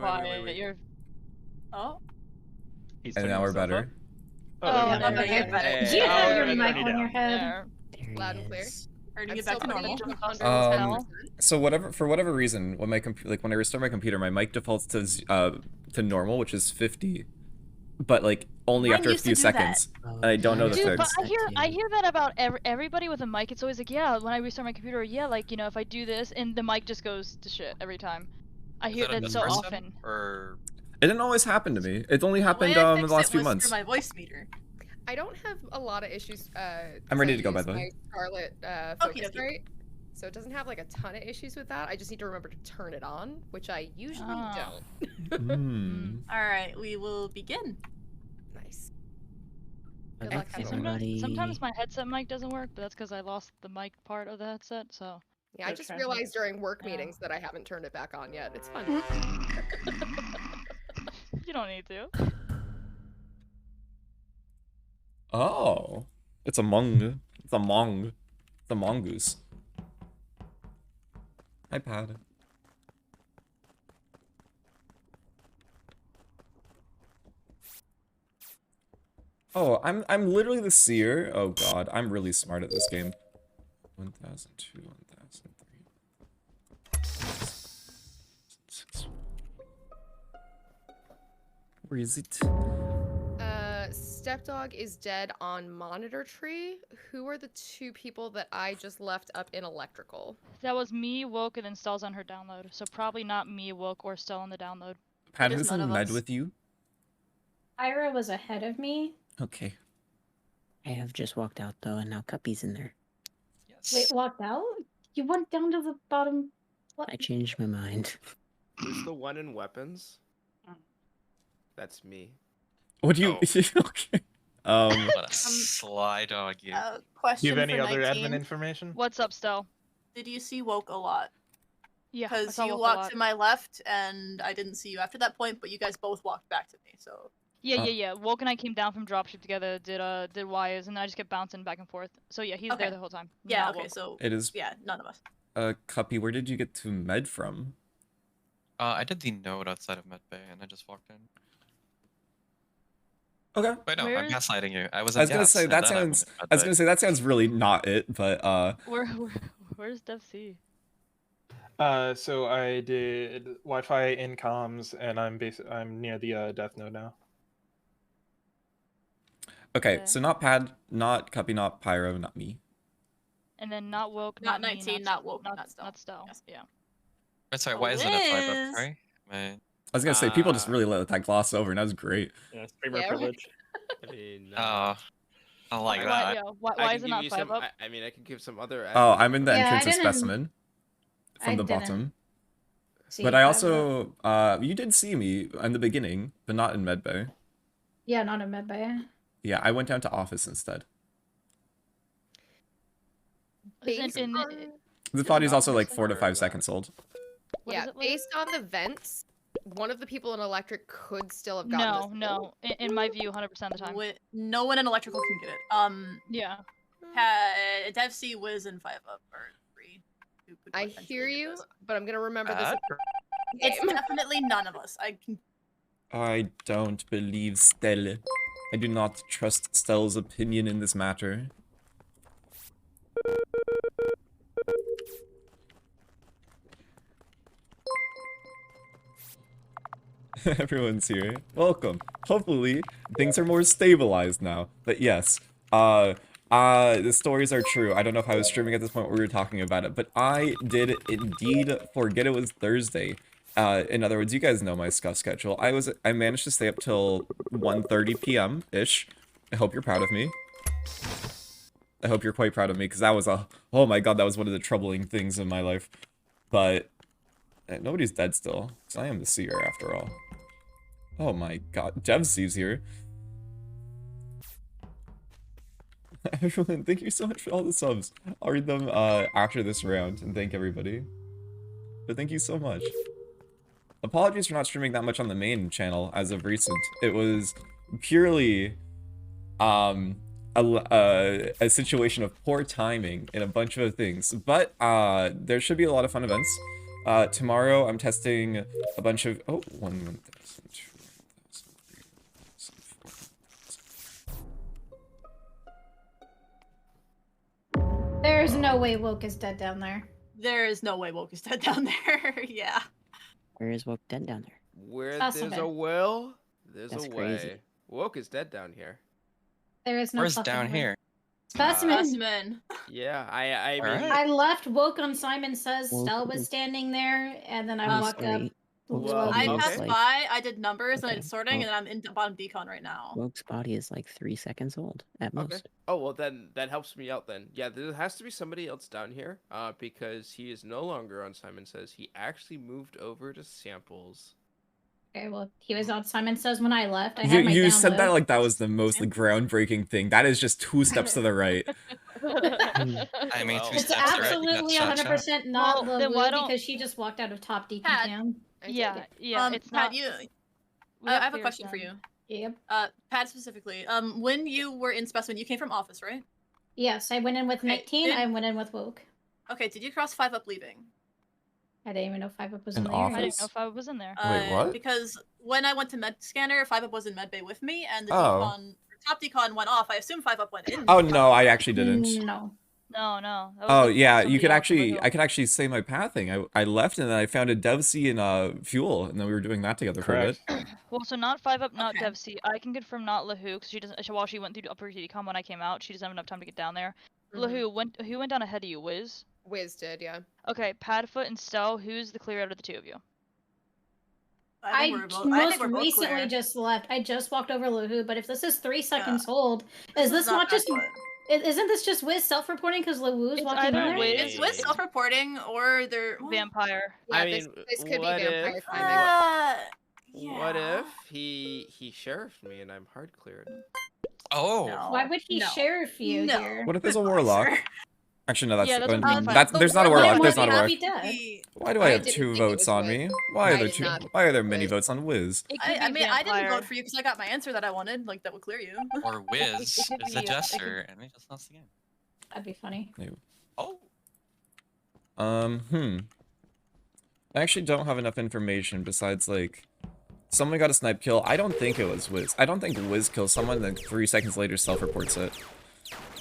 quiet. You're... Oh. And now we're better. Oh, yeah, better. Do you have your mic on your head? There. Loud and clear. Turning it back to normal. So for whatever reason, when when I restart my computer, my mic defaults to normal, which is 50, but like only after a few seconds. I don't know the fix. But I hear that about everybody with a mic. It's always like, yeah, when I restart my computer, yeah, like, you know, if I do this, and the mic just goes to shit every time. I hear that so often. Or... It didn't always happen to me. It only happened in the last few months. My voice meter. I don't have a lot of issues. I'm ready to go, by the way. My Scarlet focus rate, so it doesn't have like a ton of issues with that. I just need to remember to turn it on, which I usually don't. All right, we will begin. Nice. Good luck, sometimes my headset mic doesn't work, but that's because I lost the mic part of the headset. So yeah, I just realized during work meetings that I haven't turned it back on yet. It's fun. You don't need to. Oh, it's a mongoose. Hi, Pad. Oh, I'm literally the Seer. Oh god, I'm really smart at this game. 1002, 1003. Where is it? StepDog is dead on monitor tree. Who are the two people that I just left up in electrical? That was me, Woke, and then Stell's on her download. So probably not me, Woke, or Stell on the download. Pat is in med with you? Pyro was ahead of me. Okay. I have just walked out though, and now Cuppy's in there. Yes. Wait, walked out? You went down to the bottom. What? I changed my mind. Who's the one in weapons? That's me. What do you? Okay. What a sly dog you. Question. Do you have any for other 19. admin information? What's up, Stell? Did you see Woke a lot? Yeah, because you walked to my left, and I didn't see you after that point, but you guys both walked back to me. So. Yeah. Woke and I came down from dropship together, did wires, and I just kept bouncing back and forth. So yeah, he's there the whole time. Yeah. Okay. So. It is. Yeah. None of us. Cuppy, where did you get to med from? I did the node outside of medbay, and I just walked in. Okay. Wait, no, I'm gaslighting you. I was gonna say that sounds. I was gonna say that sounds really not it, but Where's Devcee? So I did Wi-Fi in comms, and I'm near the death node now. Okay, so not Pad, not Cuppy, not Pyro, not me. And then not Woke, not me, 19, not Woke, not Stell. Yes. Yeah. Wait, sorry, why is it a 5 up? Sorry? I was gonna say people just really let that gloss over, and that was great. Yeah, streamer privilege. I mean, I like that. Why is it not 5 up? I mean, I can give some other. Oh, I'm in the entrance of specimen from the bottom. But I also, you did see me in the beginning, but not in medbay. Yeah, not in medbay. Yeah, I went down to office instead. The body's also like 4 to 5 seconds old. Yeah, based on the vents, one of the people in electric could still have gotten No. In my view, 100% of the time. No one in electrical can get it. Yeah. Devcee was in 5 up or 3. I hear you, but I'm gonna remember this. It's definitely none of us. I don't believe Stell. I do not trust Stell's opinion in this matter. Everyone's here. Welcome. Hopefully, things are more stabilized now. But yes, the stories are true. I don't know if I was streaming at this point where we were talking about it, but I did indeed forget it was Thursday. In other words, you guys know my scuff schedule. I managed to stay up till 1:30 p.m.-ish. I hope you're proud of me. I hope you're quite proud of me, because that was oh my god, that was one of the troubling things in my life. But nobody's dead still, because I am the Seer after all. Oh my god, Devcee's here. Everyone, thank you so much for all the subs. I'll read them after this round, and thank everybody. But thank you so much. Apologies for not streaming that much on the main channel as of recent. It was purely a situation of poor timing and a bunch of things. But there should be a lot of fun events. Tomorrow I'm testing a bunch of 1,000, 2,000, 3,000, 4,000. There's no way Woke is dead down there. There is no way Woke is dead down there. Yeah. Where is Woke dead down there? Where Specimen. there's a will, there's That's a crazy. way. Woke is dead down here. There is no Where's fucking down way. here? Specimen. Specimen. Yeah, I mean, Alright. I left Woke on Simon Says. Woke Stell was is- standing there, and then I I'm walked up. Sorry. Woke's Well, body I is passed like, by, I did numbers, and I Okay. did sorting, Well- and I'm in bottom decon right now. Woke's body is like 3 seconds old at okay. most. Oh well, then that helps me out. Then yeah, there has to be somebody else down here. Because he is no longer on Simon Says. He actually moved over to samples. Okay, well, he was on Simon Says when I left. I had my You said that download. like that was the most groundbreaking thing. That is just 2 steps to the right. I mean, Well, 2 It's steps to the right, you got absolutely shot, 100% not Well, then why LaWhoo don't- because she just walked out of top Pat. decon. I take Yeah, it. yeah, it's Pat, not. you. we I have have a clears question for done. you. Yep. Pat specifically. When you were in Specimen, you came from office, right? Yes, I went in with Okay, 19. did- I went in with Woke. Okay, did you cross 5 up leaving? I didn't even know 5 Up was An in there. I office? didn't know if I was in there. Wait, what? Because when I went to Med Scanner, 5 Up was in Medbay with me, and the Oh. decon, top decon went off. I assume 5 Up went in. Oh no, I actually didn't. No. No. That was Oh with yeah, you somebody could else, actually, Lou. I could actually say my pathing. I left and then I found a Devcee and Fuel, and then we were doing that together for a bit. Correct. Well, so not 5 Up, not Okay. Devcee. I can confirm not LaWhooligan because she doesn't. While she went through upper decon when I came out, she doesn't have enough time to get down there. LaWhooligan, who went down ahead of you? Wiz. Wiz did, yeah. Okay, Padfoot and Stell. Who's the clear out of the two of you? I think we're both most clear. recently just left. I just walked over LaWhoo, but if this is 3 seconds old, This is this not just... Padfoot. Isn't this just Wiz self-reporting because LaWhoo's It's walking in either there? Wiz- It's with self-reporting or they're Vampire. Yeah, I this, mean, this could be what vampire if- timing. What yeah. if he sheriffed me and I'm hard cleared? Oh, No. Why would he No. sheriff you No. here? What if there's a warlock? Sir. Actually, no, that's Yeah, that's what I'm that's saying. there's not a Well, warlock. then There's why not a would he warlock. not be dead? Why do I I have didn't 2 think it votes was on Wiz. me? Why I are there did 2? not Why are there think many Wiz. votes on Wiz? It could I be mean, I didn't vampire. vote for you because I got my answer that I wanted, like that would clear you. or Wiz It could is the be, Jester, and we just lost the game. That'd be funny. Oh, I actually don't have enough information besides like someone got a snipe kill. I don't think it was Wiz. I don't think Wiz kills someone then 3 seconds later self-reports it.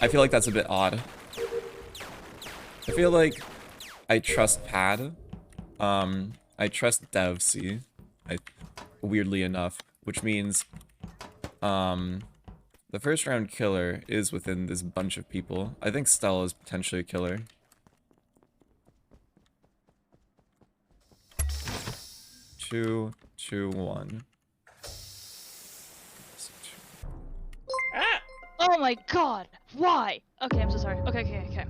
I feel like that's a bit odd. I feel like I trust Pad. I trust Devcee. Weirdly enough, which means the first round killer is within this bunch of people. I think Stell is potentially a killer. Two, 1. Oh my god! Why? Okay, I'm so sorry. Okay.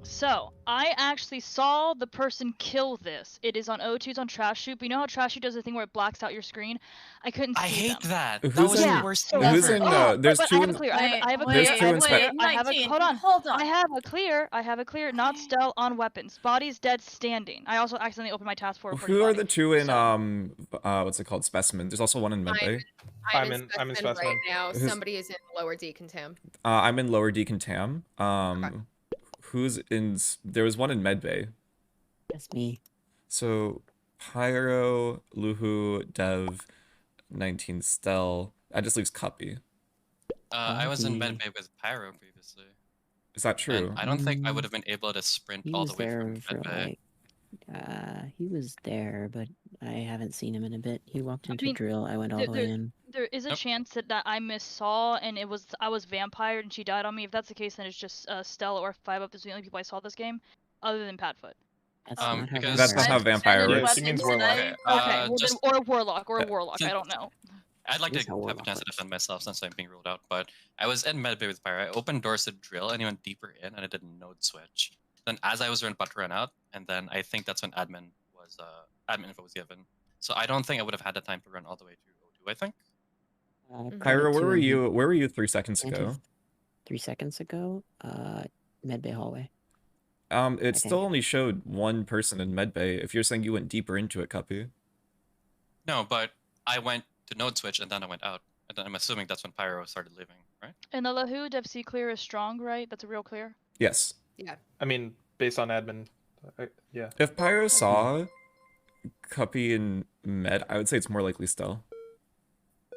So, I actually saw the person kill this. It is on O2, it's on Trash Shoot, but you know how Trash Shoot does the thing where it blacks out your screen? I couldn't see I hate them. that. Who's That was in- the worst so thing who's ever. in, Oh, there's but two I have in- a clear. I have a There's clear. two in Spe- I have a 19, hold on. hold on. I have a clear. Not Stell on weapons. Body's dead standing. I also accidentally opened my task force. Who are the 2 in So- what's it called? Specimen. There's also one in Medbay. I'm I'm in in specimen specimen. right now. Who's- Somebody is in lower decontam. I'm in lower Deacon Tam. Who's in there was one in Medbay. That's me. So Pyro, Luhu, Dev, 19 Stell. That just leaves Cuppy. I was in Cuppy. Medbay with Pyro previously. Is that true? And I don't think I would have been able to sprint He all was the way there from for Medbay. like, he was there, but I haven't seen him in a bit. He walked into mean, drill. I went all the way in. There is a Nope. chance that I missaw and I was vampired and she died on me. If that's the case, then it's just Stella or 5 Up. Those are the only people I saw this game, other than Padfoot. That's Um, not how because- That's not how vampire And works. She means weapons, warlock. and Okay, Okay, well, just- then, or a warlock, I since- don't know. I'd like Here's to how have a warlock chance to works. defend myself since I'm being ruled out, but I was in Medbay with Pyro. I opened doors to drill and he went deeper in and I did a node switch. Then as I was about to run out, and then I think that's when admin info was given. So I don't think I would have had the time to run all the way to O2, I think. Probably Pyro, where two were of you? Where were you 3 seconds Anti- ago? 3 seconds ago, Medbay hallway. It Okay. still only showed one person in Medbay. If you're saying you went deeper into it, Cuppy. No, but I went to node switch and then I went out. And then I'm assuming that's when Pyro started leaving, right? And the LaWhoo Devcee clear is strong, right? That's a real clear. Yes. I mean, based on admin, yeah. If Pyro saw Cuppy and Med, I would say it's more likely Stell.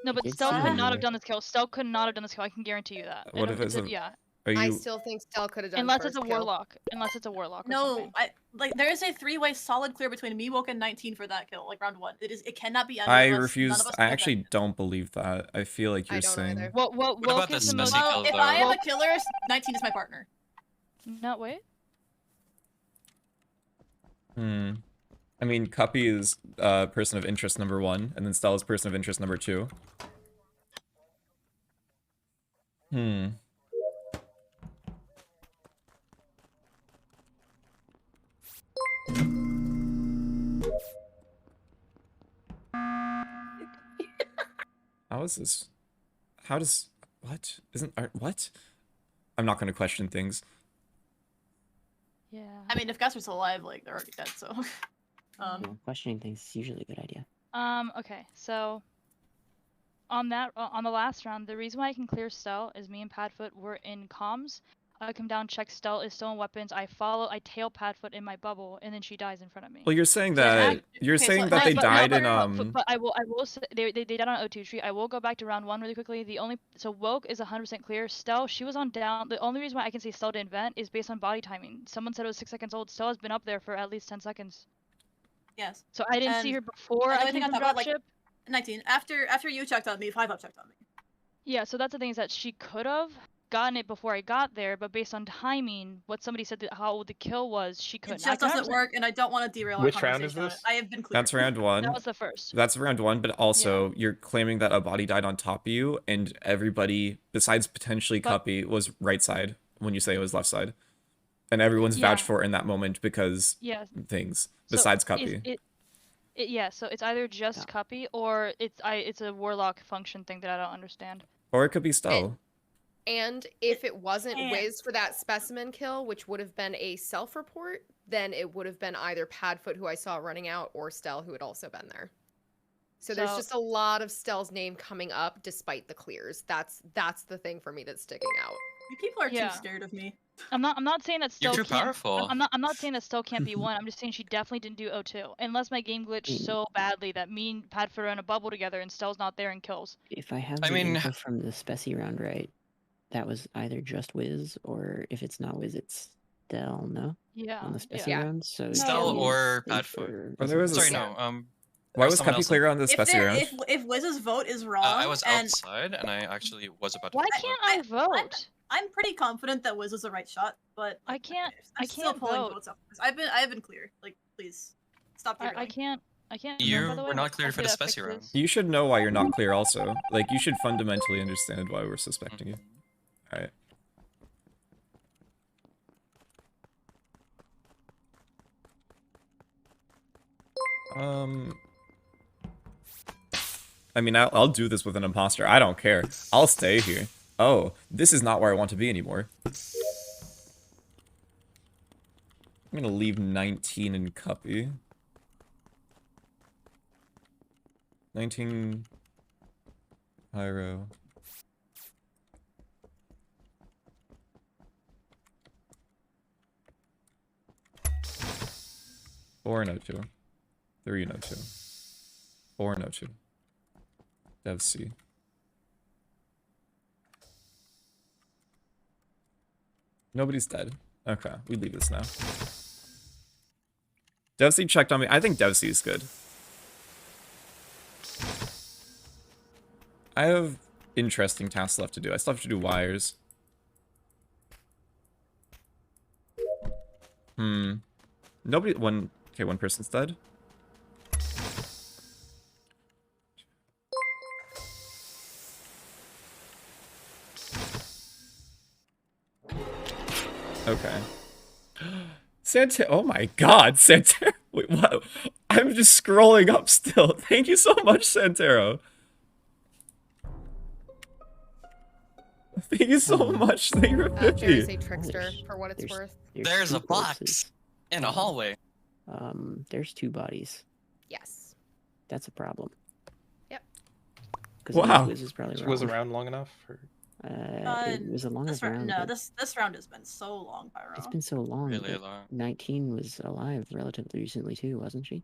No, but Did Stell see could not her. have done this kill. Stell could not have done this kill. I can guarantee you that. What And if it's a- yeah? Are I you? still think Stell could have done Unless first it's a kill. warlock. Unless it's a warlock. Or No, something. there is a 3-way solid clear between me, Woke, and 19 for that kill, like round 1. It cannot be any I of us. None refuse. of us I could have actually done it. don't believe that. I feel like I you're don't saying. either. What What woke about is the the most? Spessy Well, kill, if I am though? a killer, 19 is my partner. No, wait. I mean, Cuppy is person of interest number 1, and then Stell is person of interest number 2. How is this? How does... What? What? I'm not going to question things. Yeah. I mean, if Gus was alive, like, they're already dead, so... Yeah, questioning things is usually a good idea. Okay, so on the last round, the reason why I can clear Stell is me and Padfoot were in comms. I come down, check Stell is still in weapons. I tail Padfoot in my bubble, and then she dies in front of me. Well, you're saying So that okay, so they but died in But I will say they died on O2 tree. I will go back to round 1 really quickly. So Woke is 100% clear. Stell, she was on down. The only reason why I can say Stell didn't vent is based on body timing. Someone said it was 6 seconds old. Stell has been up there for at least 10 seconds. Yes. So I didn't see her before I came from dropship. 19. After you checked on me, 5-up checked on me. Yeah, so that's the thing is that she could have gotten it before I got there, but based on timing, what somebody said that how old the kill was, she couldn't. It just doesn't work, and I don't want to derail our Which round is conversation on this? it. I have been clear. That's round 1. That was the first. That's round 1, but also you're claiming that a body died on top of you, and everybody besides potentially Cuppy was right side when you say it was left side, and everyone's vouched for it in that moment because things besides Cuppy. Yeah, so it's either just Cuppy or it's a warlock function thing that I don't understand. Or it could be Stell. And if it wasn't Wiz for that specimen kill, which would have been a self-report, then it would have been either Padfoot, who I saw running out, or Stell, who had also been there. So there's just a lot of Stell's name coming up despite the clears. That's the thing for me that's sticking out. You people are too scared of me. I'm not saying that Stell You're too powerful. I'm not saying that Stell can't be one. I'm just saying she definitely didn't do O2. Unless my game glitched so badly that me and Padfoot are in a bubble together and Stell's not there and kills. If I have the info from the Spessy round right, that was either just Wiz, or if it's not Wiz, it's Stell, no? Yeah. On the Spessy round, so... Stell or Padfoot. Sorry, no. Why was Cuppy clear on the Spessy round? If Wiz's vote is wrong, I was outside, and I actually was about to... Why can't I vote? I'm pretty confident that Wiz is the right shot, but I can't. I'm still pulling votes up. I have been clear. Like, please stop. I can't. You were not cleared for the Spessy round. You should know why you're not clear. Also, like you should fundamentally understand why we're suspecting you. All right. I mean, I'll do this with an imposter. I don't care. I'll stay here. Oh, this is not where I want to be anymore. I'm gonna leave 19 in Cuppy. 19... Pyro. Four and O2. 3 and O2. 4 and O2. Devcee. Nobody's dead. Okay, we leave this now. Devcee checked on me. I think Devcee is good. I have interesting tasks left to do. I still have to do wires. Nobody... Okay, one person's dead. Okay. Santero. Oh my god, Santero. Wait, what? I'm just scrolling up still. Thank you so much, Santero. Thank you so much. Thank you for 50. There's a Trickster, for what it's worth. There's a box in a hallway. There's 2 bodies. Yes. That's a problem. Yep. Wow. Wiz is probably wrong. Was around long enough? Or... it was a long round. No, this round has been so long, Pyro. It's been so long. Really long. 19 was alive relatively recently too, wasn't she?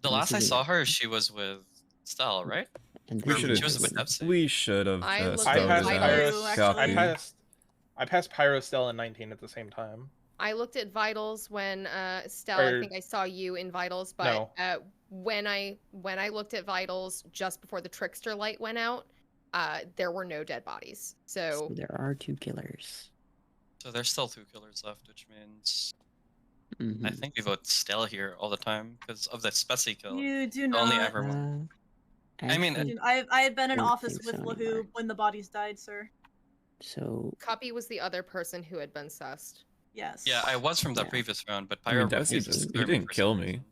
The This last I isn't saw it. her, she was with Stell, right? And We this should isn't She was it. with Devcee. We should have I just looked I at passed voted Vitals. out Actually. Cuppy. I passed Pyro, Stell, and 19 at the same time. I looked at vitals when Stell. I Or- think I saw you in vitals, but No. when I looked at vitals just before the trickster light went out, there were no dead bodies. So So there are 2 killers. So there's still 2 killers left, which means I Mhm. think we vote Stell here all the time because of the Spessy kill. You do Only not. ever one. Uh, I mean, actually, I had been in don't office think with so LaWho anymore. when the bodies died, sir. so Cuppy was the other person who had been sussed. Yes. Yeah, I was from the Yeah. previous round, but I Pyro mean, Devcee refused to just, clear he me didn't for kill some me. reason.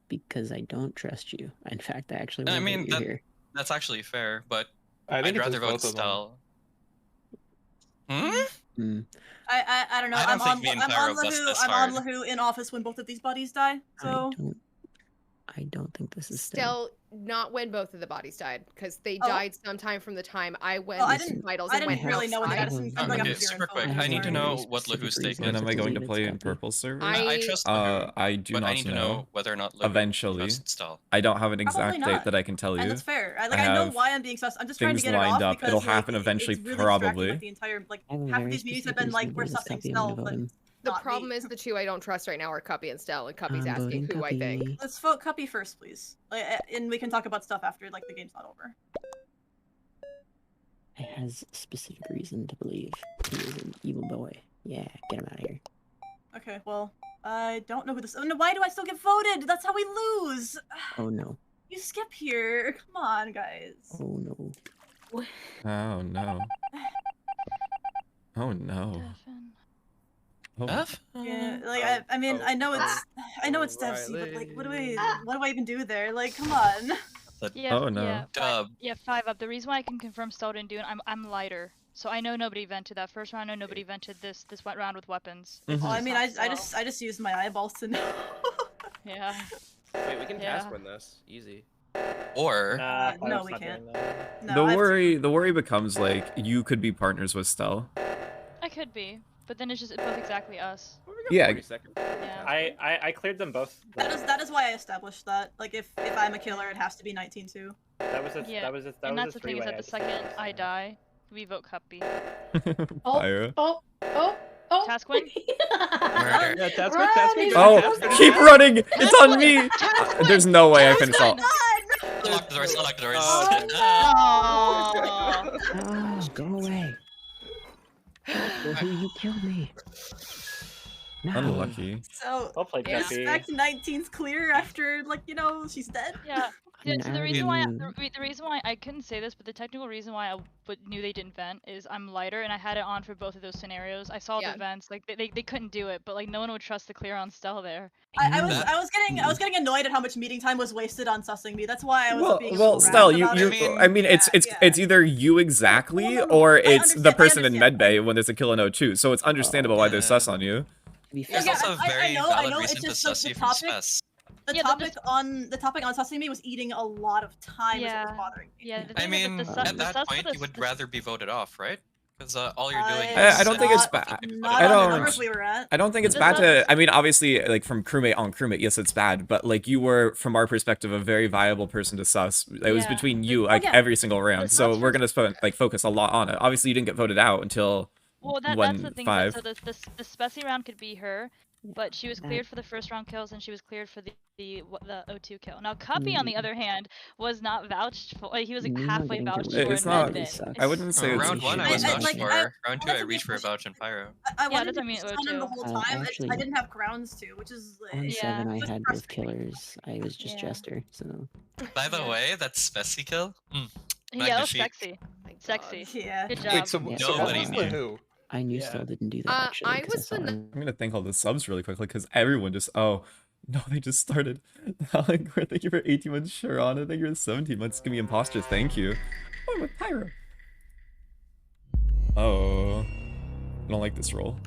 because I don't trust you. In fact, I actually I want to mean, vote you that- here. That's actually fair, but I I'd think it's rather just vote both of them. Stell. Hmm? Mm. I don't know. I don't I'm think me and I'm Pyro on bust LaWho. this I'm on hard. LaWho in office when both of these bodies die. So I don't think this is Stell. Stell, not when both of the bodies died, because they Oh. died sometime from the time I went Well, I to didn't- vitals I and didn't went really know when they got outside. us in- Oh, like, I'm okay, zero super info. quick. I have I need a to very know what specific LaWho's take reason When is. am to I going to believe play it's in Cuppy. purple servers? I trust LaWho, I do but not I need to know. know whether or not LaWho Eventually. trusts Stell. I don't have an Probably exact not. date that I can tell you. And that's fair. I I know have why I'm being sus. I'm just trying to things get it off lined up. because It'll like, happen eventually, it's really distracting, probably. like, the entire like I have a half of very these meetings have specific been like reason we're to vote sussing Cuppy. I'm Stell, gonna vote but him. The not problem me. is the 2 I don't trust right now are Cuppy and Stell, and Cuppy's I'm asking voting who I think. Cuppy. Let's vote Cuppy first, please. Like, and we can talk about stuff after like the game's not over. I has specific reason to believe he is an evil boy. Yeah, get him out of here. Okay, well, I don't know who this. Oh, no, why do I still get voted? That's how we lose. Oh no. You skip here. Come on, guys. Oh no. Oh no. Oh no. Devin. Oh. Beth? Yeah, like I mean, I know it's Devcee, but like, what do I even do there? Like, come on. Yeah, Oh, no. yeah, Dub. yeah, 5 up. The reason why I can confirm Stell didn't do it, I'm lighter. So I know nobody vented that first round. I know nobody vented this went round with weapons. Mhm. Well, I It's mean, not I Stell. just used my eyeballs to know. Yeah. Wait, we can task Yeah. run this. Easy. Or Nah, no, Pyro's we not can't. doing that. No, the I have worry becomes like you could be partners with Stell. I could be, but then it's just both exactly us. Well, we got Yeah. 40 seconds. Yeah. I cleared them both. That is why I established that. Like, if I'm a killer, it has to be 19 too. That was a Yeah, that was a that and was that's a the thing is three-way. that the second I die, we vote Cuppy. Pyro. Oh. Task win? Murder. Yeah, that's Run, what that's what he's Oh, Task keep running! It's on me! Task win! There's no way I Task finished win! all. Lock the doors, lock the doors. Aww. Oh, go away. Who you killed me? No. Unlucky. So, Well played, Yeah. Cuppy. expect 19's clear after, like, you know, she's dead. Yeah. I mean, So I the already reason why knew- the reason why I couldn't say this, but the technical reason why I knew they didn't vent is I'm lighter and I had it on for both of those scenarios. I saw Yeah. the vents, like they couldn't do it, but like no one would trust the clear on Stell there. I That- was getting annoyed at how much meeting time was wasted on sussing me. That's why I was being Well, so Stell, rash you, about you, it. I mean, it's Yeah. either you exactly, No, or I it's the understand- I person in understand. medbay when there's a kill in O2, so it's understandable why they're sus on you. To be There's fair, Yeah, also a I very know, valid it's reason to just, like, suss the you from topic- spess. The Yeah, topic on sussing me was eating a lot of time. Is what Yeah. was bothering me. Yeah. The I thing is mean, that the at the that sus point, for you would the- rather be voted off, right? Because all you're doing I is... I don't think it's sitting bad. and Not I on the don't- numbers we were at. I don't think it's The bad sus- to. I mean, obviously, like from crewmate on crewmate, yes, it's bad. But like you were, from our perspective, a very viable person to sus. It was Yeah. between you, Oh, like yeah. every single round. The So sus we're was- gonna focus a lot on it. Obviously, you didn't get voted out until Well, that's the thing. Is 1-5. that, so the Spessy round could be her, but she was that- cleared for the first round kills and she was cleared for the O2 kill. Now Cuppy, on the other hand, was not vouched for. Like, he was like, Me not halfway getting to vouched read for It's in not- Medbay. sucks. I wouldn't say it's round a one, I huge was I- vouched like, for. I- Round two, I reached for a vouch in Pyro. I Yeah, wanted that's to what I mean, be on him the O2. whole time. actually- I didn't have grounds to, which is on Yeah. 7, I Just had both frustrating. killers. I was just Yeah. Jester, so. By the Yeah. way, that Spessy kill? Yeah, that was Magnifique. sexy. My God. Sexy. yeah. Good job. Wait, so, Yeah, so what nobody was knew. the who? I knew Yeah. Stell didn't do that actually. I 'cause was saw the him. I'm gonna thank all the subs really quickly because everyone just no, they just started. Thank you for 18 months, Sharana. Thank you for 17 months. Give me Impostor. Thank you. Oh, with Pyro. Oh, I don't like this roll.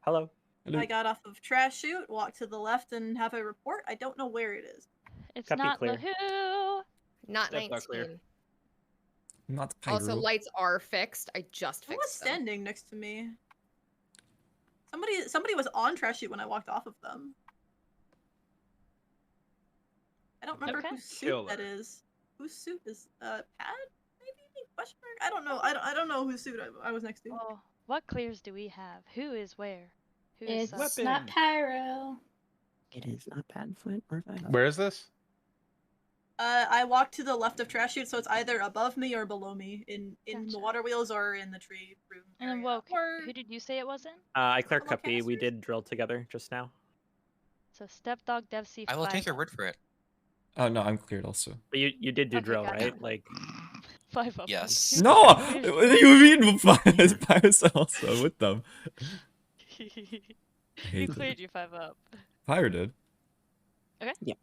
Hello. Hello. I got off of trash chute, walked to the left, and have a report. I don't know where it is. It's Cuppy not clear. LaWho. Not StepDog 19. clear. Not Pyro. Also, lights are fixed. I just Who was fixed them. standing next to me? Somebody was on trash chute when I walked off of them. I don't remember Okay. whose suit Killer. that is. Whose suit is Pad? Maybe? Question mark? I don't know. I don't know whose suit I was next to. Well, what clears do we have? Who is where? Who is It's sus? not Pyro. It is not Padfoot or Finne. Where is this? I walked to the left of trash chute, so it's either above me or below me in the Gotcha. water wheels or in the tree room. And then area. Woke, Or who did you say it wasn't? I cleared Hello, Cuppy. We canisters? did drill together just now. So StepDog, Devcee, I will take your Five word for it. Oh no, I'm cleared also. But you did do Okay, drill, gotcha. right? Like, Five up. Yes. No, what do you mean? Pyro's also with them. Who hate cleared you 5 up? Pyro did. I did.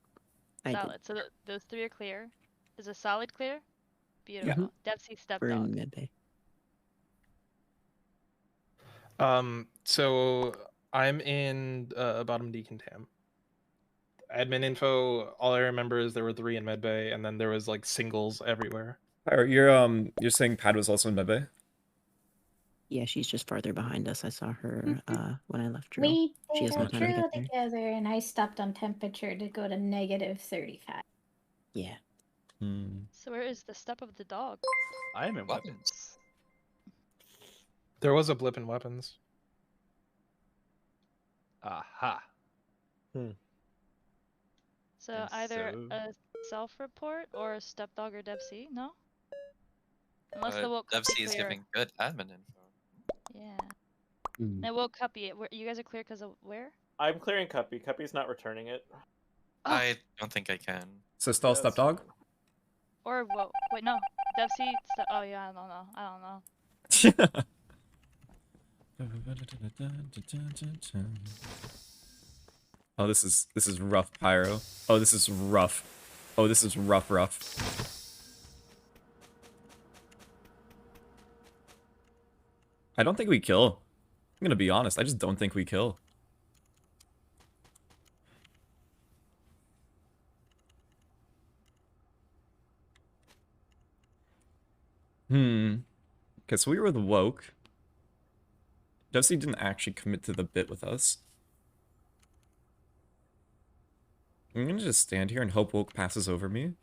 Solid. So those 3 are clear. Is a solid clear? Beautiful. Devcee, We're in StepDog. medbay. So I'm in bottom decontam. Admin info, all I remember is there were 3 in medbay, and then there was like singles everywhere. Pyro, you're saying Pad was also in medbay? Yeah, she's just farther behind us. I saw her when I left drill. We She has did no a time to drill get there. together, and I stopped on temperature to go to -35. Yeah. So where is the step of the dog? I am in Weapons. There was a blip in weapons. Aha. So And either so- a self-report or a StepDog or Devcee? No? Unless the woke Devcee is giving good admin info. Yeah. Mm. Now woke Cuppy. You guys are clear because of where? I'm clearing Cuppy. Cuppy's not returning it. I don't think I can. So Stell Yeah, that's StepDog? Or whoa, wait, no. Devcee. Oh yeah, I don't know. I don't know. Oh, this is rough, Pyro. Oh, this is rough. Oh, this is rough. I don't think we kill. I'm gonna be honest. I just don't think we kill. Okay, so we were the woke. Devcee didn't actually commit to the bit with us. I'm gonna just stand here and hope woke passes over me.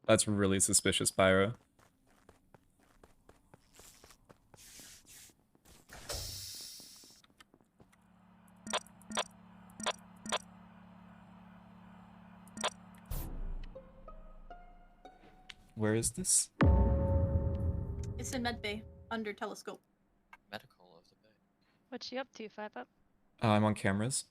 That's really suspicious, Pyro. Where is this? It's in medbay, under telescope. Medical of the bay. What's she up to? 5 up? I'm on cameras.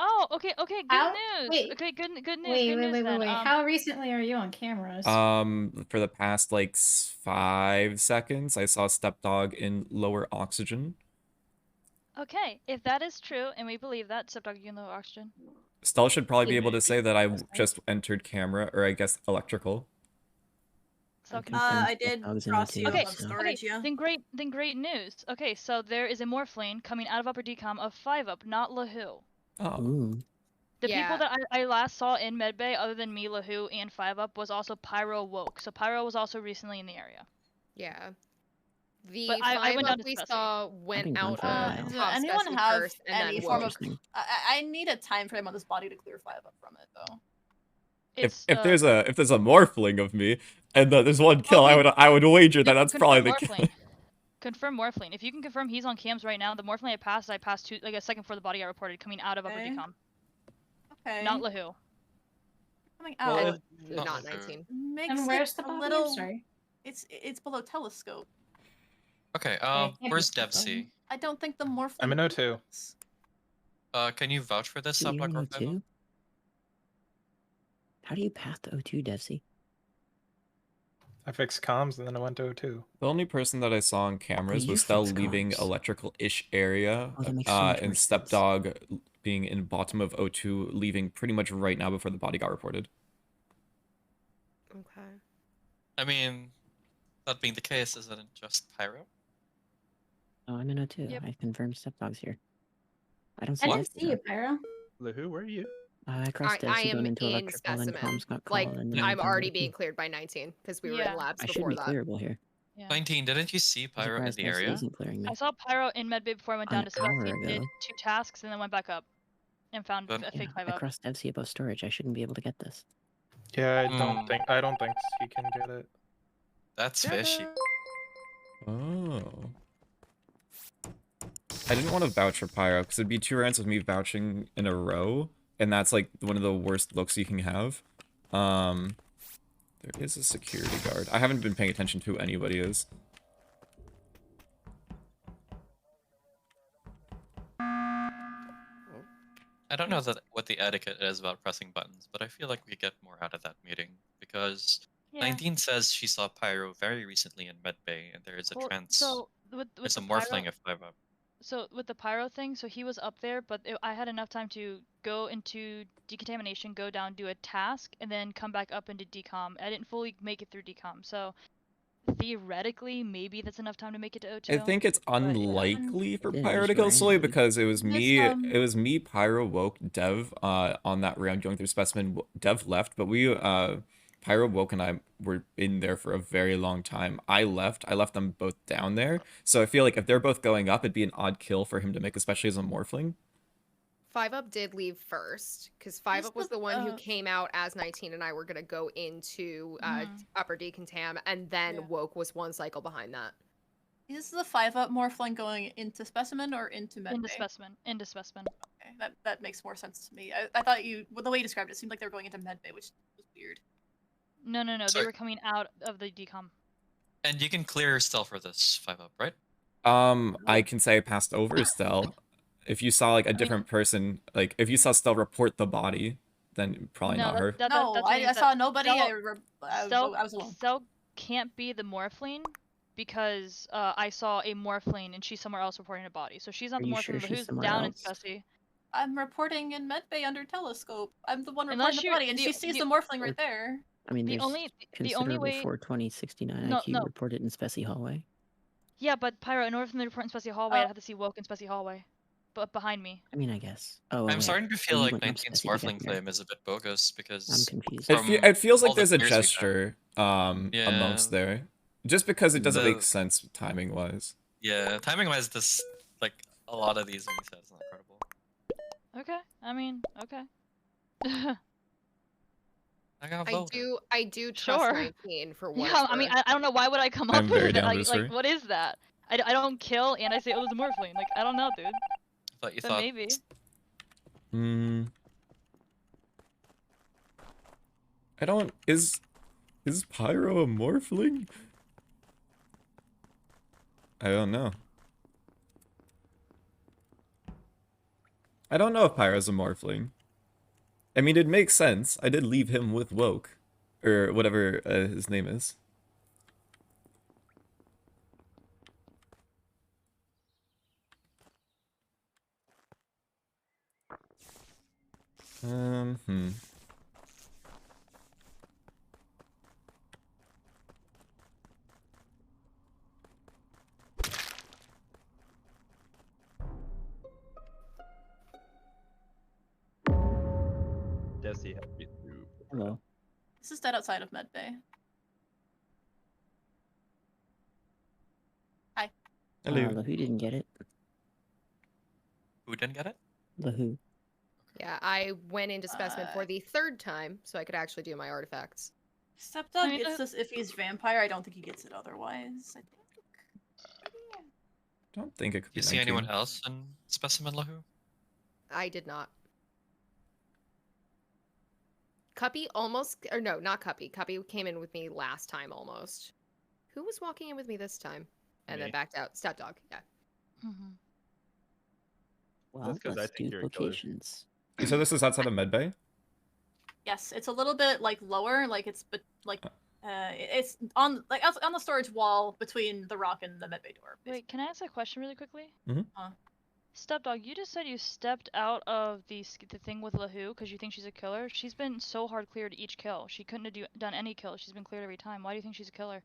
Oh, okay, good How- news. wait. Okay, good news. Wait, good news then. How recently are you on cameras? For the past like 5 seconds, I saw StepDog in lower oxygen. Okay, if that is true, and we believe that, StepDog, you can lower oxygen. Stell should probably be Yeah, able to say that I that's fine. just entered camera, or I guess electrical. So I'm can confirmed I did StepDog's in cross the you team, Okay, above so- storage, yeah. Then great news. Okay, so there is a Morphling coming out of upper decom of 5 up, not LaWho. Oh. Ooh. The Yeah. people that I last saw in medbay, other than me, LaWho, and 5 up, was also Pyro woke. So Pyro was also recently in the area. Yeah. The But I 5 went up down to we Spessy. saw been went gone out for a of while. Does top anyone Spessy have first and any then form woke. of? I need a time frame on this body to clear 5 up from it, though. It's, If there's a morphling of me and there's one kill, I would wager that that's probably the kill. Morphling. Confirm Morphling. If you can confirm he's on cams right now, the Morphling I passed 2, like a second before the body I reported coming out of upper Okay. decom. Okay. Not LaWho. Coming Well, out. it- Not Not LaWho. 19. Makes And where's it the a body? little. I'm sorry. It's below telescope. Okay, can't be where's StepDog. Devcee? I don't think the morphling. I'm in O2. Can you vouch for this, So you're StepDog in or Five? O2? How do you path to O2, Devcee? I fixed comms and then I went to O2. The only person that I saw on cameras you was Stell fixed leaving comms. electrical-ish area, Oh, that makes so much and more sense. StepDog being in bottom of O2, leaving pretty much right now before the body got reported. Okay. I mean, that being the case, isn't it just Pyro? Oh, I'm in O2. Yep. I confirmed StepDog's here. I don't see I What? didn't see you, Pyro. LaWho, where are you? I crossed I Devcee am going into in electrical, then specimen. comms got Like, called, and then I'm came already to being O2. cleared by 19 because we were Yeah. in labs I should before be that. clearable here. Yeah. 19, didn't you see I'm Pyro in surprised the Devcee area? isn't clearing me. I saw Pyro in medbay before I went down An to hour Spessy, did ago. 2 tasks, and then went back up. And found But- a Yeah, fake 5 I up. crossed Devcee above storage. I shouldn't be able to get this. Yeah, Hmm. I don't think he can get it. That's fishy. Oh. I didn't want to vouch for Pyro, because it'd be 2 rounds of me vouching in a row, and that's like one of the worst looks you can have. There is a security guard. I haven't been paying attention to who anybody is. I don't know what the etiquette is about pressing buttons, but I feel like we get more out of that meeting because Yeah. 19 says she saw Pyro very recently in medbay, and there is a Well, trans. so with There's a the morphling Pyro, of 5 up. so with the Pyro thing, so he was up there, but I had enough time to go into decontamination, go down, do a task, and then come back up into decom. I didn't fully make it through decom, so theoretically, maybe that's enough time to make it to O2. I think it's yeah. unlikely for It Pyro is to kill Sully random. because it was This, me, Pyro, Woke, Dev, on that round going through specimen. Dev left, but we, Pyro, Woke, and I were in there for a very long time. I left them both down there, so I feel like if they're both going up, it'd be an odd kill for him to make, especially as a Morphling. 5 Up did leave first because 5 Up was the one who came out as 19 and I were gonna go into upper decontam, and then Woke was 1 cycle behind that. Is the 5 up Morphling going into specimen or into medbay? Into specimen. Into specimen. Okay, that makes more sense to me. I thought well, the way you described it seemed like they were going into medbay, which was weird. No, they Sorry. were coming out of the decom. And you can clear Stell for this 5 up, right? I can say I passed over Stell. If you saw like a different person, like if you saw Stell report the body, then probably No, not her. that's what I means saw nobody. Stell- I was alone. Stell can't be the Morphling because I saw a Morphling and she's somewhere else reporting a body. So she's not Are the you Morphling, sure but she's who's somewhere down else? in Spessy. I'm reporting in medbay under telescope. I'm the one Unless reporting the you're- body, and the- she sees the- the Morphling right there. I mean, The there's only considerable way 42069 No, IQ no. reported in Spessy hallway. Yeah, but Pyro, in order for them to report in Spessy hallway, I'd have to see Woke in Spessy hallway. But behind me. I mean, I guess. Oh, I'm wait. starting to feel you like went up 19's Spessy to get Morphling there. claim is a bit bogus because I'm confused. It feels like all the there's a clears we've had- gesture Yeah. amongst there, just because it doesn't The- make sense timing wise. Yeah, timing wise, this like a lot of these things is not credible. Okay. I mean, okay. I got I vote. do trust Sure. 19 for what Yeah, it's I mean, worth. I don't know why would I come up I'm very with it. down for Like, this story. what is that? I don't kill and I say, oh, it's a Morphling. Like, I don't know, dude. Thought you But thought maybe. I don't. Is Pyro a Morphling? I don't know. I don't know if Pyro's a Morphling. I mean, it makes sense. I did leave him with Woke. Or whatever his name is. Devcee helped me through. Hello. This is dead outside of medbay. Hi. Hello. LaWho didn't get it. who didn't get it? LaWho. Yeah, I went into specimen for the 3rd time so I could actually do my artifacts. StepDog gets this if he's vampire. I don't think he gets it otherwise. I think. Don't think it could be You see 19. anyone else in specimen LaWho? I did not. Cuppy almost, or no, not Cuppy. Cuppy came in with me last time almost. Who was walking in with me this time? And then Me. backed out. StepDog, yeah. Mm-hmm. Well, That's 'cause I let's think do you're a killer. locations. So this is outside of Medbay? Yes, it's a little bit like lower, like it's but like It's on on the storage wall between the rock and the medbay door. Wait, can I ask a question really quickly? Mhm. StepDog, you just said you stepped out of the thing with LaWho because you think she's a killer. She's been so hard cleared each kill. She couldn't have done any kills. She's been cleared every time. Why do you think she's a killer?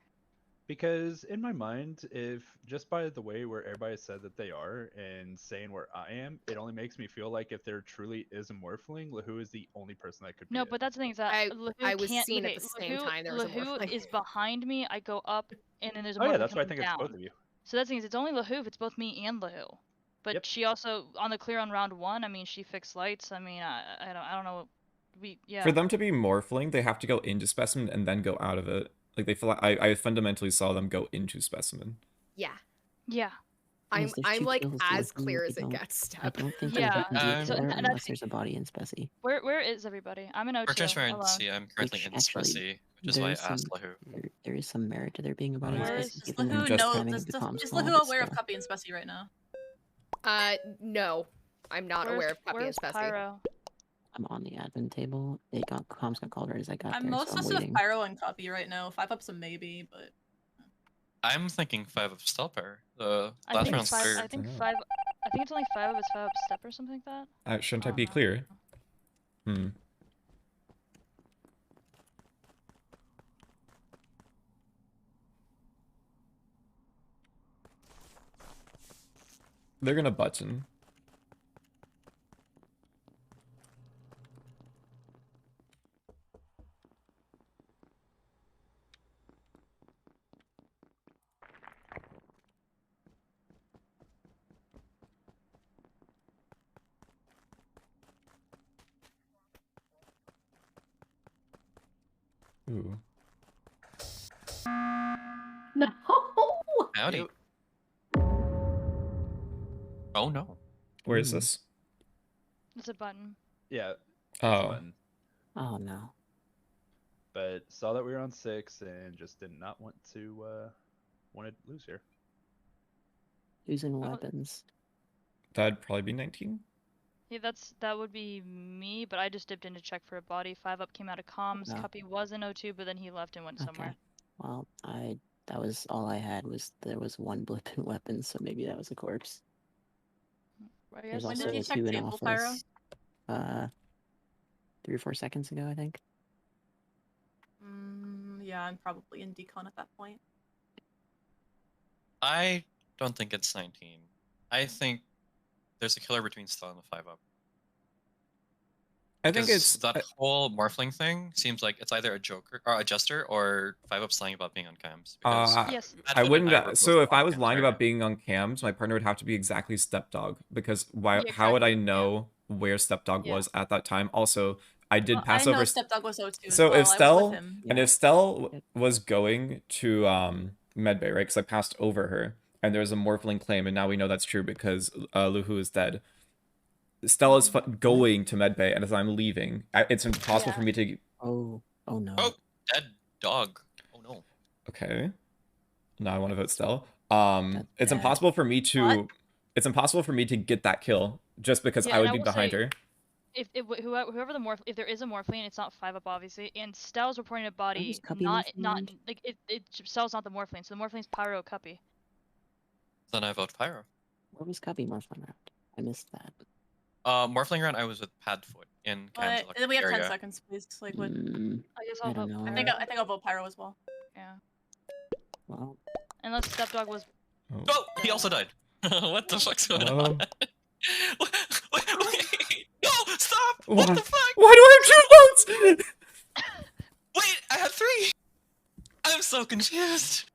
Because in my mind, if just by the way where everybody said that they are and saying where I am, it only makes me feel like if there truly is a Morphling, LaWho is the only person that could be No, it. but that's the thing is that I was can't, seen okay, at the same time. There was a LaWho Morphling. is behind me. I go up, and then there's a Oh yeah, Morphling that's why I coming think down. it's both of you. So that's the thing is it's only LaWho if it's both me and LaWho. But Yep. she also on the clear on round 1. I mean, she fixed lights. I mean, I don't know. For them to be Morphling, they have to go into Specimen and then go out of it. Like they feel I fundamentally saw them go into Specimen. Yeah. Yeah. Yes, there's I'm two like kills as looking, clear I as it don't- gets, I Step. don't think Yeah, that we can be so- a killer and unless there's a body in Spessy. Where is everybody? I'm in O2. For transparency, alone. I'm currently Which in actually, Spessy, which is why I there's asked some- LaWho. There is some merit to there being a body in Where Spessy, Does given the just timing of the comms is call, LaWho but aware of still. Cuppy and Spessy right now? No, I'm not aware of Cuppy and Where's Spessy. Pyro? I'm on the admin table. Comms got called right as I got I'm there, most so I'm trusted of waiting. Pyro and Cuppy right now. 5-up's a maybe, but I'm thinking 5 of Stell Power. The I last think round's five. clear. I think Oh. 5. I think it's only 5 of his 5 up step or something like that. Shouldn't I Oh, be no. clear? Hmm. They're gonna button. Ooh. No. Howdy. Oh no. Where is this? It's a button. Yeah. it's a Oh. button. Oh no. But saw that we were on 6 and just did not want to lose here. Using Oh. weapons. That'd probably be 19. Yeah, that would be me, but I just dipped in to check for a body. 5 up came out of comms. Yeah. Cuppy was in O2, but then he left and went somewhere. Okay. Well, that was all I had was there was one blip in weapons, so maybe that was a corpse. Right, There's guys? When also did you a check 2 in table, Pyro? office. 3 or 4 seconds ago, I think. Yeah, I'm probably in decon at that point. I don't think it's 19. I think there's a killer between Stell and the 5 up. I think Because it's that whole Morphling thing seems like it's either a Joker or a Jester or 5 up lying about being on cams. Because Yes. I Padfoot and wouldn't. were both So if on I was cams lying earlier. about being on cams, my partner would have to be exactly StepDog because why? Yeah, How would I exactly, yeah. know where StepDog Yeah. was at that time? Also, I did Well, pass I know over. StepDog was O2 as So well. if I was Stell with him. and if Stell was going to Medbay, right? Because I passed over her, and there's a Morphling claim, and now we know that's true because LaWho is dead. Stell is going to Medbay, and as I'm leaving, it's impossible for me to. Oh no. Oh, dead dog. Oh no. Okay. Now I want to vote Stell. That's It's bad. impossible for me to. What? It's impossible for me to get that kill just because Yeah, I and would I be will behind say- her. If whoever the if there is a Morphling, it's not 5 up obviously, and Stell's reporting a body, was Cuppy not Morphling? like Stell's not the Morphling, so the Morphling's Pyro Cuppy. Then I vote Pyro. Where was Cuppy Morphling round? I missed that. Morphling round, I was with Padfoot in cams. But we have 10 area. seconds, please. Like, what? I guess I I'll don't vote know. I think I'll vote Pyro as well. Yeah. Well, Unless StepDog was. Oh, he also died. What the fuck's going on? Wait, no, stop! What the fuck? Why do I have 2 votes? Wait, I had 3. I'm so confused.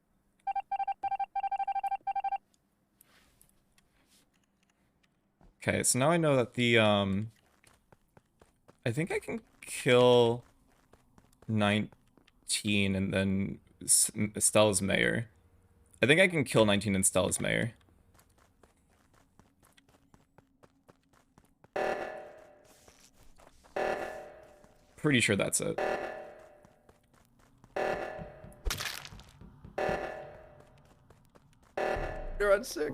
Okay, so now I know that the I think I can kill 19 and then Stella's mayor. I think I can kill 19 and Stella's mayor. Pretty sure that's it. You're on 6.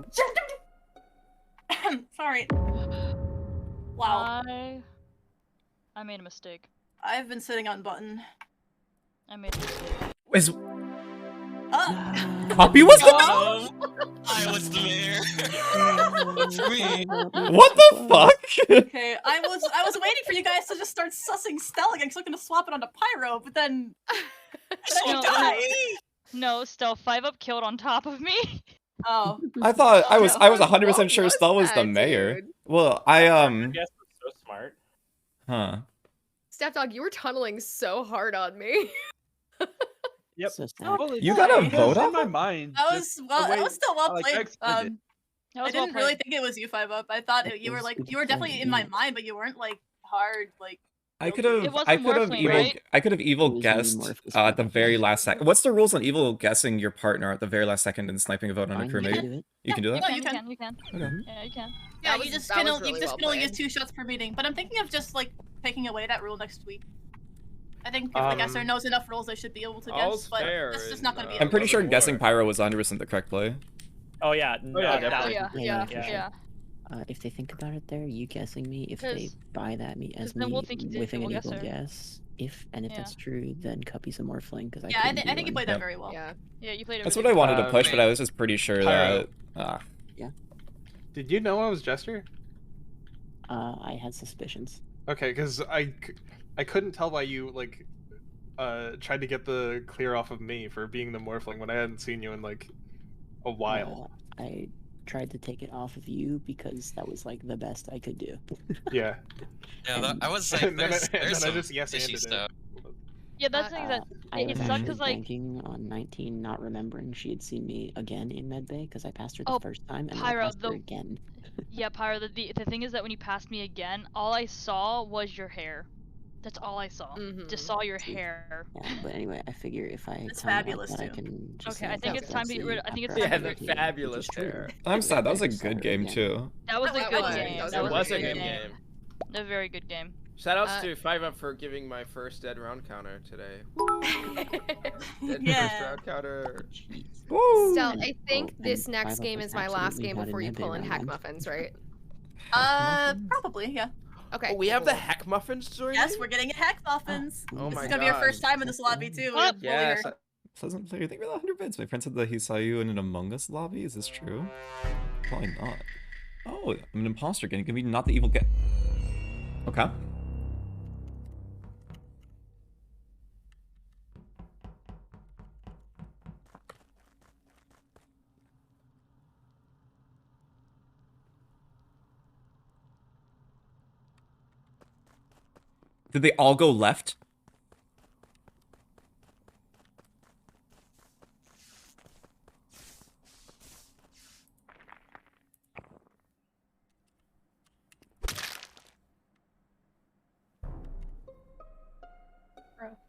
Sorry. Wow. I made a mistake. I've been sitting on button. I made a mistake. Is No. Cuppy was the I was the mayor. It's me. What the fuck? Okay, I was waiting for you guys to just start sussing Stell again, because I'm gonna swap it onto Pyro, but then No, you died. No, Stell 5-up killed on top of me. Oh, I thought I was no. 100% sure What Stell was was the that, mayor. dude? Well, Yes, so smart. huh. StepDog, you were tunneling so hard on me. Yep. So sad. Oh, Well, You got a because vote in off my him? mind. that just was the way- that was still well like, I played. explained it. That I was well didn't really played. think it was you 5-up. I thought It you were was- like it you were was definitely in my me. mind, but you weren't like hard like. I could guilty. have It I wasn't could have Morphling, evil right? I could have evil It was me, guessed Morph, at the very last second. What's the rules on evil guessing your partner at the very last second and sniping a vote on a Fine, you crewmate? can do it. You can do Yeah, that? no, You can. you can. You can. Okay. Yeah, you can. Yeah, That you was- just that was can really well only use played. 2 shots per meeting. But I'm thinking of just like taking away that rule next week. I think if the guesser knows enough rules, they should be able to guess. all's But fair that's just in, not gonna be. I'm pretty sure War. guessing Pyro was 100% the correct play. Oh yeah, Oh, yeah, Oh definitely. yeah, Yeah, yeah, yeah, for yeah. sure. If they think about it, there, you guessing me. If they 'Cause- buy that me as then me we'll think you did with an evil evil guesser. guess, if Yeah. that's true, then Cuppy's a Morphling because Yeah, I think you played that Yep. very well. Yeah. Yeah, you played it. That's what really I wanted to Uh, push, but I was just pretty sure Pyro. that Did you know I was Jester? I had suspicions. Okay, because I couldn't tell why you like tried to get the clear off of me for being the Morphling when I hadn't seen you in like a while. I tried to take it off of you because that was like the best I could do. Yeah. Yeah, I was like, And then there's, I there's some just yes-anded fishy it. stuff. Yeah, that's the thing that I it was sucked actually 'cause, like- banking on 19 not remembering she had seen me again in medbay because I passed her the Oh, first time and Pyro, I passed her the- again. Yeah, Pyro, the thing is that when you passed me again, all I saw was your hair. That's all I saw. Mhm. Just saw your See. hair. Yeah, but anyway, I figure if I It's time it like fabulous, that, I too. can just Okay, I say think that it's time to get rid- Devcee I think it's after time Yeah, to the get- which is fabulous true. hair. I'm sad. That was a I saw good her game again. too. That was a That good was- game. that was It a was a really good good game. A very good game. Shoutouts to 5-up for giving my first dead round counter today. Dead Yeah. first round counter. Woo! Stell, I think Oh, this and next 5-up game was is my last absolutely game not in before you medbay pull in round one. HeckMuffins, right? Probably, yeah. Okay. Oh, we have the cool. HeckMuffins story? Yes, we're getting a HeckMuffins. Oh This my is gonna be your God. first time in this lobby too. Oh, Bully Yes. her. Pleasant player. Thank you for the 100 bits. My friend said that he saw you in an Among Us lobby. Is this true? Probably not. Oh, I'm an imposter. Can you give me not the evil get? Okay. Did they all go left?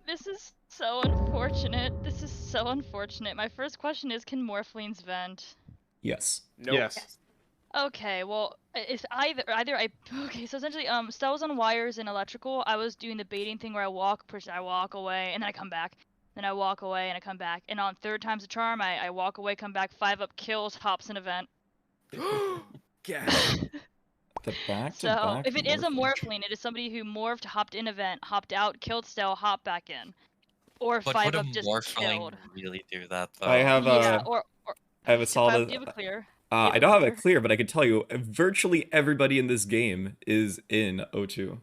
This is so unfortunate. This is so unfortunate. My first question is, can Morphlings vent? Yes. Nope. Yes. Okay, well, it's either okay. So essentially, Stell was on wires and electrical. I was doing the baiting thing where I walk away, and then I come back. Then I walk away and I come back. And on third time's a charm, I walk away, come back, 5-up kills, hops an event. Yes. The back to So back. if it is a Morphling, it is somebody who morphed, hopped in event, hopped out, killed Stell, hopped back in, or But would a 5-up just Morphling killed. really do that though? I have Yeah, a. or I have a if solid. do you have a clear? I don't have it clear, but I can tell you, virtually everybody in this game is in O2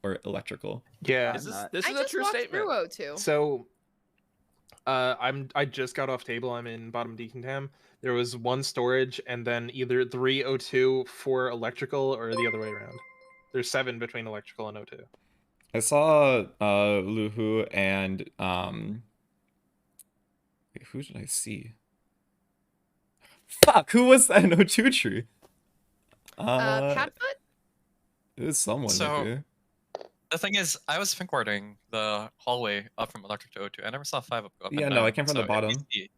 or electrical. Yeah. This is I a just true walked statement. through O2. So I just got off table. I'm in bottom decontam. There was one storage and then either 3 O2, 4 electrical, or the other way around. There's 7 between electrical and O2. I saw Luhu and wait, who did I see? Fuck, who was that in O2 tree? Padfoot? It was someone. So- maybe. The thing is, I was think warding the hallway up from electric to O2. I never saw 5-up go up Yeah, and no, down, I came from the so if bottom. you see-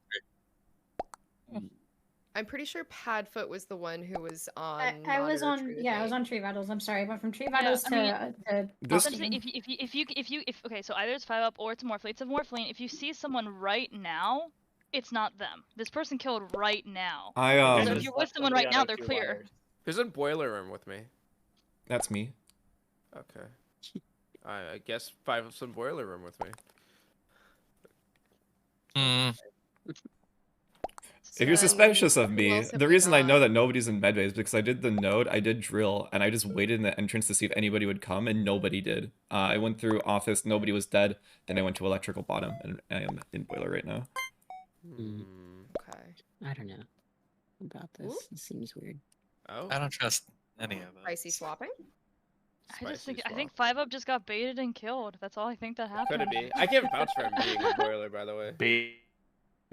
I'm pretty sure Padfoot was the one who was on. I was monitor on, through the yeah, I was thing. on tree battles. I'm sorry, but from tree Yeah, battles I to This- Essentially, if okay, so either it's 5-up or it's a Morphling. It's a Morphling. If you see someone right now, it's not them. This person killed right now. I So There's if you're with left someone somebody right on now, they're O2 clear. wires. Who's in boiler room with me? That's me. Okay. I guess 5-up's in boiler room with me. If you're suspicious of who me, else have the we reason I know got? that nobody's in medbay is because I did the node, I did drill, and I just waited in the entrance to see if anybody would come, and nobody did. I went through office, nobody was dead, then I went to electrical bottom, and I am in boiler right now. Okay. I don't know about this. It seems weird. Oh. I don't trust any of it. Spicy swapping? I think 5-Up just got baited and killed. That's all I think that happened. Could it be? I can't vouch for him being a boiler, by the way.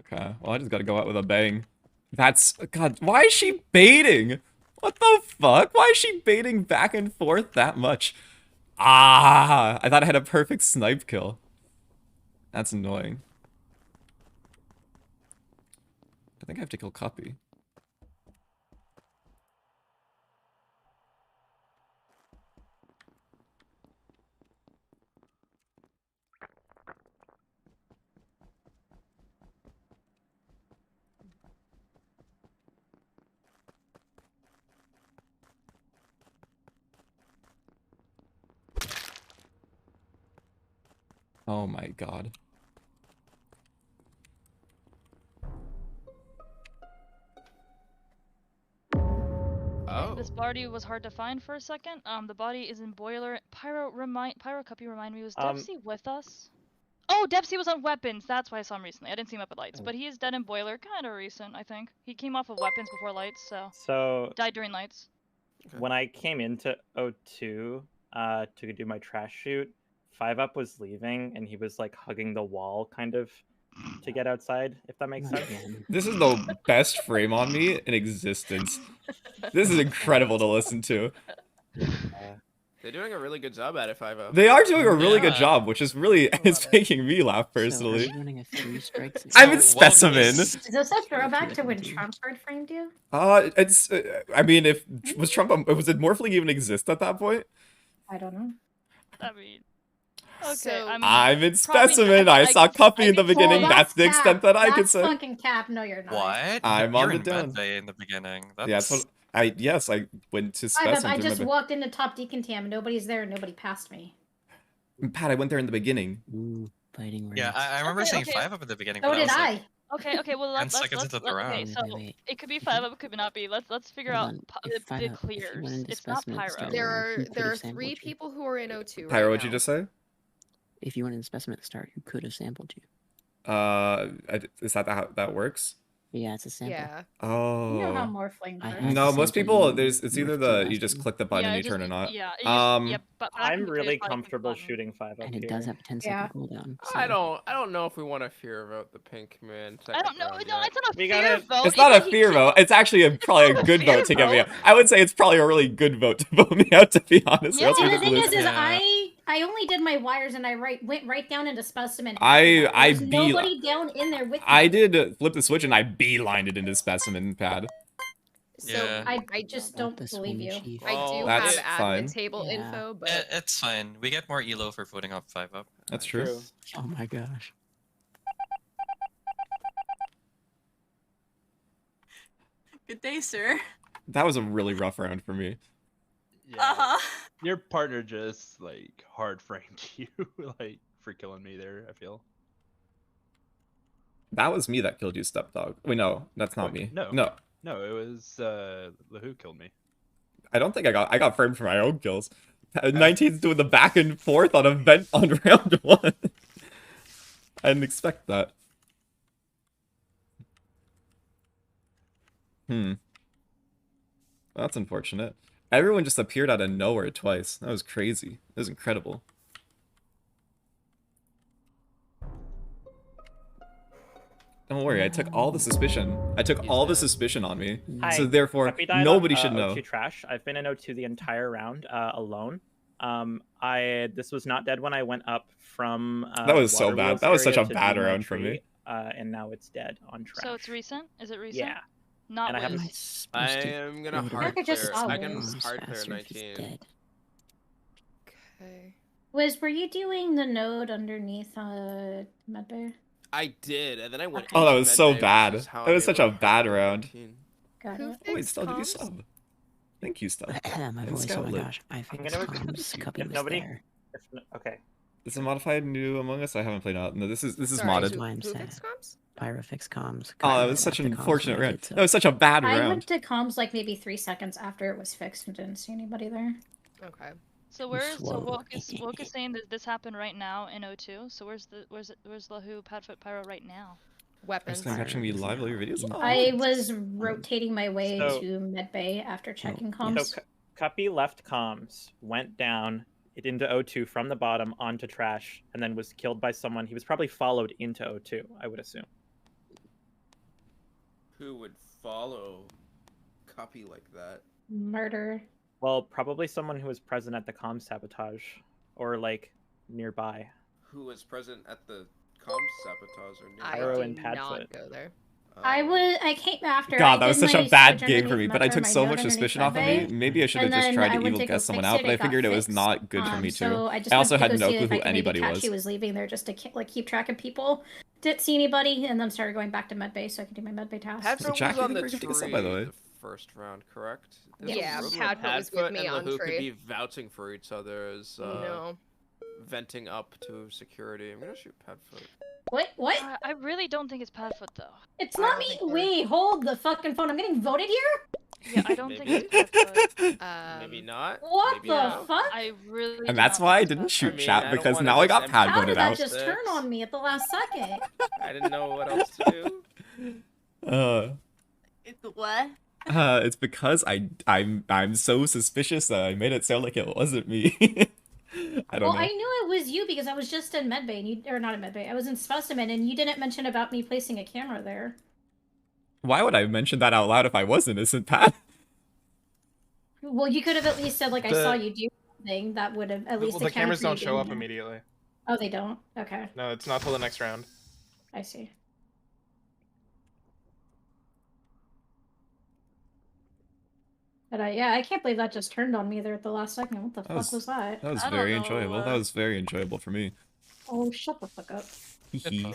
Okay, well I just gotta go out with a bang. That's... God, why is she baiting? What the fuck? Why is she baiting back and forth that much? Ah! I thought I had a perfect snipe kill. That's annoying. I think I have to kill Cuppy. Oh my god. Oh. This body was hard to find for a second. The body is in boiler. Pyro Cuppy remind me, was Devcee with us? Oh, Devcee was on weapons. That's why I saw him recently. I didn't see him up at lights, but he is dead in boiler. Kind of recent, I think. He came off of weapons before lights, so died during lights. When I came into O2 to do my trash shoot, 5-Up was leaving and he was like hugging the wall kind of to get outside, if that makes sense. This is the best frame on me in existence. This is incredible to listen to. They're doing a really good job at it, 5-0. They are doing a really good job, which is really it's making me laugh personally. So are you running a 3 strikes? I'm in specimen. Is this a throwback to when Trump hard framed you? It's. I mean, if was Trump, was it Morphling even exist at that point? I don't know. I mean, okay. So, I'm in specimen. I saw Cuppy in the beginning. That's the extent that I can say. That's fucking cap. No, you're not. What? I'm You're on the in down. medbay in the beginning. That's... Yeah, that's what yes, I went to I specimen. just walked into top decontam. Nobody's there. Nobody passed me. Pat, I went there in the beginning. Ooh, fighting Yeah, I remember saying 5-Up at the beginning. So but did I. Was I. like, Okay, well 10 seconds into the round. Okay, so it could be 5-Up, it could not be. Let's figure out the clears. It's not Pyro. There are 3 people who are in O2 right Pyro, what'd now. you just say? If you went in specimen at the start, who could have sampled you? Is that how that works? Yeah, it's a sample. Yeah. Oh. You know how Morphling works. No, most people it's either you just click the button and you turn it on. But I'm really comfortable shooting 5-Up And it here. does have a 10-second cooldown. So. I don't know if we want to fear about the pink man. I don't know. No, it's not a We fear gotta- vote. It's not a fear vote. It's actually probably a good vote to get me out. I would say it's probably a really good vote to vote me out, to be honest. Yeah, Else we the just thing lose. is I only did my wires and I went right down into specimen. There's nobody down in there with me. I did flip the switch and I beelined it into specimen pad. So Yeah. I just don't believe you. I do That's have fine. admin table info, but It's fine. We get more elo for voting up 5-Up. That's true. Oh my gosh. Good day, sir. That was a really rough round for me. Yeah, your partner just like hard framed you, like for killing me there. I feel. That was me that killed you, StepDog. Wait, no, that's not me. No, No. No, it was LaWho killed me. I don't think I got framed for my own kills. 19's doing the back and forth on a vent on round 1. I didn't expect that. That's unfortunate. Everyone just appeared out of nowhere twice. That was crazy. That was incredible. Don't worry, I took all the suspicion. I took all the suspicion on me. Hi, So therefore, Cuppy died nobody on, should know. O2 trash. I've been in O2 the entire round alone. This was not dead when I went up from. That was so Water bad. Wheels That was such area a to bad do my round for me. tree, and now it's dead on trash. So it's recent? Is it recent? Yeah. Not And I have Wiz. I am gonna hard I just clear. saw I can Wiz. hard clear 19. okay. Were you doing the node underneath Medbay? I did, and then I went. Oh, that into was so medbay, which bad. is how That I'm was able such a to hard bad clear round. 19. Got Who it. Wait, fixed Stell, did you comms? sub? Thank you, Stell. My And voice, oh Scout my Lit. gosh. I fixed gonna- comms. Cuppy If was nobody, there. okay. Is it modified new Among Us? I haven't played out. No, this is Sorry, modded. who Mine said. fixed comms? Pyro fixed comms. Oh, that Cuppy was such left an the comms unfortunate when I round. did so. That was such a bad I round. went to comms like maybe 3 seconds after it was fixed and didn't see anybody there. Okay. So where's so slow. Woke is saying that this happened right now in O2. So where's LaWho, Padfoot, Pyro right now? Weapons. First time catching me live all your videos. Oh, I was rotating my way So- to medbay after checking yeah. comms. So Cuppy left comms, went down it into O2 from the bottom onto trash, and then was killed by someone. He was probably followed into O2, I would assume. Who would follow Cuppy like that? Murder. Well, probably someone who was present at the comm sabotage, or like nearby. Who was present at the comms sabotage or near? Pyro I and did Padfoot. not go there. I came after. God, I that was did such a my bad search game for underneath me, but I Metro, took my so node much underneath suspicion off of me. medbay, Maybe I should have and just then tried I to went evil to go guess someone fix out, it, but I it got figured it was fixed. not good for me too. So I just I also went to had go no see clue if I who could maybe anybody catch was. who was leaving there just to keep track of people. Didn't see anybody, and then started going back to medbay so I could do my medbay tasks. Padfoot Jack, was on you the didn't bring tree tickets up, by the way. the first round, correct? Yeah, There's a Padfoot rumor was with me and on LaWho tree. could be vouching for each other as No. venting up to security. I'm gonna shoot Padfoot. What? I really don't think it's Padfoot though. It's I not don't me. think we're- Wait, hold the fucking phone. I'm getting voted here? Yeah, I don't think Maybe. it's Padfoot. Maybe not. What Maybe the no. fuck? I really. And do that's not why I think it's didn't Padfoot. shoot I mean, chat, I don't because wanna now I got just Pad How voted did that out. just turn on me at the last second? I didn't know what else to do. What? It's because I'm so suspicious that I made it sound like it wasn't me. I don't Well, know. I knew it was you because I was just in medbay, and you, or not in medbay. I was in specimen, and you didn't mention about me placing a camera there. Why would I mention that out loud if I was innocent, Pat? Well, you could have at least said like I saw you do something. That would have at least. Well, the cameras don't accounted for show you up doing that. immediately. Oh, they don't. Okay, No, it's not till the next round. I see. But I can't believe that just turned on me there at the last second. What the fuck was that? That was I don't very know, enjoyable. That was very enjoyable for me. Oh, shut the fuck up. Hee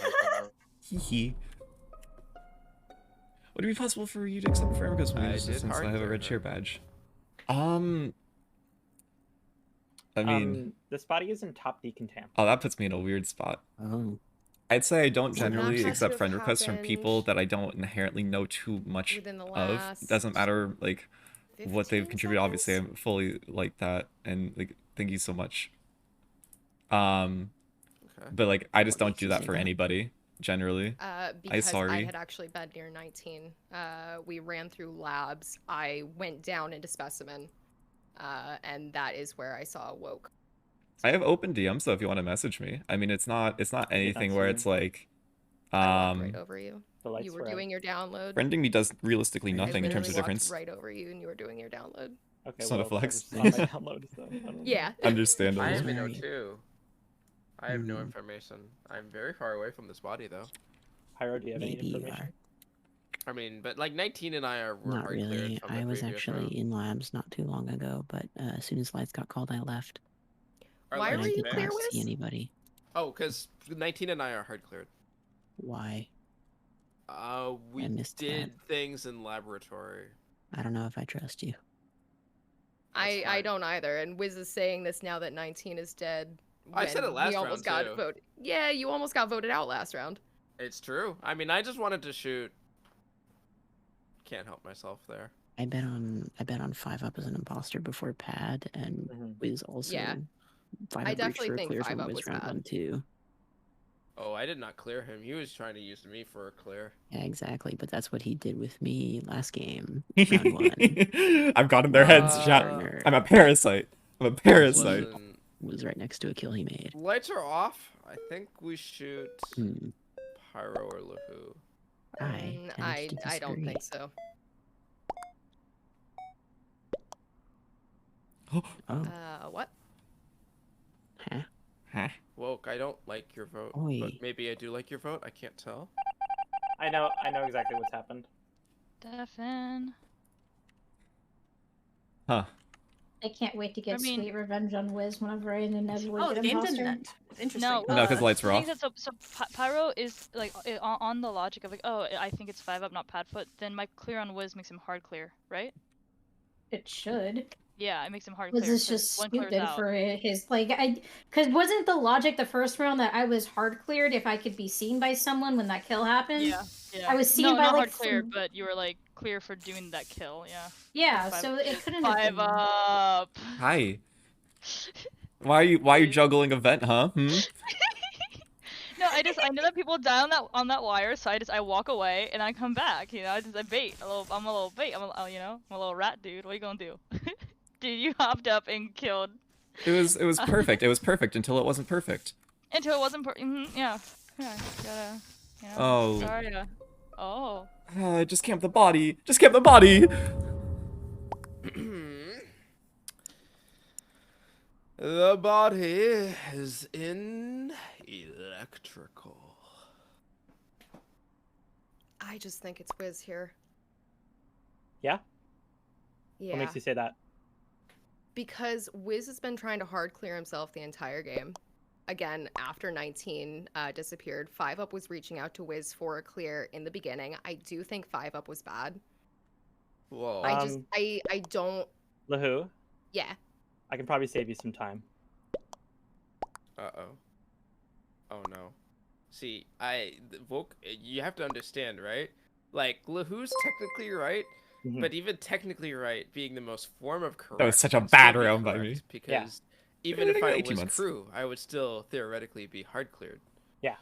hee. Would it be possible for you to accept friend request I since did I have a hard red there. chair badge? I mean, this body is in top decontam. oh, that puts me in a weird spot. Oh. I'd say I don't So that generally has to accept have friend requests from people happened that I don't inherently know too much within the of. last Doesn't matter like what they've 15 contributed. Obviously, seconds? I'm fully like that, and like thank you so much. Okay. But like I just What don't makes do you that say for that? anybody generally. Because I sorry. had actually been near 19. We ran through labs. I went down into specimen, and that is where I saw Woke. I have open DMs though if you want to message me. I mean, it's not anything where it's like, I walked right over you. The lights You were were out. doing your download. friending me does realistically I nothing in terms of literally walked difference. right over you, and you were doing your download. Okay, It's not a well, flex. that was on my download, so I don't know. Yeah. Understandable. I am in Sorry. O2. I have no Hmm. information. I'm very far away from this body, though. Pyro, do you have any Maybe you information? are. I mean, but like 19 and I were Not hard really. cleared from the I was previous actually round. in labs not too long ago, but as soon as lights got called, I left. Our Why But lights were I you did clear, not see Wiz? anybody. Oh, because 19 and I are hard cleared. Why? We missed did that. things in laboratory. I don't know if I trust you. I fine. don't either, and Wiz is saying this now that 19 is dead. I said when it last we almost round, got too. voted. Yeah, you almost got voted out last round. It's true. I mean, I just wanted to shoot. Can't help myself there. I bet on 5 up as an imposter before Pad, and Mhm. Wiz also. Yeah. 5 I up reached definitely for a think clear 5 from up Wiz was round bad. 1 too. Oh, I did not clear him. He was trying to use me for a clear. Yeah, exactly. But that's what he did with me last game. Round 1 I've got in their heads, chat. Partner I'm a parasite. I'm a parasite. Wasn't- was right next to a kill he made. Lights are off. I think we shoot Hmm. Pyro or LaWho. I I don't think so. Oh, What? huh? Huh? Woke, I don't like your vote, Oi. but maybe I do like your vote. I can't tell. I know exactly what's happened. Defin. Huh. I can't wait to get I mean- sweet revenge on Wiz whenever I inevitably Oh, get the game imposter. didn't end. It's interesting. No, No, 'cause lights were the thing off. is that- so Pyro is like on the logic of like, oh, I think it's 5 up, not Padfoot. Then my clear on Wiz makes him hard clear, right? It should. Yeah, it makes him hard Was clear. this 'cause just one clears stupid out. for his like? Because wasn't the logic the first round that I was hard cleared if I could be seen by someone when that kill happened? Yeah, yeah. I was seen no, by not like hard clear, some... but you were like clear for doing that kill. Yeah. Yeah, Five so up. it couldn't have been... 5 up. Hi. Why are you juggling a vent, huh? Hmm? No, I know that people die on that wire, so I walk away and I come back. You know, I bait. I'm a little bait. I'm a little rat dude. What are you gonna do? Dude, you hopped up and killed. It was perfect. It was perfect until it wasn't perfect. Until it wasn't yeah. Yeah, gotta, you know. Oh. Sorry to... Oh. Just camp the body. Just camp the body. The body is in electrical. I just think it's Wiz here. Yeah? Yeah. What makes you say that? Because Wiz has been trying to hard clear himself the entire game. Again, after 19 disappeared, 5 Up was reaching out to Wiz for a clear in the beginning. I do think 5 Up was bad. Whoa. I don't... LaWho? Yeah. I can probably save you some time. Uh-oh. Oh, no. See, you have to understand, right? Like, LaWho's technically right, but even technically right being the most form of correct. That was such a bad round by me. Because even if I was crew, I would still theoretically be hard cleared. Yeah.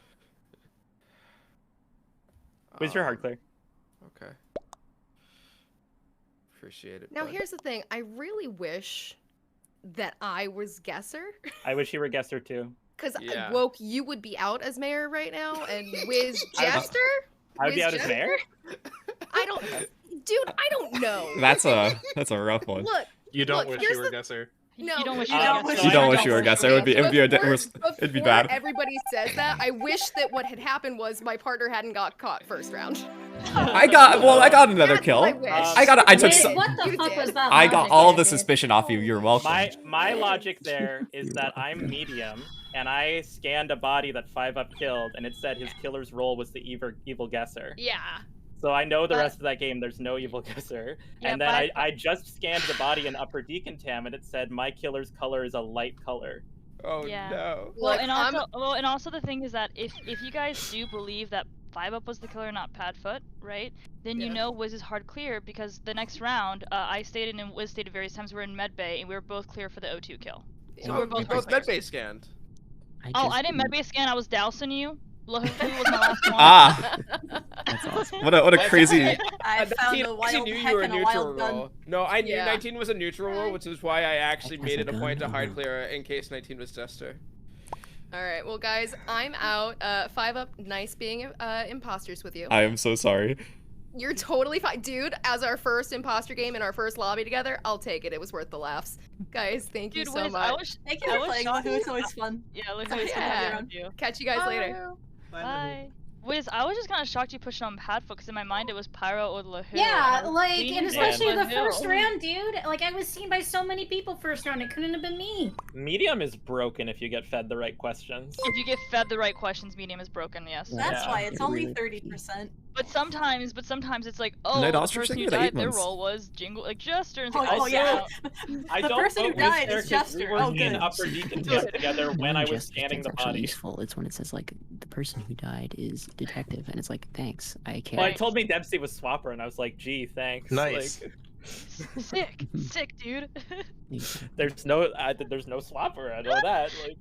Where's your hard clear? Okay. Appreciate it. Now, bud. here's the thing. I really wish that I was Guesser. I wish you were Guesser too. Because Woke, you would be out as mayor right now, and Wiz Jester? I would be out as mayor? I don't... Dude, I don't know. That's a rough one. Look, you don't wish you were Guesser. No, you don't wish you were Guesser. It'd be bad. Everybody says that. I wish that what had happened was my partner hadn't got caught first round. I got another kill. I wish. I took. Wait, what the fuck was that? I got all the suspicion off you. You're welcome. My logic there is that I'm medium, and I scanned a body that 5 Up killed, and it said his killer's role was the evil Guesser. Yeah. So I know the rest of that game, there's no evil Guesser. Yeah, and then I just scanned the body in upper decontam, and it said my killer's color is a light color. Oh yeah. no. Well, and also the thing is that if you guys do believe that 5 Up was the killer, not Padfoot, right? Then you know Wiz is hard clear because the next round, I stated and Wiz stated various times we're in medbay and we were both clear for the O2 kill. So we're both medbay scanned. I didn't medbay scan. I was dousing you. LaWho was my last one. Ah, that's awesome. What a crazy. I found a wild heck and a wild gun. No, I knew 19 was a neutral role, which is why I actually made it a point to hard clear in case 19 was Jester. Alright, well guys, I'm out. 5 Up, nice being imposters with you. I am so sorry. You're totally fine. Dude, as our first imposter game in our first lobby together, I'll take it. It was worth the laughs. Guys, thank you so much. Thank you for playing LaWho. It's always fun. Yeah, LaWho is fun to you. Catch you guys later. Bye. Wiz, I was just kind of shocked you pushed on Padfoot because in my mind it was Pyro or LaWho. Yeah, like, and especially the first LaWho. round, dude. Like, I was seen by so many people first round. It couldn't have been me. Medium is broken if you get fed the right questions. If you get fed the right questions, medium is broken. Yes. That's why it's only 30%. But sometimes it's like, oh, Night the Ostrich person thing who at 8 died, their months. role was like Jester. And Oh, yeah. I The don't person who vote Wiz died there is 'cause we Jester. were Oh, in good. upper decontam together when I was scanning the actually body. useful. It's when it says like the person who died is detective, and it's like thanks. I can't. Well, it told me Devcee was Swapper, and I was like, gee, thanks. Nice. Like, sick, dude. there's no Swapper. I know that. Like,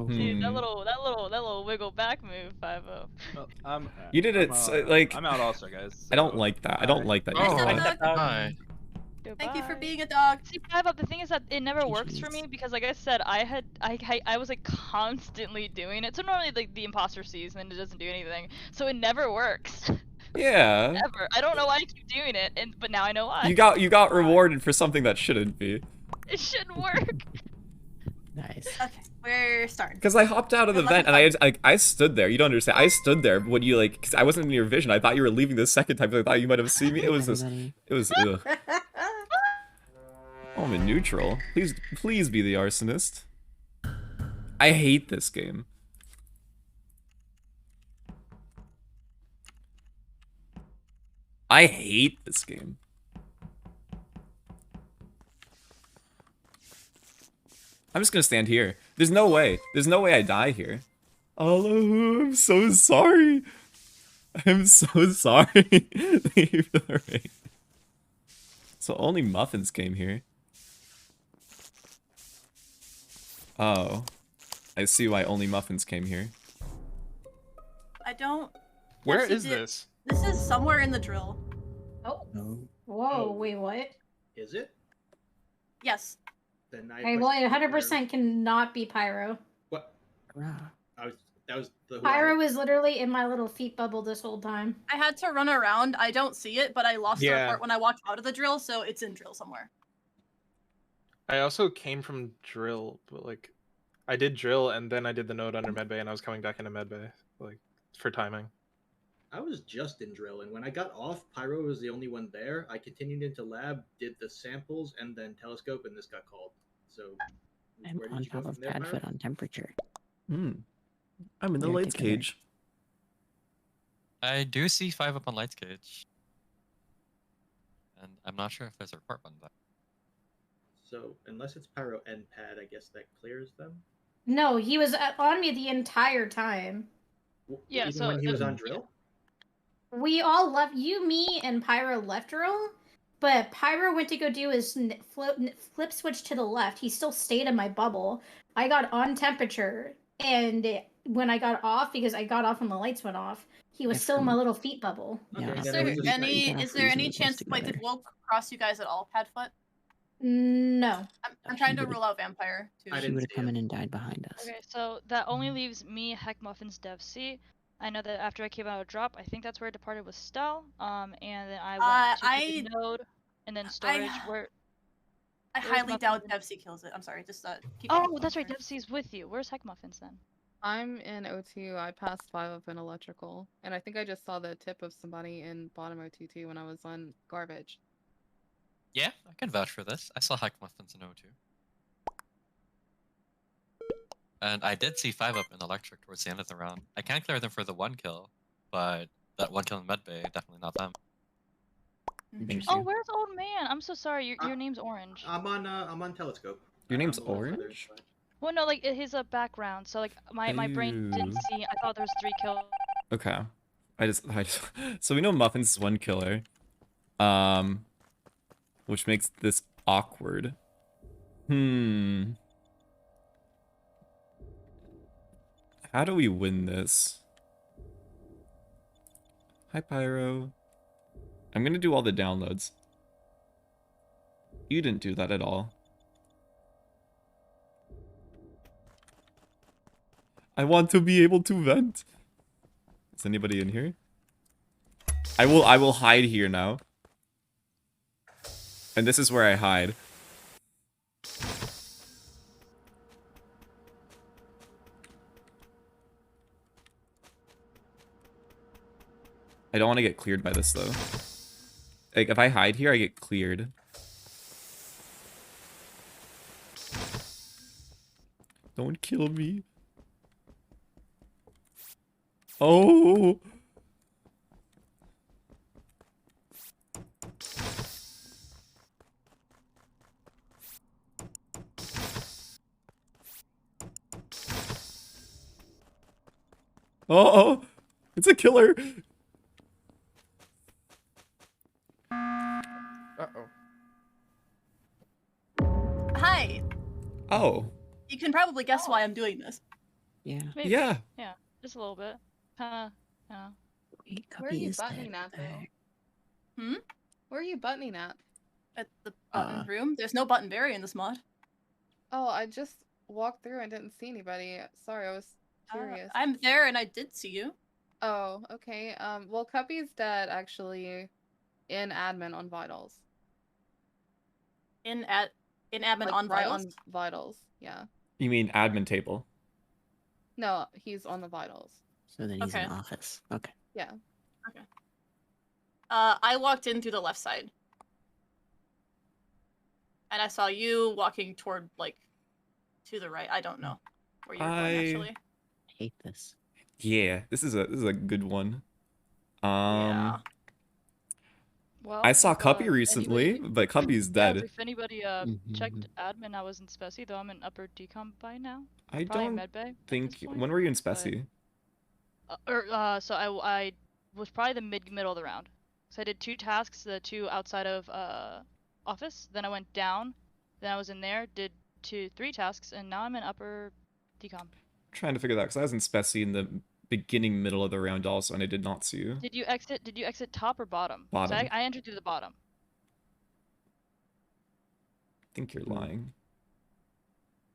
Dude, that little wiggle back move, 5-0. You did it like. I'm out also, guys. I don't like that. I don't like that. Hi. Thank you for being a dog. See, 5-Up, the thing is that it never works for me because, like I said, I was like constantly doing it. So normally, like the imposter sees and then it doesn't do anything. So it never works. Yeah. Ever. I don't know why I keep doing it, but now I know why. You got rewarded for something that shouldn't be. It shouldn't work. Nice. Okay, we're starting. Because I hopped out of the vent and I stood there. You don't understand. I stood there when you like. Cause I wasn't in your vision. I thought you were leaving the second time. I thought you might have seen me. It was this. It was. Ugh. Oh, I'm in neutral. Please be the arsonist. I hate this game. I hate this game. I'm just gonna stand here. There's no way. There's no way I die here. Oh, I'm so sorry. I'm so sorry. Thank you for the raid. So only Muffins came here. Oh. I see why only Muffins came here. I don't... Where Devcee is did- this? This is somewhere in the drill. Oh. No. Whoa, wait, what? Is it? Yes. Then I Okay, well, it 100% cannot be Pyro. What? That was the Pyro was literally in my little feet bubble this whole time. I had to run around. I don't see it, but I lost the Yeah. report when I walked out of the drill, so it's in drill somewhere. I also came from drill, but like, I did drill and then I did the node under medbay, and I was coming back into medbay, like, for timing. I was just in drill, and when I got off, Pyro was the only one there. I continued into lab, did the samples, and then telescope, and this got called. So, I'm where did on you go top of from there, Pyro? Padfoot on temperature. I'm in the They're lights together. cage. I do see 5 up on lights cage. And I'm not sure if there's a report on that. So, unless it's Pyro and Pad, I guess that clears them? No, he was on me the entire time. Yeah, Even so when he was on drill? We all left. You, me, and Pyro left drill, but Pyro went to go do his flip switch to the left. He still stayed in my bubble. I got on temperature, and when I got off, because I got off when the lights went off, he was still in my little feet bubble. Yeah, Is then there it was just like any? we got Is there any freezing chance? close Like, did together. Woke cross you guys at all, Padfoot? No. I'm trying to would've- rule out Vampire too. She would have come in and died behind us. Okay, so that only leaves me, HeckMuffins, Devcee. I know that after I came out of drop, I think that's where I departed with Stell. And then I went to the node, and then storage. Where? I where's highly doubt Muffins? Devcee kills it. I'm sorry, just keep Oh, going. that's right. Devcee's with you. Where's HeckMuffins then? I'm in O2. I passed 5 up in electrical, and I think I just saw the tip of somebody in bottom O2 when I was on garbage. Yeah, I can vouch for this. I saw HeckMuffins in O2. And I did see 5 up in electric towards the end of the round. I can't clear them for the 1 kill, but that 1 kill in medbay, definitely not them. Oh, where's old man? I'm so sorry. Your name's Orange. I'm on telescope. Your name's I'm on the left Orange? side. Well, no, like his background. So like my brain didn't Ooh. see. I thought there was 3 kills. Okay. I just so we know Muffins is 1 killer. Which makes this awkward. How do we win this? Hi, Pyro. I'm gonna do all the downloads. You didn't do that at all. I want to be able to vent. Is anybody in here? I will hide here now. And this is where I hide. I don't want to get cleared by this though. Like if I hide here, I get cleared. Don't kill me. Oh. Oh, it's a killer. Uh-oh. Hi. Oh. You can probably guess why I'm doing this. Yeah. Maybe. Yeah. Yeah, just a little bit. Yeah. Where are you buttoning at, though? Hmm? Where are you buttoning at? At the button room. There's no button berry in this mod. Oh, I just walked through and didn't see anybody. Sorry, I was curious. I'm there and I did see you. Oh, okay. Well, Cuppy's dead, actually, in admin on vitals. In admin Like, on right vitals. on vitals, yeah. You mean admin table? No, he's on the vitals. So then he's Okay. in office. Okay. Yeah. Okay. I walked in through the left side. And I saw you walking toward, like, to the right. I don't know where you're going, actually. Hate this. Yeah, this is a good one. Well, Well, I saw if, Cuppy recently, anybody- but Cuppy's Yeah, dead. if anybody checked admin, I was in Specie, though I'm in upper decom by now. I Probably don't medbay at think. this point, When were you in but- Specie? So I was probably the middle of the round. So I did 2 tasks, the 2 outside of office. Then I went down. Then I was in there, did 3 tasks, and now I'm in upper decom. Trying to figure that because I was in Specie in the beginning, middle of the round also, and I did not see you. Did you exit top or bottom? Bottom. So I entered through the bottom. I think you're lying.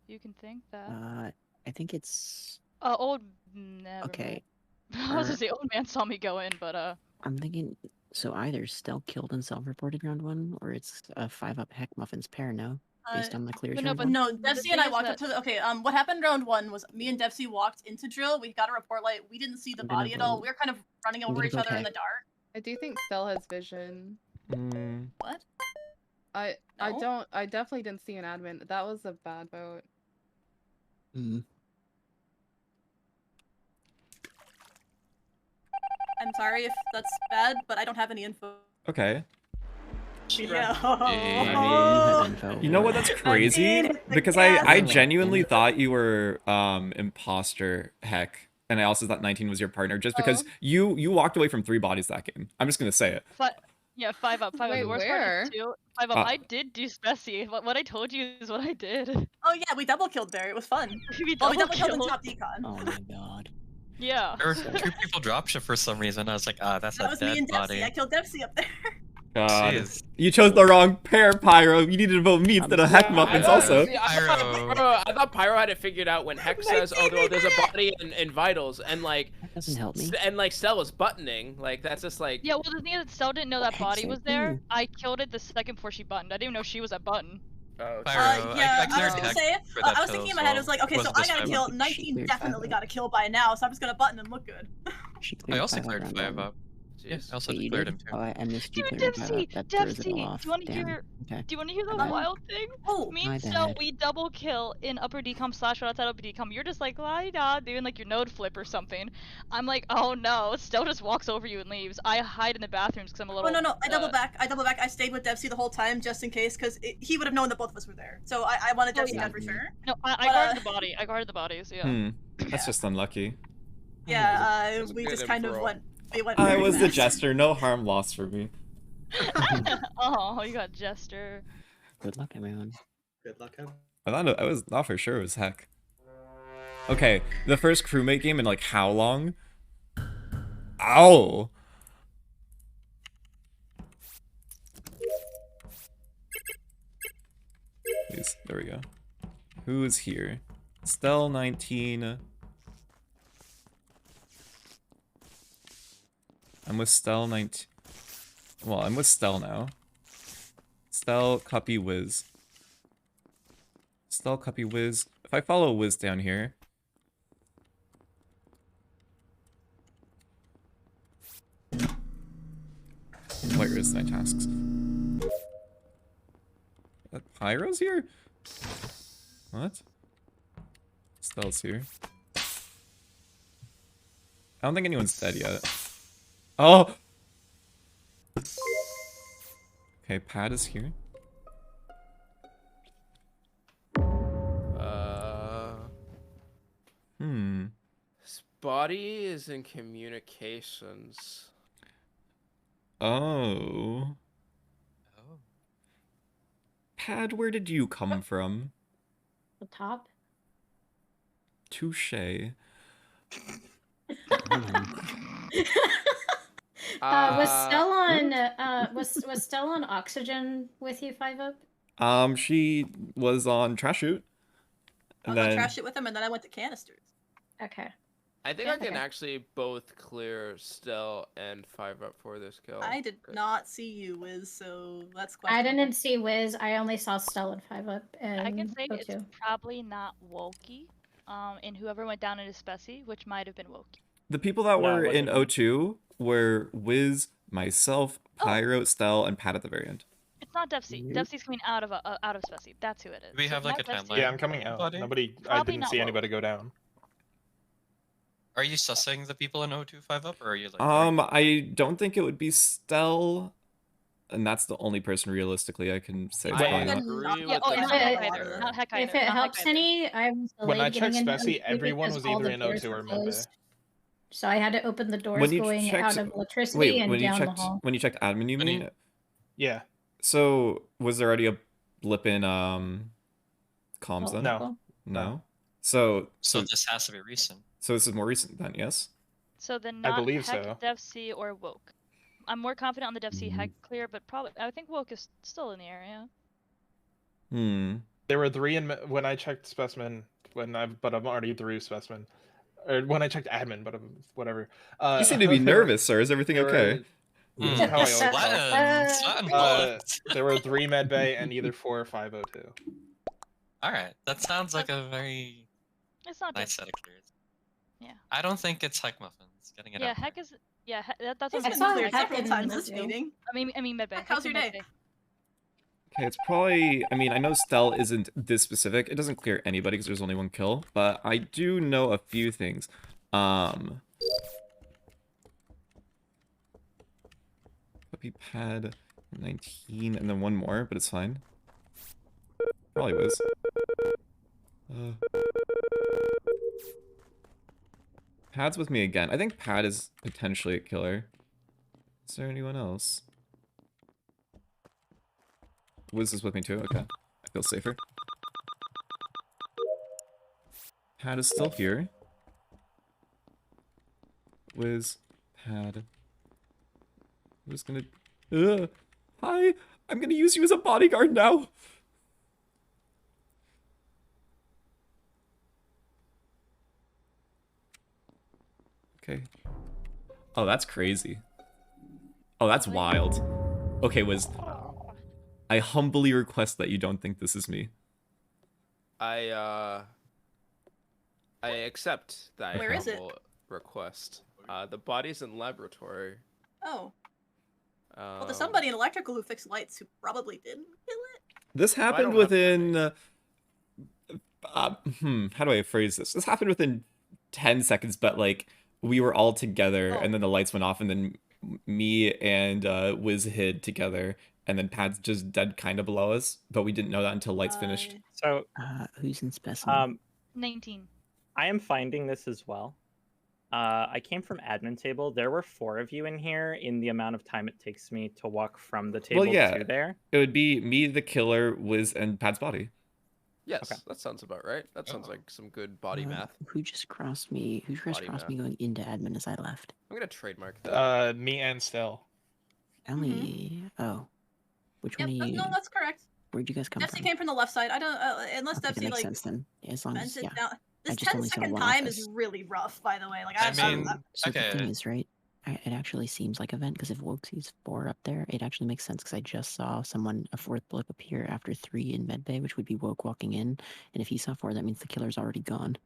You can think that. I think it's Old. Never okay. mind. I was gonna say old man saw me go in, but I'm thinking so either Stell killed and self-reported round 1, or it's a 5-up HeckMuffins pair. No, based on the clears. No, but no, Devcee and I walked up to the. Okay, what happened round 1 was me and Devcee walked into drill. We got a report light. We didn't see the I'm gonna body at all. vote- We were kind of running I'm over gonna each vote other in the Heck. dark. I do think Stell has vision. What? I No? I definitely didn't see an admin. That was a bad vote. I'm sorry if that's bad, but I don't have any info. Okay. Yeah. You know what? That's crazy because I genuinely thought you were imposter Heck, and I also thought 19 was your partner just because you walked away from 3 bodies that game. I'm just gonna say it. yeah, 5 up. Wait, The worst where? part is 2. 5 up. I did do Specie. What I told you is what I did. Oh yeah, we double killed Barry. It was fun. we double double killed in killed. top decon. Oh my god. Yeah. There were 2 people dropship for some reason. I was like, that's That a was me dead and body. Devcee. I killed Devcee up there. God, Jeez. you chose the wrong pair, Pyro. You needed to vote me instead of HeckMuffins also. I thought Pyro had it figured out when Heck says, "Oh, there's a body in vitals," and like That doesn't help me. and like Stell was buttoning. Like that's just like. Yeah, well, the thing is that Stell didn't know that body Heck was said there. you. I killed it the second before she buttoned. I didn't even know she was at button. Oh, Pyro, Yeah, I I cleared was gonna Heck say, for that I was kill thinking in as my head, well. it was like, okay, so Wasn't I this gotta 5 kill, up? 19 cleared definitely 5 got a kill by now, so I'm just gonna button and look good. She I cleared also 5 up cleared round 5 1. up. Yeah, I also Wait, you cleared did? him too. Oh, I missed you Dude, clearing 5 Devcee, up. That throws it all Devcee, off. do you want to Damn. hear? Okay. Do you want to hear the Hello? wild thing? Oh, Me my and Stell, bad. we double kill in upper decom / outside upper decom. You're just like, la da, doing like your node flip or something. I'm like, oh no. Stell just walks over you and leaves. I hide in the bathrooms because I'm a little. Oh no, I double back. I stayed with Devcee the whole time just in case, because he would have known that both of us were there. So I wanted Devcee dead for sure. No, I guarded the body. I guarded the bodies. Yeah. That's just unlucky. Yeah, was we good just kind of info. went. We went. I very was the fast. Jester. No harm lost for me. Oh, you got Jester. Good luck, everyone. Good luck, Em. I was not for sure it was Heck. Okay, the first crewmate game in like how long? Ow! Please, there we go. Who is here? Stell 19. I'm with Stell 19. Well, I'm with Stell now. Stell, Cuppy, Wiz. Stell, Cuppy, Wiz. If I follow Wiz down here. Where is my tasks? Pyro's here? What? Stell's here. I don't think anyone's dead yet. Oh! Okay, Pad is here. Body is in communications. Oh. Pad, where did you come from? The top. Touche. Was Stell on was Stell on oxygen with you, 5-up? She was on trash shoot. I was on trash it with him, and then I went to canisters. Okay. I think I can actually both clear Stell and 5-up for this kill. I did not see you, Wiz, so that's I questionable. didn't see Wiz. I only saw Stell and 5-up. And I can say O2. it's probably not Wokey. And whoever went down into Specie, which might have been Wokey. The people that No, it were in wasn't. O2 were Wiz, myself, Pyro, Stell, and Pat at the very end. It's not Devcee. Devcee's coming out of Specie. That's who it is. Do we So have it's like not a Devcee. timeline? Yeah, I'm coming out. Buddy? Nobody. I Probably didn't not see Woke. anybody go down. Are you sussing the people in O2 5 up, or are you like? I don't think it would be Stell. and that's the only person realistically I can say it's I probably not. agree Yeah, with oh, the not Heck Heck either. either. Not Heck If either. it Not helps Heck either. any, I was When I delayed checked getting into Specie, O2 everyone because was all either the in doors O2 were or mid bay. closed. So I had to open the doors When you going checked, out of electricity and down the hall. when you checked admin, you mean? Yeah. So was there already a blip in comms then? No. No. So this has to be recent. So this is more recent then, yes? So then I not believe Heck, so. Devcee, or Woke. I'm more confident on the Devcee Heck clear, but probably I think Woke is still in the area. There were 3 in when I checked specimen. But I'm already through specimen. Or when I checked admin, but whatever. You seem to be nervous, sir. Is everything okay? This is how I always talk. There were 3 med bay and either 4 or 5 O2. All right, that sounds like a very It's not nice set of clears. Yeah. I don't think it's HeckMuffins getting it Yeah, out. Heck is. Yeah, that's It's what been I'm cleared saying. several times this meeting. I mean Medbay. Heck, how's your day? Okay, it's probably... I mean, I know Stell isn't this specific. It doesn't clear anybody because there's only 1 kill. But I do know a few things. Puppy pad 19 and then 1 more, but it's fine. Probably was. Pad's with me again. I think Pad is potentially a killer. Is there anyone else? Wiz is with me too? Okay. I feel safer. Pad is still here. Wiz, Pad. I'm just gonna... Hi! I'm gonna use you as a bodyguard now! Okay. Oh, that's crazy. Oh, that's wild. Okay, Wiz. I humbly request that you don't think this is me. I accept that Where is it? humble request. The body's in laboratory. Oh. Well, there's somebody in electrical who fixed lights who probably didn't kill it. This happened within... how do I phrase this? This happened within 10 seconds, but like, we were all together, and then the lights went off, and then me and Wiz hid together, and then Pad's just dead kind of below us, but we didn't know that until lights finished. So, who's in specimen? 19. I am finding this as well. I came from admin table. There were 4 of you in here in the amount of time it takes me to walk from the table to there. It would be me, the killer, Wiz, and Pad's body. Yes, that sounds about right. That sounds like some good body math. Who just crossed me? Who just crossed me going into admin as I left? I'm gonna trademark that. Me and Stell. Ellie. Oh. Which one are you? No, that's correct. Where'd you guys come Devcee from? came from the left side. I don't, unless Okay, that Devcee makes like sense then. As long as, bent it yeah. down. This I just 10 only saw second one time office. is really rough, by the way. Like, So the thing is, right? It actually seems like a vent because if Woke sees 4 up there, it actually makes sense because I just saw someone, a 4th blip appear after 3 in medbay, which would be Woke walking in. And if he saw 4, that means the killer's already gone.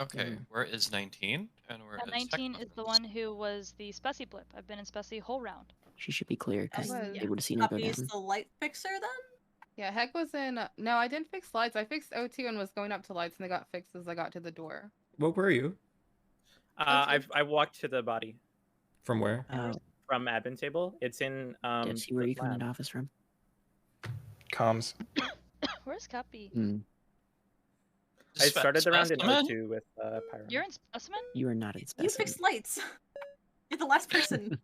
Okay, where is 19? And where is 19 is the one who was the Specie blip. I've been in Specie whole round. She should be clear because And they would have seen her go Cuppy's down. the light fixer then? Yeah, Heck was in. No, I didn't fix lights. I fixed O2 and was going up to lights, and they got fixed as I got to the door. What were you? I walked to the body. From where? From admin table. It's in Devcee, where are you coming into office from? Comms. Where's Cuppy? I started the round in Specimen? O2 with Pyro. You're in Specimen? You are not in You specimen. fixed lights. You're the last person.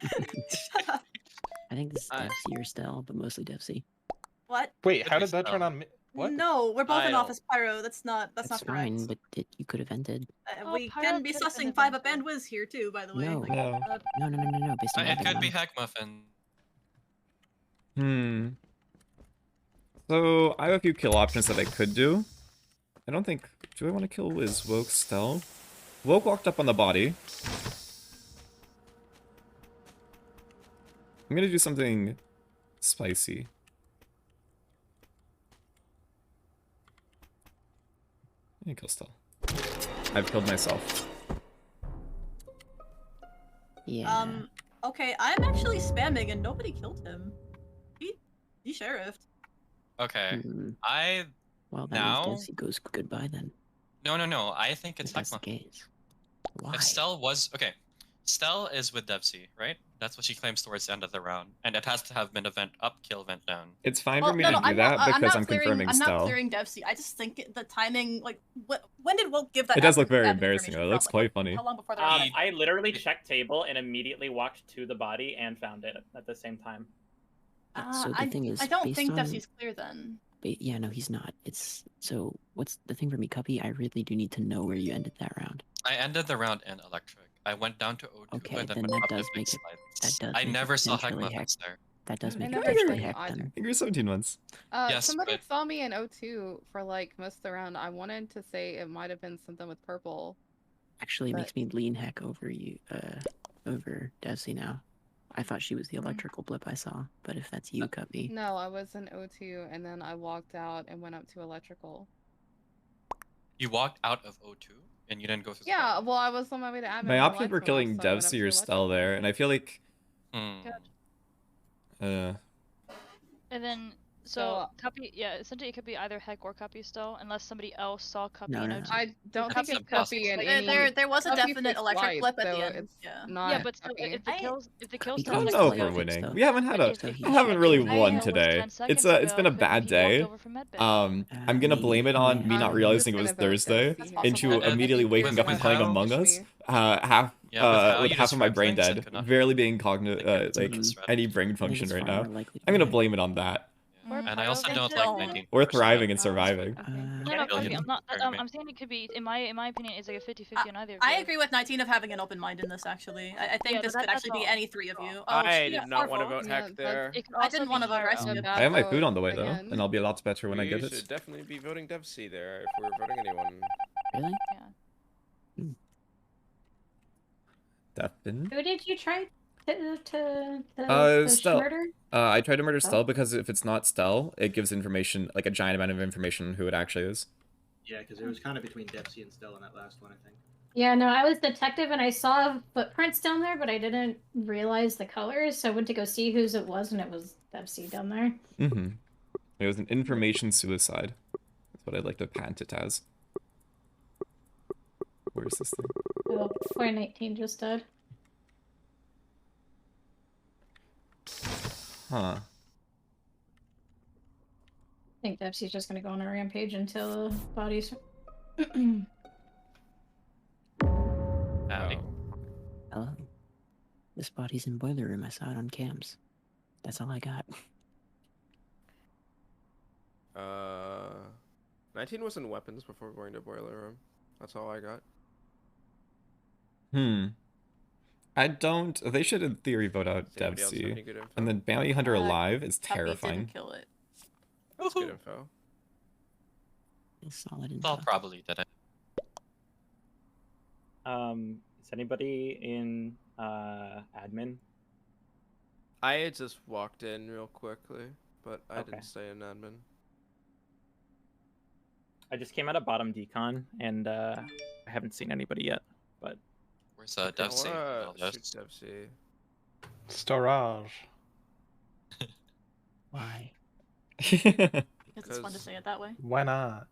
I think this is Devcee or Stell, but mostly Devcee. What? Wait, how did that turn on me? What? No, we're both in office Pyro. That's not That's correct. fine, but you could have ended. We Pyro can be could have been sussing 5 up and Wiz here too, by the way. No. Like, No. Based on It what could I be know. HeckMuffin. So, I have a few kill options that I could do. I don't think... Do I want to kill Wiz, Woke, Stell? Woke walked up on the body. I'm gonna do something spicy. I'm gonna kill Stell. I've killed myself. Yeah. Okay, I'm actually spamming and nobody killed him. He sheriffed. Okay, Well, that now... means Devcee goes goodbye then. No. I think it's If that's the HeckMuffin. case. Why? If Stell was... Okay, Stell is with Devcee, right? That's what she claims towards the end of the round, and it has to have been event up, kill event down. It's fine for me to do that because I'm confirming I'm not Stell. clearing Devcee. I just think the timing, like, when did Woke give that? It does look very admin embarrassing though. It information looks from? quite funny. How long before the round? I literally checked table and immediately walked to the body and found it at the same time. So the thing is, I don't based think on- Devcee's clear then. Yeah, no, he's not. It's so. What's the thing for me, Cuppy? I really do need to know where you ended that round. I ended the round in electric. I went down to O2 Okay, and then then went that up to does big make it. slides. That does. I make never it saw potentially HeckMuffins there. That does make it never potentially saw heck either. then. You're 17 months. Yes, Somebody but- saw me in O2 for like most of the round. I wanted to say it might have been something with purple. Actually, it But- makes me lean heck over you, over Devcee now. I thought she was the electrical blip I saw, but if that's you, Cuppy. No, I was in O2 and then I walked out and went up to electrical. You walked out of O2 and you didn't go through. Yeah, well, I was on my way to admin. My when the option lights for went off, killing so I went up Devcee to or Stell there, and I feel like. And then, So- Cuppy, yeah, essentially it could be either Heck or Cuppy still, unless somebody else saw Cuppy No, in no, O2. no. I don't think That's it's Cuppy in impossible. any. There was a Cuppy definite for electric slides, blip at the so end. It's Yeah. not Yeah, but still, Cuppy. if the kills Cuppy I still don't Cuppy's know if play we're fixed, winning. though. We haven't had a. So he I haven't really should- won was today. 10 seconds It's been a ago, bad because he walked day. over from medbay. I'm gonna maybe- blame it on me not I'm realizing it just was gonna vote Thursday Devcee. into And immediately with waking up and playing how- Among Us. Devcee. Half Yeah, with how with you half of my described brain things, I dead, could not barely being it's like just any brain I think function it's right far now. more likely to I'm gonna be heck. blame it on that. And I also Pyro don't and like Stell. 19. Or thriving and surviving. No, no, Yeah, Cuppy, I'm not. Pyro. I'm saying it could be. In my opinion, it's like a 50-50 on either. of I you. agree with 19 of having an open mind in this. Actually, I think Yeah, this but could that's actually be all. any three of you. I shit, did not want to Orville. vote Yeah, Heck there. It could I also didn't want to be, vote Rice. a Yet. bad I have my vote food on the way though, again. and I'll be a lot better when I We get it. should definitely be voting Devcee there if we're voting anyone. Really? Devin. Who did you try to Stell. murder? I tried to murder Stell Oh. because if it's not Stell, it gives information, like a giant amount of information on who it actually is. Yeah, because it was kind of between Devcee and Stell in that last one, I think. Yeah, no, I was detective and I saw footprints down there, but I didn't realize the colors, so I went to go see whose it was, and it was Devcee down there. Mm-hmm. It was an information suicide. That's what I'd like to patent it as. Where's this thing? Oh, 419 just died. Huh. I think Devcee's just gonna go on a rampage until bodies. Howdy. Hello. This body's in boiler room. I saw it on cams. That's all I got. 19 was in weapons before going to boiler room. That's all I got. I don't. They should, in theory, vote out Does anybody else have any Devcee. good info? And then Bounty Hunter alive is Cuppy terrifying. didn't kill it. That's good info. It's solid I'll info. probably did it. Is anybody in admin? I had just walked in real quickly, but I Okay. didn't stay in admin. I just came out of bottom decon and I haven't seen anybody yet. But Where's Devcee? I All wanna this? shoot Devcee. Storage. Why? Because it's fun to say it that way. Why not?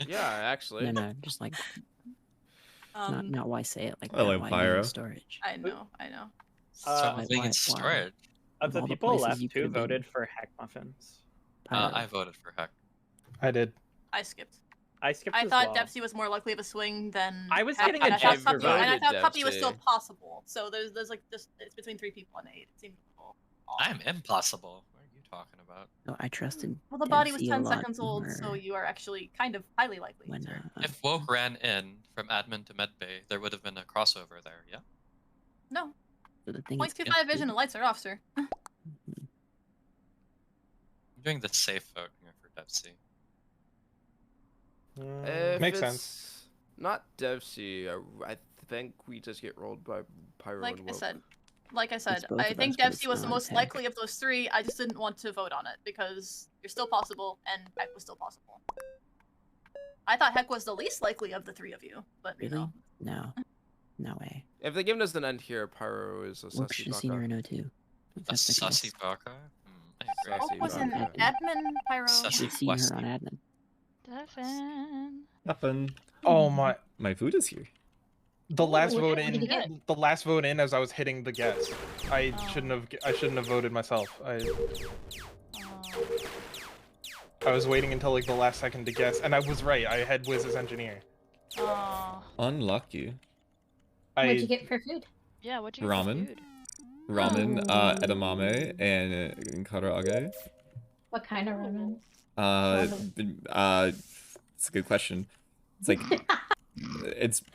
Yeah, actually. No, just like not why say it like I that. like Why Pyro. name storage? I know. So Uh, moving in storage. Of of the all the people places left you who could've been. voted for HeckMuffins. Pyro. I voted for Heck. I did. I skipped. I skipped I as thought well. Devcee was more likely of a swing than. I was Heck, getting and a I thought Jester Cuppy, and I voted thought Cuppy was Devcee. still possible. So there's like just it's between 3 people and 8. It seemed a little off. I'm impossible. What are you talking about? No, I trusted. Well, the body was Devcee a 10 lot seconds old, so more you are actually kind of highly likely. when, to- If Woke ran in from admin to medbay, there would have been a crossover there, yeah? No, so the thing is, 0.25 vision and lights are off, sir. I'm doing the safe vote here for Devcee. If Makes it's sense. not Devcee, I think we just get rolled by Pyro Like and I Woke. said, like I said, both I of think us, but it's Devcee was the not most Heck. likely of those 3. I just didn't want to vote on it because you're still possible and Heck was still possible. I thought Heck was the least likely of the 3 of you, but you really? know. No way. If they give us an end here, Pyro is a Work should have seen her sussy in O2. If A that's the sussy case. baka? I agree. Sussy Woke was in baka. admin, Pyro. Sussy. We've seen Westy. her on admin. Devin. Nothing. Oh my. My food is here. The last Ooh, vote what did you get? in, the last vote in as I was hitting the guess. I shouldn't have voted myself. I was waiting until like the last second to guess, and I was right. I had Wiz as engineer. Unlucky. What'd you get for food? Yeah, what'd you get Ramen. for food? Ramen, edamame, and karaage. What kind of ramen? It's a good question. It's like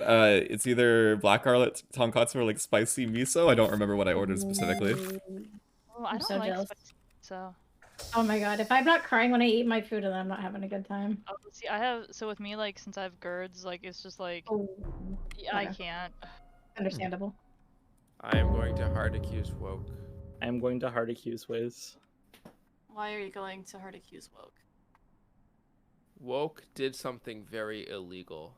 it's either black garlic tonkatsu or like spicy miso. I don't remember what I ordered specifically. Oh, I I'm don't so like jealous. spicy, so. Oh my god, if I'm not crying when I eat my food, then I'm not having a good time. Oh, see, so with me, like, since I have GERDs, like, it's just like, yeah, I Okay. can't. Understandable. I am going to hard accuse Woke. I am going to hard accuse Wiz. Why are you going to hard accuse Woke? Woke did something very illegal.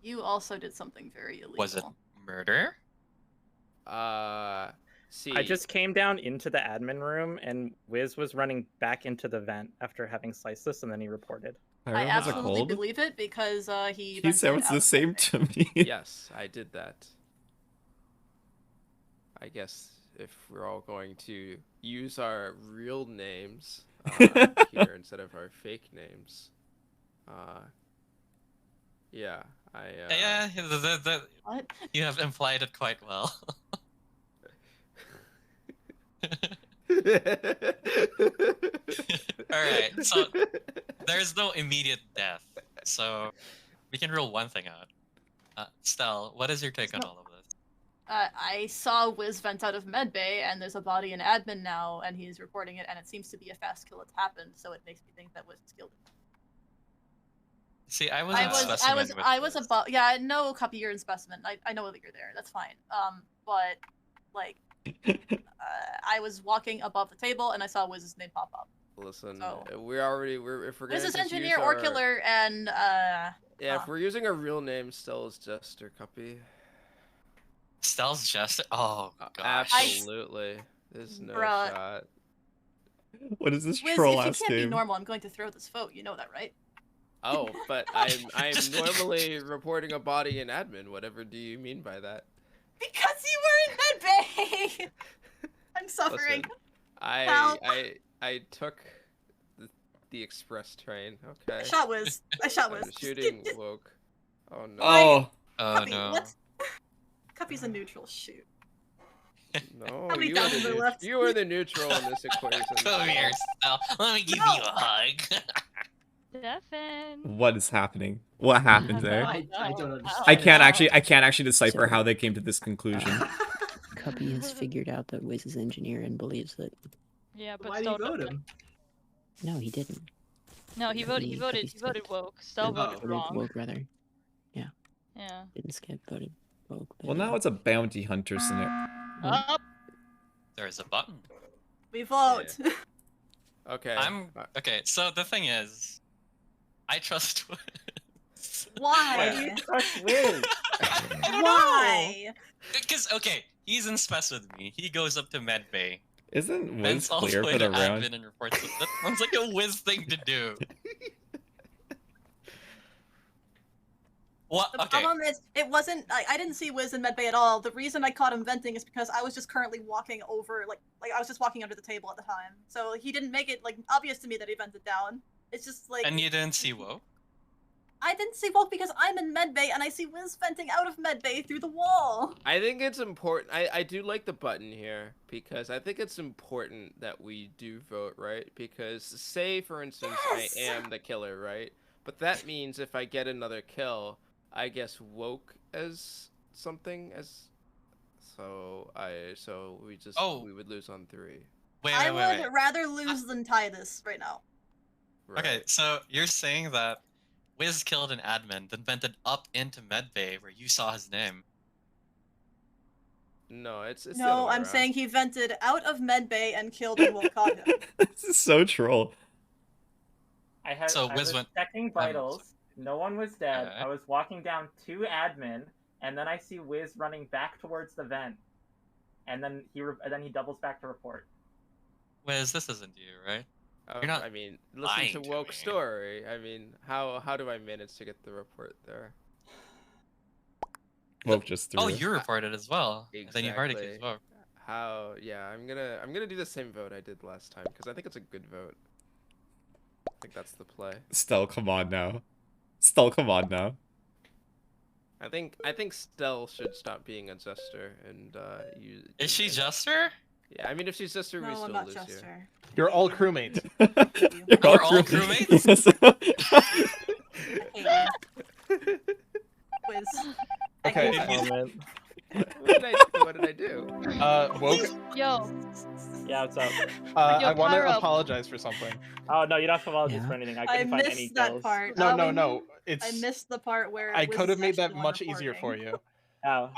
You also did something very illegal. Was it murder? See. I just came down into the admin room and Wiz was running back into the vent after having sliced this, and then he reported. I absolutely believe it because he. He said it's the same to me. Yes, I did that. I guess if we're all going to use our real names here instead of our fake names, yeah, Yeah, What? you have implied it quite well. Alright, so there's no immediate death, so we can rule one thing out. Stell, what is your take on all of this? I saw Wiz vent out of medbay, and there's a body in admin now, and he's reporting it, and it seems to be a fast kill that's happened, so it makes me think that Wiz killed him. See, I was above. Yeah, I know, Cuppy, you're in specimen. I know that you're there. That's fine. But like, I was walking above the table, and I saw Wiz's name pop up. Listen, So- if we're going Wiz is to engineer or killer, and yeah, if we're using our real name, Stell is Jester, Cuppy. Stell's Jester? Oh, gosh. Absolutely. There's no Bruh. shot. What is this Wiz, troll if you ass can't be game? normal, I'm going to throw this vote. You know that, right? Oh, but I'm normally reporting a body in admin. Whatever do you mean by that? Because you were in medbay. I'm suffering. Listen, Help. I took the express train. Okay. I shot Wiz. I'm shooting Woke. Oh no. Oh. Cuppy, no. what? Cuppy's a neutral. Shoot. No, How many you thousands are left? You are the neutral in this equation. Come here, Stell. Let me give you a hug. Stefan. What is happening? What happened there? I don't understand. I can't actually decipher how they came to this conclusion. Cuppy has figured out that Wiz is engineer and believes that. Yeah, but Why did Stell you vote him? No, he didn't. No, he voted. He voted. He voted woke. Stell voted wrong. Woke rather. Yeah. Yeah. Didn't skip. Voted woke. Well, now it's a bounty hunter scenario. Up. There's a button. We vote. Yeah. Okay. Okay. So the thing is, I trust Wiz. Why? Trust Wiz. Why? Because he's in spec with me. He goes up to medbay. Isn't Wiz Vents all clear the way for the to round? admin and reports it. That sounds like a Wiz thing to do. What? The Okay. problem is, it wasn't. I didn't see Wiz in medbay at all. The reason I caught him venting is because I was just currently walking over, like I was just walking under the table at the time. So he didn't make it like obvious to me that he vented down. It's just like. And you didn't see Woke? I didn't see Woke because I'm in medbay and I see Wiz venting out of medbay through the wall. I think it's important. I do like the button here because I think it's important that we do vote, right? Because say, for instance, Yes! I am the killer, right? But that means if I get another kill, I guess Woke as something as. So we would lose on 3. I would rather lose than tie this right now. Right. Okay, so you're saying that Wiz killed an admin, then vented up into medbay where you saw his name. No, it's the No, other way I'm around. saying he vented out of medbay and killed and Woke caught him. This is so troll. I So was Wiz went- checking vitals. No one was dead. Okay. I was walking down to admin, and then I see Wiz running back towards the vent, and then he doubles back to report. Wiz, this isn't you, right? You're not I mean, lying listen to to Woke's me. story. I mean, how do I manage to get the report there? Woke just threw Oh, it. you reported as well. Exactly. And then you heard it as well. How? Yeah, I'm gonna do the same vote I did last time because I think it's a good vote. I think that's the play. Stell, come on now. Stell, come on now. I think Stell should stop being a Jester and use. Is she Jester? Yeah, I mean if she's Jester, we No, still I'm not lose Jester. here. You're all crewmates. You're We're all crewmates? Quiz. Okay. What did I do? Woke. Yo. Yeah, what's up? Yo, I want to Pyro. apologize for something. Oh no, you don't have to apologize Yeah. for anything. I I couldn't find any missed that kills. part. No. I It's. missed the part where I Wiz could have is made that actually the one much easier for reporting. you. Oh.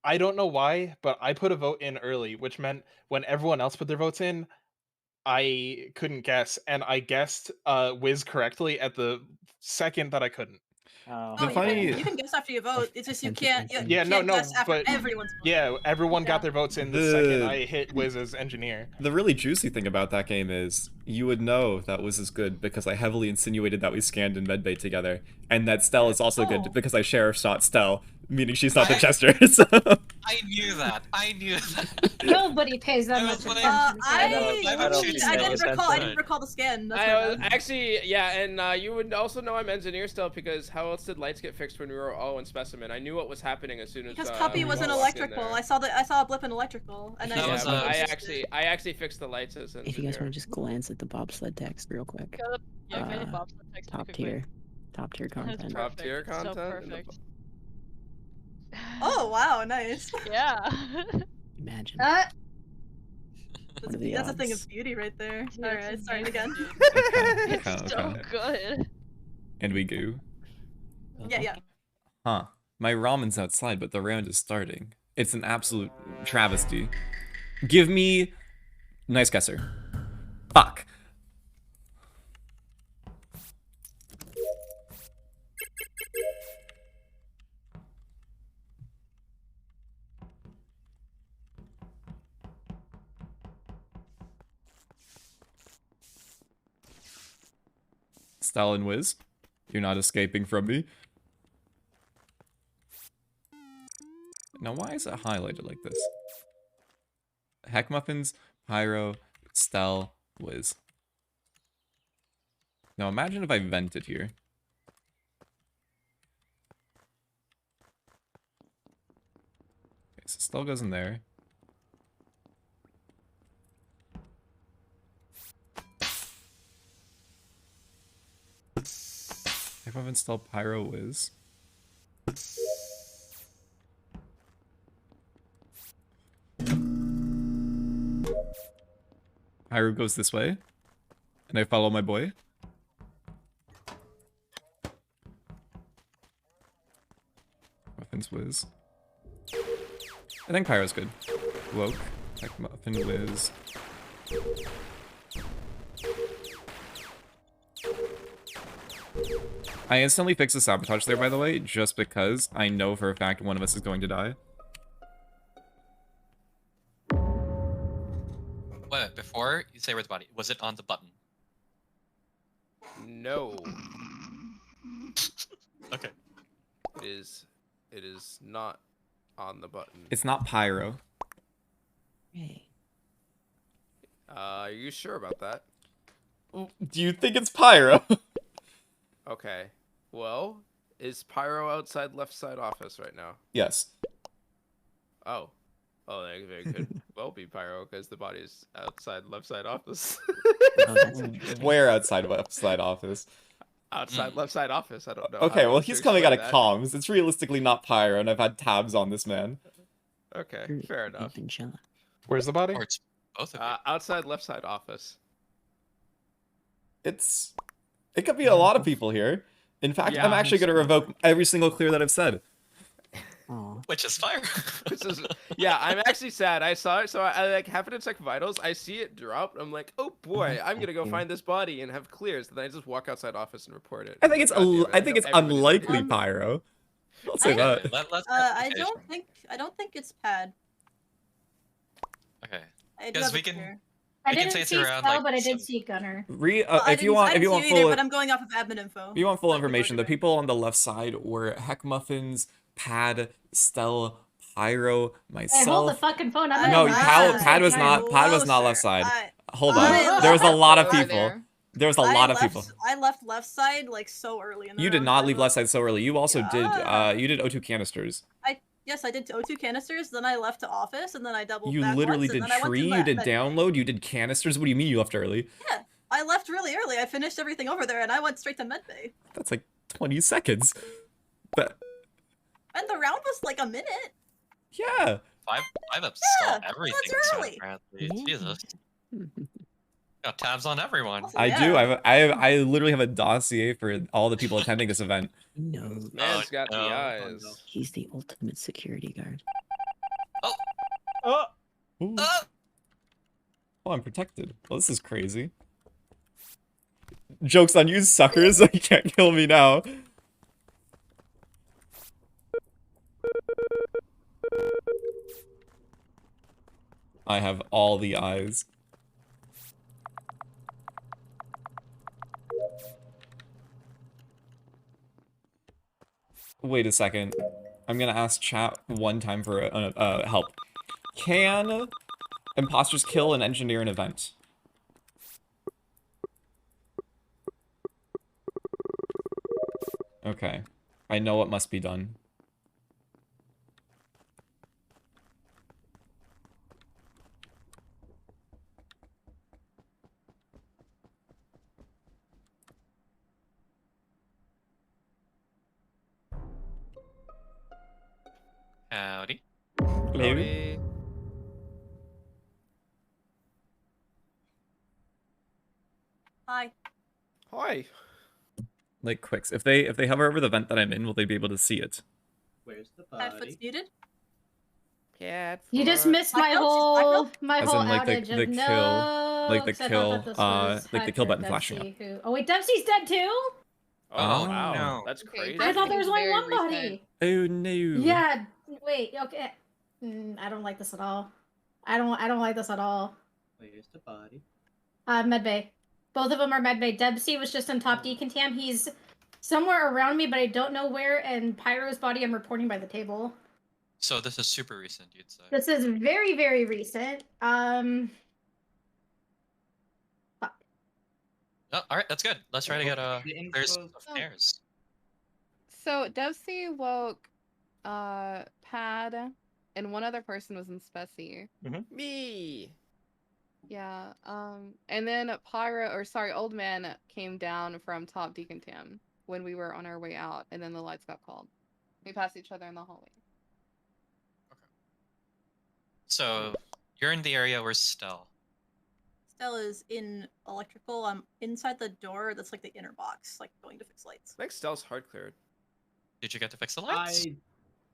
I don't know why, but I put a vote in early, which meant when everyone else put their votes in, I couldn't guess, and I guessed Wiz correctly at the second that I couldn't. Oh. The funny- you can guess after you vote. It's just you can't. You Yeah, can't no, guess after but everyone's vote. yeah, everyone Yeah. got their votes in the second I hit Wiz as engineer. The really juicy thing about that game is you would know that was as good because I heavily insinuated that we scanned in medbay together, and that Stell is also Oh. good because I sheriff shot Stell, meaning she's not the Chester. So. I knew that. I knew that. Nobody pays that much attention. I don't didn't recall the scan. That's I my was bad. actually, yeah, and you would also know I'm engineer still because how else did lights get fixed when we were all in specimen? I knew what was happening as soon as Because we Cuppy was in all walked in electrical. there. I saw a blip in electrical, and That I. was, I actually fixed the lights as engineer. If you guys want to just glance at the bobsled text real quick. Yeah, okay, bobsled text Top quickly. tier. Top tier content. That's Top tier perfect. So content and the perfect. Oh wow, nice. Yeah. Imagine. That's What are the a thing odds? of beauty right there. Yeah, All right, it's starting again. It's so good. And we go. Yeah. Huh. My ramen's outside, but the round is starting. It's an absolute travesty. Give me... Nice guesser. Fuck. Stell and Wiz, you're not escaping from me. Now, why is it highlighted like this? HeckMuffins, Pyro, Stell, Wiz. Now, imagine if I vented here. Okay, so Stell goes in there. HeckMuffins, Stell, Pyro, Wiz. Pyro goes this way, and I follow my boy. Muffins Wiz. I think Pyro's good. Woke, like Muffin Wiz. I instantly fixed the sabotage there, by the way, just because I know for a fact one of us is going to die. Wait, before you say where's the body, was it on the button? No. Okay. It is not on the button. It's not Pyro. Hey. Are you sure about that? Do you think it's Pyro? Okay. Well, is Pyro outside left side office right now? Yes. Oh. Oh, that could well be Pyro because the body is outside left side office. Where outside left side office? Outside left side office. I don't know. Okay, how well to he's coming out of explain that. comms. It's realistically not Pyro, and I've had tabs on this man. Okay, fair enough. Where's the body? Or it's both of you. Outside left side office. It could be a lot of people here. In fact, Yeah, I'm actually going to revoke every single clear that I've said. Which is fire. Yeah, I'm actually sad. I saw it, so I like happen to check vitals. I see it drop. I'm like, oh boy, I'm gonna go find this body and have clears. Then I just walk outside office and report it. I think it's Everybody's unlikely dead. Pyro. I'll say that. I don't think it's Pad. Okay. I do Because have we a can clear. I You can didn't say it's see around, Stell, like, but I did some- see Gunner. If you want I didn't see full, either, but I'm going off of admin info. if you want full Like, information, the people on the left side were HeckMuffins, Pad, Stell, Pyro, Hey, hold the myself. fucking phone. I'm No, not Pad was not left side. Hold on. There was a lot of people. There was a lot of people. I left left side like so early in the You did round, not so leave I left side so early. You also did Yeah. you did O2 canisters. Yes, I did O2 canisters, then I left to office, and then I doubled You back literally once, did and then I went tree, to you did med- download, you did canisters. What do you mean you left early? Yeah, I left really early. I finished everything over there, and I went straight to medbay. That's like 20 seconds. But And the round was like a minute. yeah. I've up Yeah, everything. that's so early. apparently. Jesus. Got tabs on everyone. I do. I literally have a dossier for all the people attending this event. No. Man's got the no. eyes. He's the ultimate security guard. Oh, Ooh. Oh, I'm protected. Well, this is crazy. Joke's on you, suckers. You can't kill me now. I have all the eyes. Wait a second. I'm gonna ask chat one time for help. Can imposters kill and engineer an event? Okay. I know what must be done. Howdy. Hello. Hi. Hi. Like quicks. If they hover over the vent that I'm in, will they be able to see it? Where's the Padfoot's body? muted. Cat. You just missed my Black whole As whole in, like, outage the of kill- no. like the 'cause I thought kill, that this was like the kill Hyper button flashing Devcee who- Oh wait, Devcee's dead too. Oh, Oh, wow. no. That's Okay, crazy. I thought there was only Very one recent. body. Oh no. Yeah. Wait. Okay. I don't like this at all. I don't like this at all. Where's the body? Medbay. Both of them are medbay. Devcee was just in top decontam. He's somewhere around me, but I don't know where. And Pyro's body, I'm reporting by the table. So this is super recent, you'd say. This is very, very recent. Oh, all right, that's good. Let's try to get there's affairs. So Devcee woke Pad, and one other person was in Specie. Me. Yeah. And then Old Man came down from top decontam when we were on our way out, and then the lights got called. We passed each other in the hallway. So you're in the area where Stell. Stell is in electrical. I'm inside the door. That's like the inner box, like going to fix lights. I think Stell's hard cleared. Did you get to fix the lights?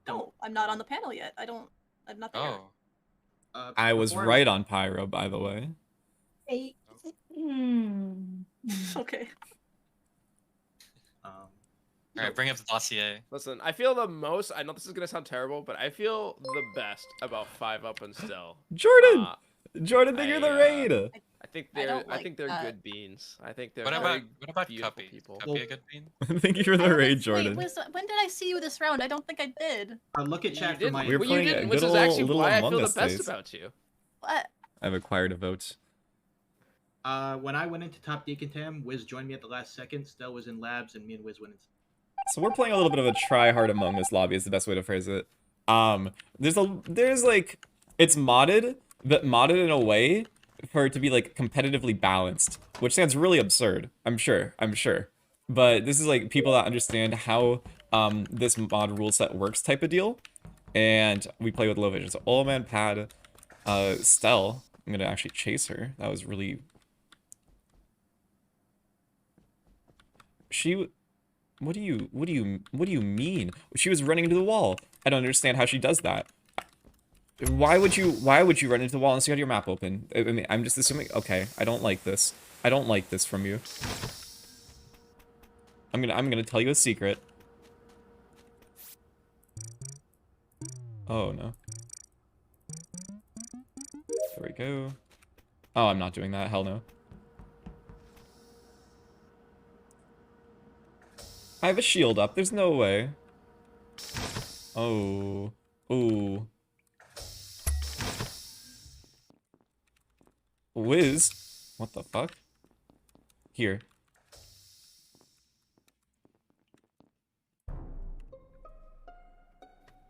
No, I'm not on the panel yet. I'm not there. Oh. I was Before- right on Pyro, by the way. Okay. All right, bring up the dossier. Listen, I feel the most. I know this is gonna sound terrible, but I feel the best about 5-Up and Stell. Jordan, Jordan, think you're the raid. I think I they're. don't I think they're like good beans. I think they're. What very about beautiful Cuppy? people. Cuppy a good bean? Thank you for the raid, Wait, Jordan. when did I see you this round? I don't think I did. Look at You chat for didn't. my. We were Well, you playing a didn't, good which is ol' actually little why I Among feel the Us best days. about you. What? I've acquired a vote. When I went into top decontam, Wiz joined me at the last second. Stell was in labs, and me and Wiz went into. So we're playing a little bit of a try-hard Among Us lobby is the best way to phrase it. There's like, it's modded, but modded in a way for it to be like competitively balanced, which sounds really absurd. I'm sure. But this is like people that understand how this mod rule set works type of deal, and we play with low vision. So Old Man, Pad, Stell. I'm gonna actually chase her. That was really. What do you mean? She was running into the wall. I don't understand how she does that. Why would you run into the wall and see how your map open? I mean, I'm just assuming. Okay, I don't like this. I don't like this from you. I'm gonna tell you a secret. Oh no. There we go. Oh, I'm not doing that. Hell no. I have a shield up. There's no way. Oh. Ooh. Wiz. What the fuck? Here.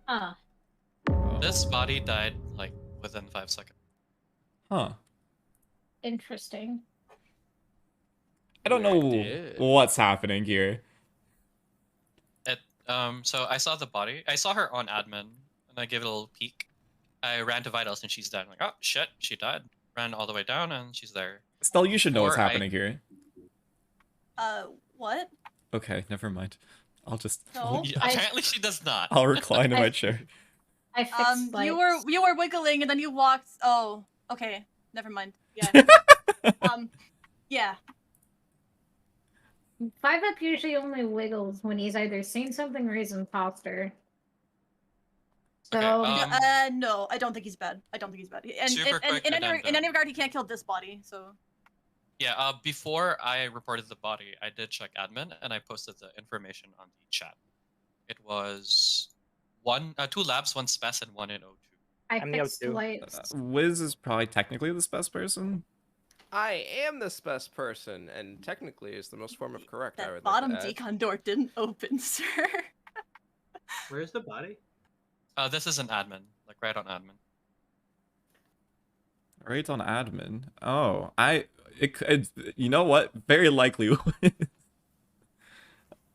Ah. This body died like within 5 seconds. Huh. Interesting. I don't know what's happening here. So I saw the body. I saw her on admin, and I gave it a little peek. I ran to vitals, and she's dead. I'm like, oh shit, she died. Ran all the way down, and she's there. Stell, you should know what's happening here. What? Okay, never mind. I'll just. No. Yeah, apparently she does not. I'll recline in my chair. I fixed you were wiggling and then you walked. Oh, okay. Never mind. Yeah. Yeah. 5-Up usually only wiggles when he's either seen something or he's imposter. So no, I don't think he's bad. I don't think he's bad. And in any regard, he can't kill this body. So. Yeah. Before I reported the body, I did check admin and I posted the information on the chat. It was 2 labs, 1 spec, and 1 in O2. I fixed lights. Wiz is probably technically the best person. I am the best person, and technically is the most form of correct. I would Bottom like to add. decon door didn't open, sir. Where's the body? This is an admin, like right on admin. Right on admin. Oh, you know what? Very likely.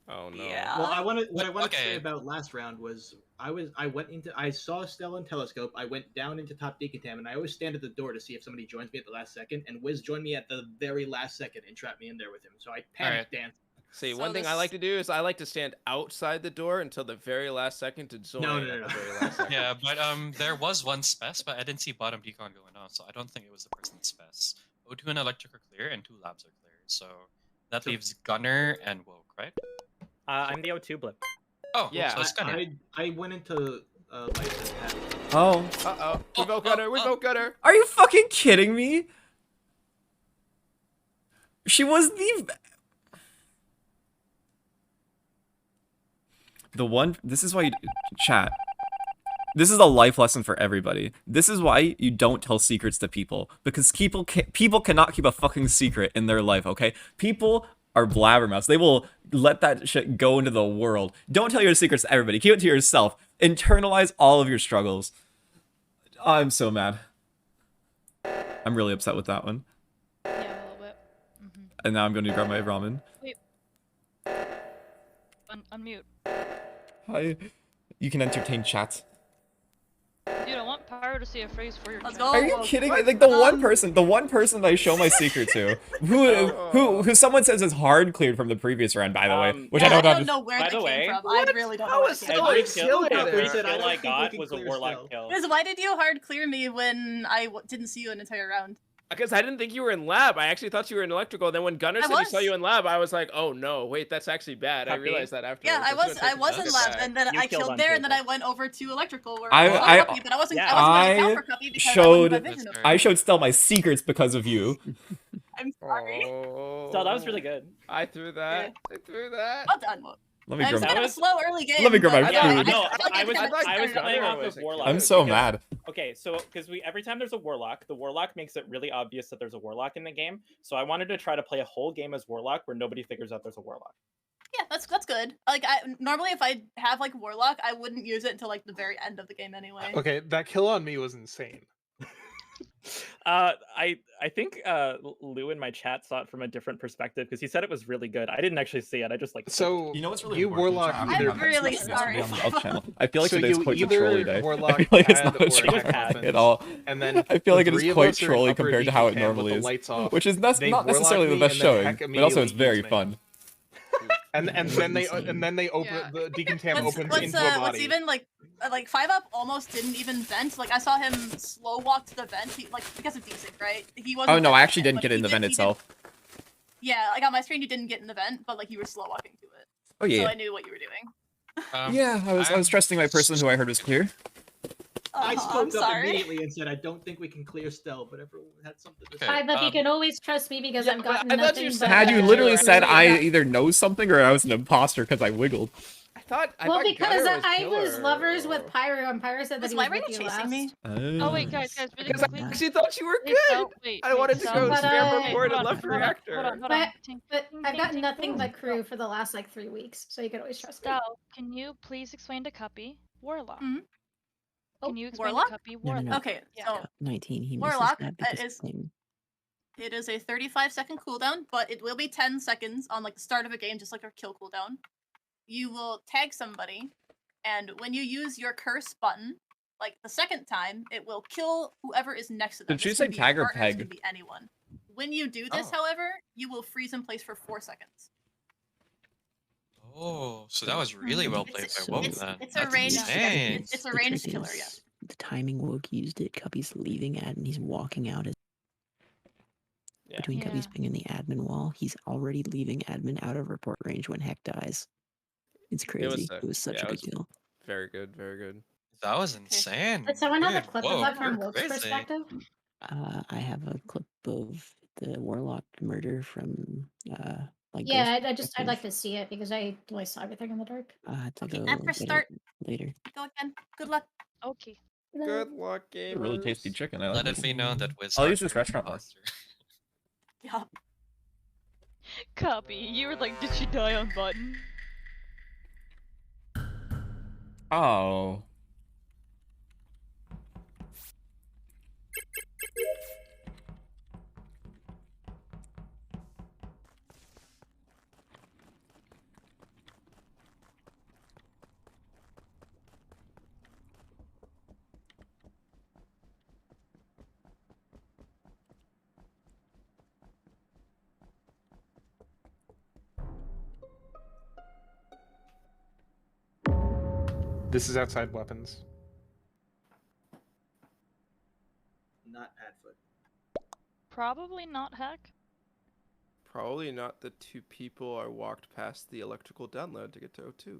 Oh no. Yeah. Well, what I wanted to say about last round was I saw Stell and Telescope. I went down into top decontam, and I always stand at the door to see if somebody joins me at the last second. And Wiz joined me at the very last second and trapped me in there with him. So I panic danced. See, one thing I like to do is I like to stand outside the door until the very last second to join. No. The very last second. Yeah, but there was 1 spec, but I didn't see bottom decon going on, so I don't think it was the person's spec. O2 and electric are clear, and 2 labs are clear. So that leaves Gunner and Woke, right? I'm the O2 blip. Oh, yeah. So it's Gunner. I went into lights and had. Oh. Uh-oh. We both got her. We both got her. Are you fucking kidding me? She was the one. This is why you chat. This is a life lesson for everybody. This is why you don't tell secrets to people, because people cannot keep a fucking secret in their life. Okay, people are blabbermouths. They will let that shit go into the world. Don't tell your secrets to everybody. Keep it to yourself. Internalize all of your struggles. I'm so mad. I'm really upset with that one. Yeah, a little bit. And now I'm going to grab my ramen. Wait. Unmute. Hi. You can entertain chat. Dude, I want Pyro to see a phrase for your Let's channel. go. Are you kidding me? Like the one person that I show my secret to, who someone says is hard cleared from the previous round, by the way, which I I don't know. don't know where By they the way, came from. I really don't know. How where is they came Stell from. Every said, kill I got think was we a can warlock clear kill. Wiz, why did you hard clear me when I didn't see you an entire round? Because I didn't think you were in lab. I actually thought you were in electrical. And then when Gunner said he saw you in lab, I was like, oh no, wait, that's actually bad. I realized that after. Yeah, I was in lab, and then I killed there, and then I went over to electrical where I saw Cuppy, but I wasn't going to count for Cuppy because I showed Stell my secrets because of you. I'm sorry. So that was really good. I threw that. Yeah. I threw that. Well done. Let me It's grab been a slow early game. Let me grab my food. I was playing off of warlock. I'm so mad. Okay, so because every time there's a warlock, the warlock makes it really obvious that there's a warlock in the game. So I wanted to try to play a whole game as warlock where nobody figures out there's a warlock. Yeah, that's good. Like normally if I have like warlock, I wouldn't use it until like the very end of the game anyway. Okay, that kill on me was insane. I think Lou in my chat saw it from a different perspective because he said it was really good. I didn't actually see it. I just like so you know what's really you warlock. I'm really sorry. I feel like so today's quite trolly day. Warlock I feel like it's not or trolly at all. And then I feel like it is quite us are in trolly upper compared to how it decam normally with is, the lights off. which is not They necessarily the warlock best me, and then showing, Heck but also it's immediately very eats me. fun. And then they open the decontam opens into a body. What's even like 5-Up almost didn't even vent. Like I saw him slow walk to the vent. He, like because of desync, right? He wasn't. Oh no, I actually venting, didn't get in the vent itself. Yeah, like on my screen you didn't get in the vent, but like you were slow walking to it. Oh yeah. So I knew what you were doing. Yeah, I was trusting my person who I heard was clear. I I spoke up sorry. immediately and said I don't think we can clear Stell, but everyone had something to say. Um, But you can always trust me because I've gotten I thought you nothing said but. Had you that literally were said I actually- either know something or I was an imposter because I wiggled. I Well, thought because Gutter I killer. was lovers with Pyro, and Pyro said that Was he was Wyra with you chasing last. me? Oh wait, guys, really Because I quickly. actually thought you were Wait, good. Stell, wait, I wanted to Stell, go But, spam uh, report and hold on, left hold on, reactor. hold on. But Ting, I've ting, gotten ting, nothing ting. but crew for the last like 3 weeks, so you can always trust me. Stell, can you please explain to Cuppy Warlock? Mhm. Can you explain Warlock? to Cuppy No, no, Warlock? no. Okay, Yeah. so 19. He misses Warlock that because is thing. it is a 35-second cooldown, but it will be 10 seconds on like the start of a game, just like our kill cooldown. You will tag somebody, and when you use your curse button, like the second time, it will kill whoever is next to them. Did she This say can be tag or partners, peg? Can be anyone. When you do this, Oh. however, you will freeze in place for 4 seconds. Oh, so that was really well played by Woke then. It's a That's ranged. insane. It's a The ranged trick killer. is, Yes. The timing Woke used it. Cuppy's leaving admin. He's walking out. Yeah. Between Cuppy's ping and the admin wall, he's already leaving admin out of report range when Heck dies. It's crazy. It was such a good kill. Very good, very good. That was insane. Did someone have a Dude, clip of Woke, that from you're Wolf's crazy. perspective? I have a clip of the Warlock murder from like. Yeah, Ghost I'd like to see it because I only saw everything in the dark. I had to Okay, go after get start. it later. Go again. Good luck. Okay. Good luck, gamers. Really tasty chicken. I like Let it. it be known that Wiz. I'll use this restaurant more. Yeah. Cuppy, you were like, did she die on button? Oh. This is outside weapons. Not Padfoot. Probably not Heck. Probably not the two people I walked past the electrical download to get to O2.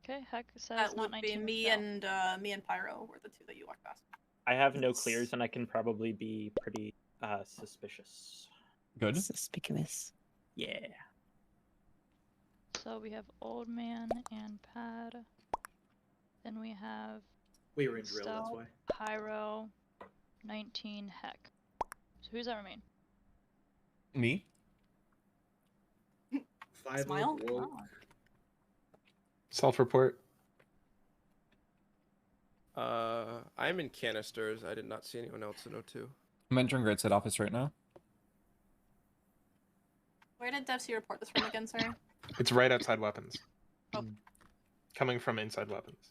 Okay, Heck says That not would be 19 me and Pyro were the two that you walked past. I have no clears, and I can probably be pretty suspicious. Good. Suspicious. Yeah. So we have Old Man and Pad. Then we have We were in drill, that's Stell, why. Pyro, 19 Heck. So who's that remain? Me? Smile? Woke. Oh. Self-report. I'm in canisters. I did not see anyone else in O2. I'm entering Great Side office right now. Where did Devcee report this from again, sir? It's right outside weapons. Oh. Coming from inside weapons.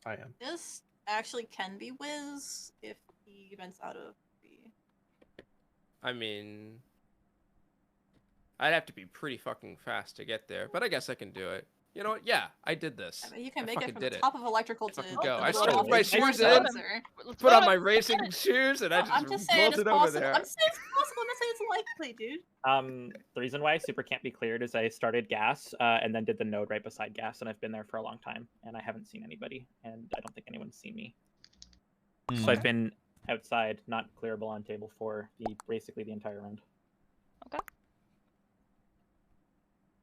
I am. This actually can be Wiz if he vents out of the. I mean, I'd have to be pretty fucking fast to get there, but I guess I can do it. You know what? Yeah, I did this. I mean, you can I make it fucking from the did it. top of electrical to Fucking the go. I middle started of my office. shoes You're in, sir. put on my racing shoes, and I just I'm just saying bolted it's over possible. there. I'm just saying it's possible. I'm not saying it's likely, dude. The reason why Super can't be cleared is I started gas and then did the node right beside gas, and I've been there for a long time, and I haven't seen anybody, and I don't think anyone's seen me. So I've been outside, not clearable on table 4, basically the entire round. Okay.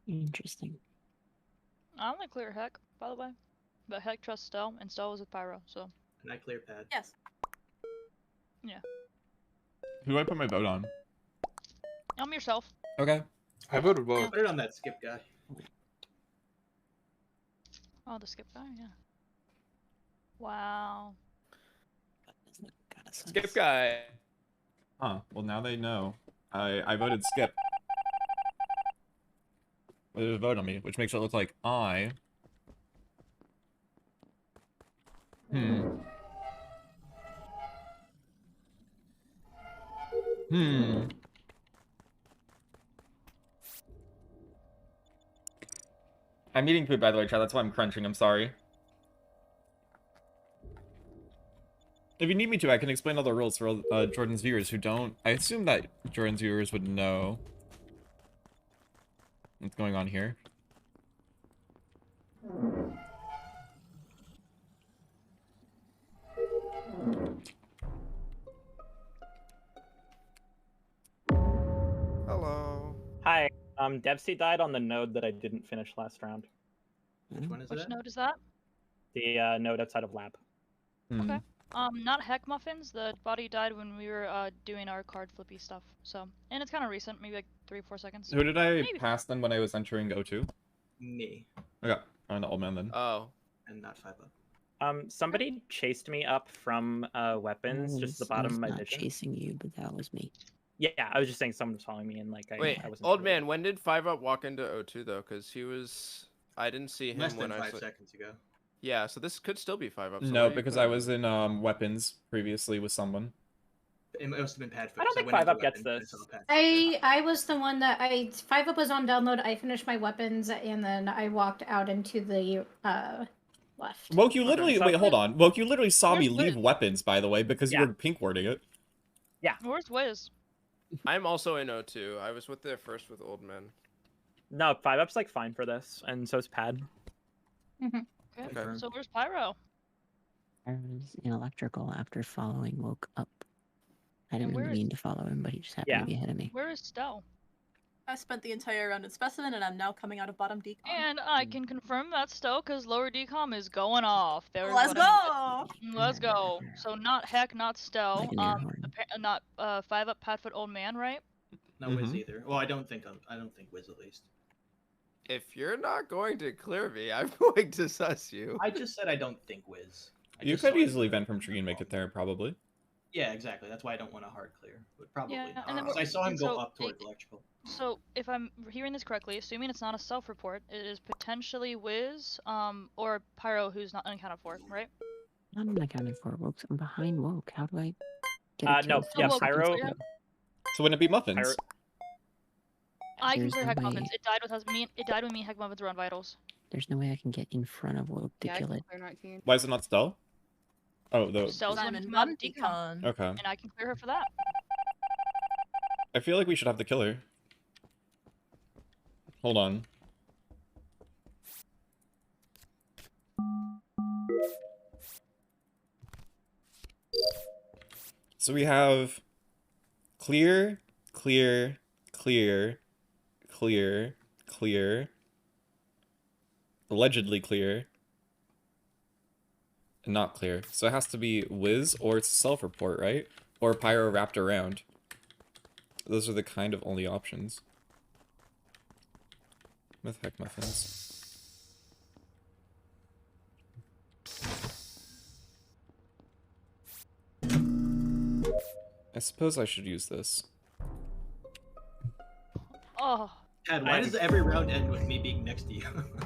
Interesting. I only clear Heck, by the way. But Heck trusts Stell, and Stell was with Pyro, so. And I clear Pad. Yes. Yeah. Who do I put my vote on? Yourself. Okay. I voted Woke. Put it on that skip guy. Oh, the skip guy, yeah. Wow. Skip guy. Huh. Well, now they know. I voted skip. Well, there's a vote on me, which makes it look like I... I'm eating food, by the way, chat. That's why I'm crunching. I'm sorry. If you need me to, I can explain all the rules for Jordan's viewers who don't. I assume that Jordan's viewers would know what's going on here. Hi. Devcee died on the node that I didn't finish last round. Which one is Which that? node is that? The node outside of lab. Okay. Not HeckMuffins. The body died when we were doing our card flippy stuff. So, and it's kind of recent, maybe like 3-4 seconds. Who did I Maybe. pass then when I was entering O2? Me. Okay, I'm the old man then. Oh. And not 5 up. Somebody chased me up from weapons, just the bottom of my not vision. chasing you, but that was me. Yeah, I was just saying someone was following me, and like Wait, I wasn't. old sure. man, when did 5 up walk into O2 though? Because he was, I didn't see him Less when than I 5 was. seconds ago. Yeah, so this could still be 5 up. So No, because I was in weapons previously with someone. It must have been Padfoot. I don't think 5 up gets this. I was the one that 5 up was on download. I finished my weapons and then I walked out into the left. Woke, you literally wait, hold on. Woke, you literally saw me Where's leave Wiz? weapons, by the way, because you Yeah. were pink wording it. Yeah. Where's Wiz? I'm also in O2. I was with there first with old man. No, 5 up's like fine for this, and so is Pad. Okay. Okay. So where's Pyro? I was in electrical after following Woke up. I didn't where really is- mean to follow him, but he just happened Yeah. to be ahead of me. Where is Stell? I spent the entire round in Specimen, and I'm now coming out of bottom decon. And I can confirm that's Stell because lower decom is going off. There's Let's what go! I mean. Let's go. So not Heck, not Stell. Like an air horn. Not 5 up Padfoot old man, right? No Wiz either. Well, I don't think Wiz at least. If you're not going to clear me, I'm going to sus you. I just said I don't think Wiz. You could easily vent from tree and make it there, probably. Yeah, exactly. That's why I don't want a hard clear. But probably Yeah, not. and then 'Cause I saw him and go so up towards electrical. So if I'm hearing this correctly, assuming it's not a self-report, it is potentially Wiz, or Pyro who's not unaccounted for, right? I'm not accounted for Woke. I'm behind Woke. How do I get a No, kill? yeah, Woke, Pyro. clear him? So wouldn't it be muffins? Pyro- I can There's clear no HeckMuffins. way. It died with us. It died with me. HeckMuffins were on vitals. There's no way I can get in front of Woke to Yeah, I kill can it. clear 19. Why is it not Stell? Oh, the. Stell's I'm one in from bottom decom, decon. Okay. and I can clear her for that. I feel like we should have the killer. Hold on. So we have clear, clear, clear, clear, clear, allegedly clear, and not clear. So it has to be Wiz or it's self-report, right? Or Pyro wrapped around. Those are the kind of only options. With HeckMuffins. I suppose I should use this. Oh. Chad, why does every round end with me being next to you?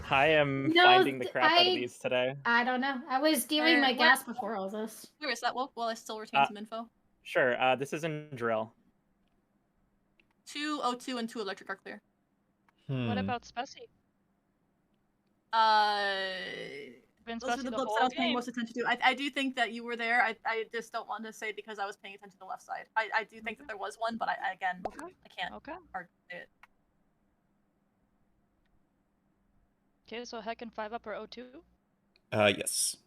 I am No, finding the crap out of I- these today. I don't know. I was doing my what- gas before all this. Where is that Woke? While I still retain some info. Sure, this is in drill. 2 O2 and 2 electric are clear. What about Spessy? Been Those are Spessy the the blips whole I was paying game. most attention to. I do think that you were there. I just don't want to say because I was paying attention to the left side. I do think that there was one, but I can't Okay. hard say it. Okay, so Heck and 5 up are O2. Yes.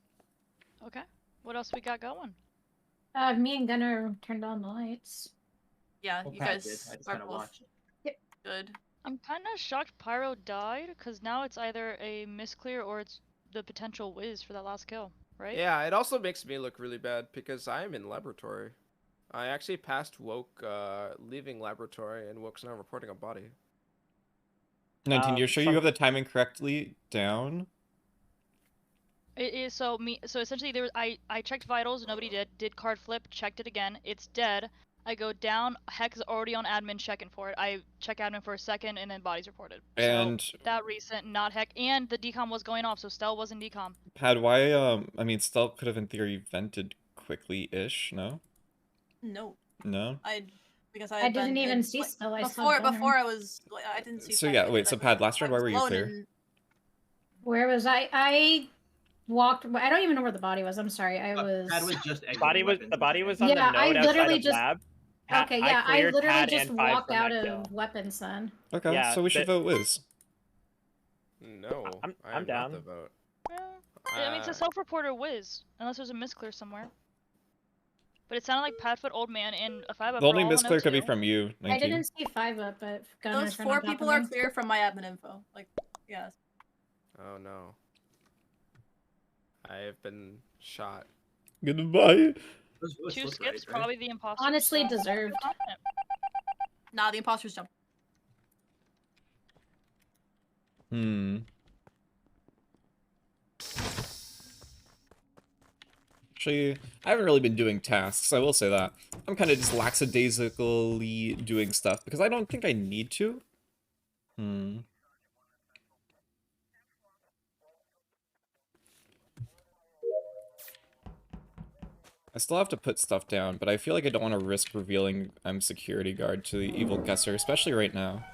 Okay. What else we got going? Me and Gunnar turned on the lights. Yeah, Well, you Pat guys did. I just are kind of both watched. good. I'm kind of shocked Pyro died, because now it's either a misclear or it's the potential Wiz for that last kill, right? Yeah, it also makes me look really bad because I am in laboratory. I actually passed Woke leaving laboratory, and Woke's now reporting a body. 19, you're sure you have the timing correctly down? It is so essentially there was I checked vitals, nobody did card flip, checked it again, it's dead. I go down, Heck's already on admin checking for it. I check admin for a second and then bodies reported. And so that recent, not Heck, and the decom was going off, so Stell was in decom. Pad, why I mean Stell could have in theory vented quickly-ish, no? No. No? Because I didn't even see Stell. I saw before Gunnar. I was I didn't see. So Stell yeah, either, wait, so Pad, last round why were you alone clear? and- Where was I? I walked. I don't even know where the body was. I'm sorry. I was. Pad was just exiting Body was weapons the body and was on Yeah, the I node outside literally of just- lab. Okay, yeah, I cleared literally Pad just and 5 walked from out that of kill. weapons then. Okay, Yeah, so we should vote Wiz. No, I'm I am down. Not the vote. I mean, it's a self-reporter Wiz, unless there's a misclear somewhere. But it sounded like Padfoot, Old Man, and a 5-up. The only were all on misclear could be O2. from you, 19. I didn't see 5-up, but those 4 people are clear from my admin info. Like, yes. Oh no. I have been shot. Goodbye. 2 skips, probably the imposter. Honestly deserved. Nah, the imposters jumped. Actually, I haven't really been doing tasks, I will say that. I'm kind of just lackadaisically doing stuff, because I don't think I need to. I still have to put stuff down, but I feel like I don't want to risk revealing I'm security guard to the evil guesser, especially right now.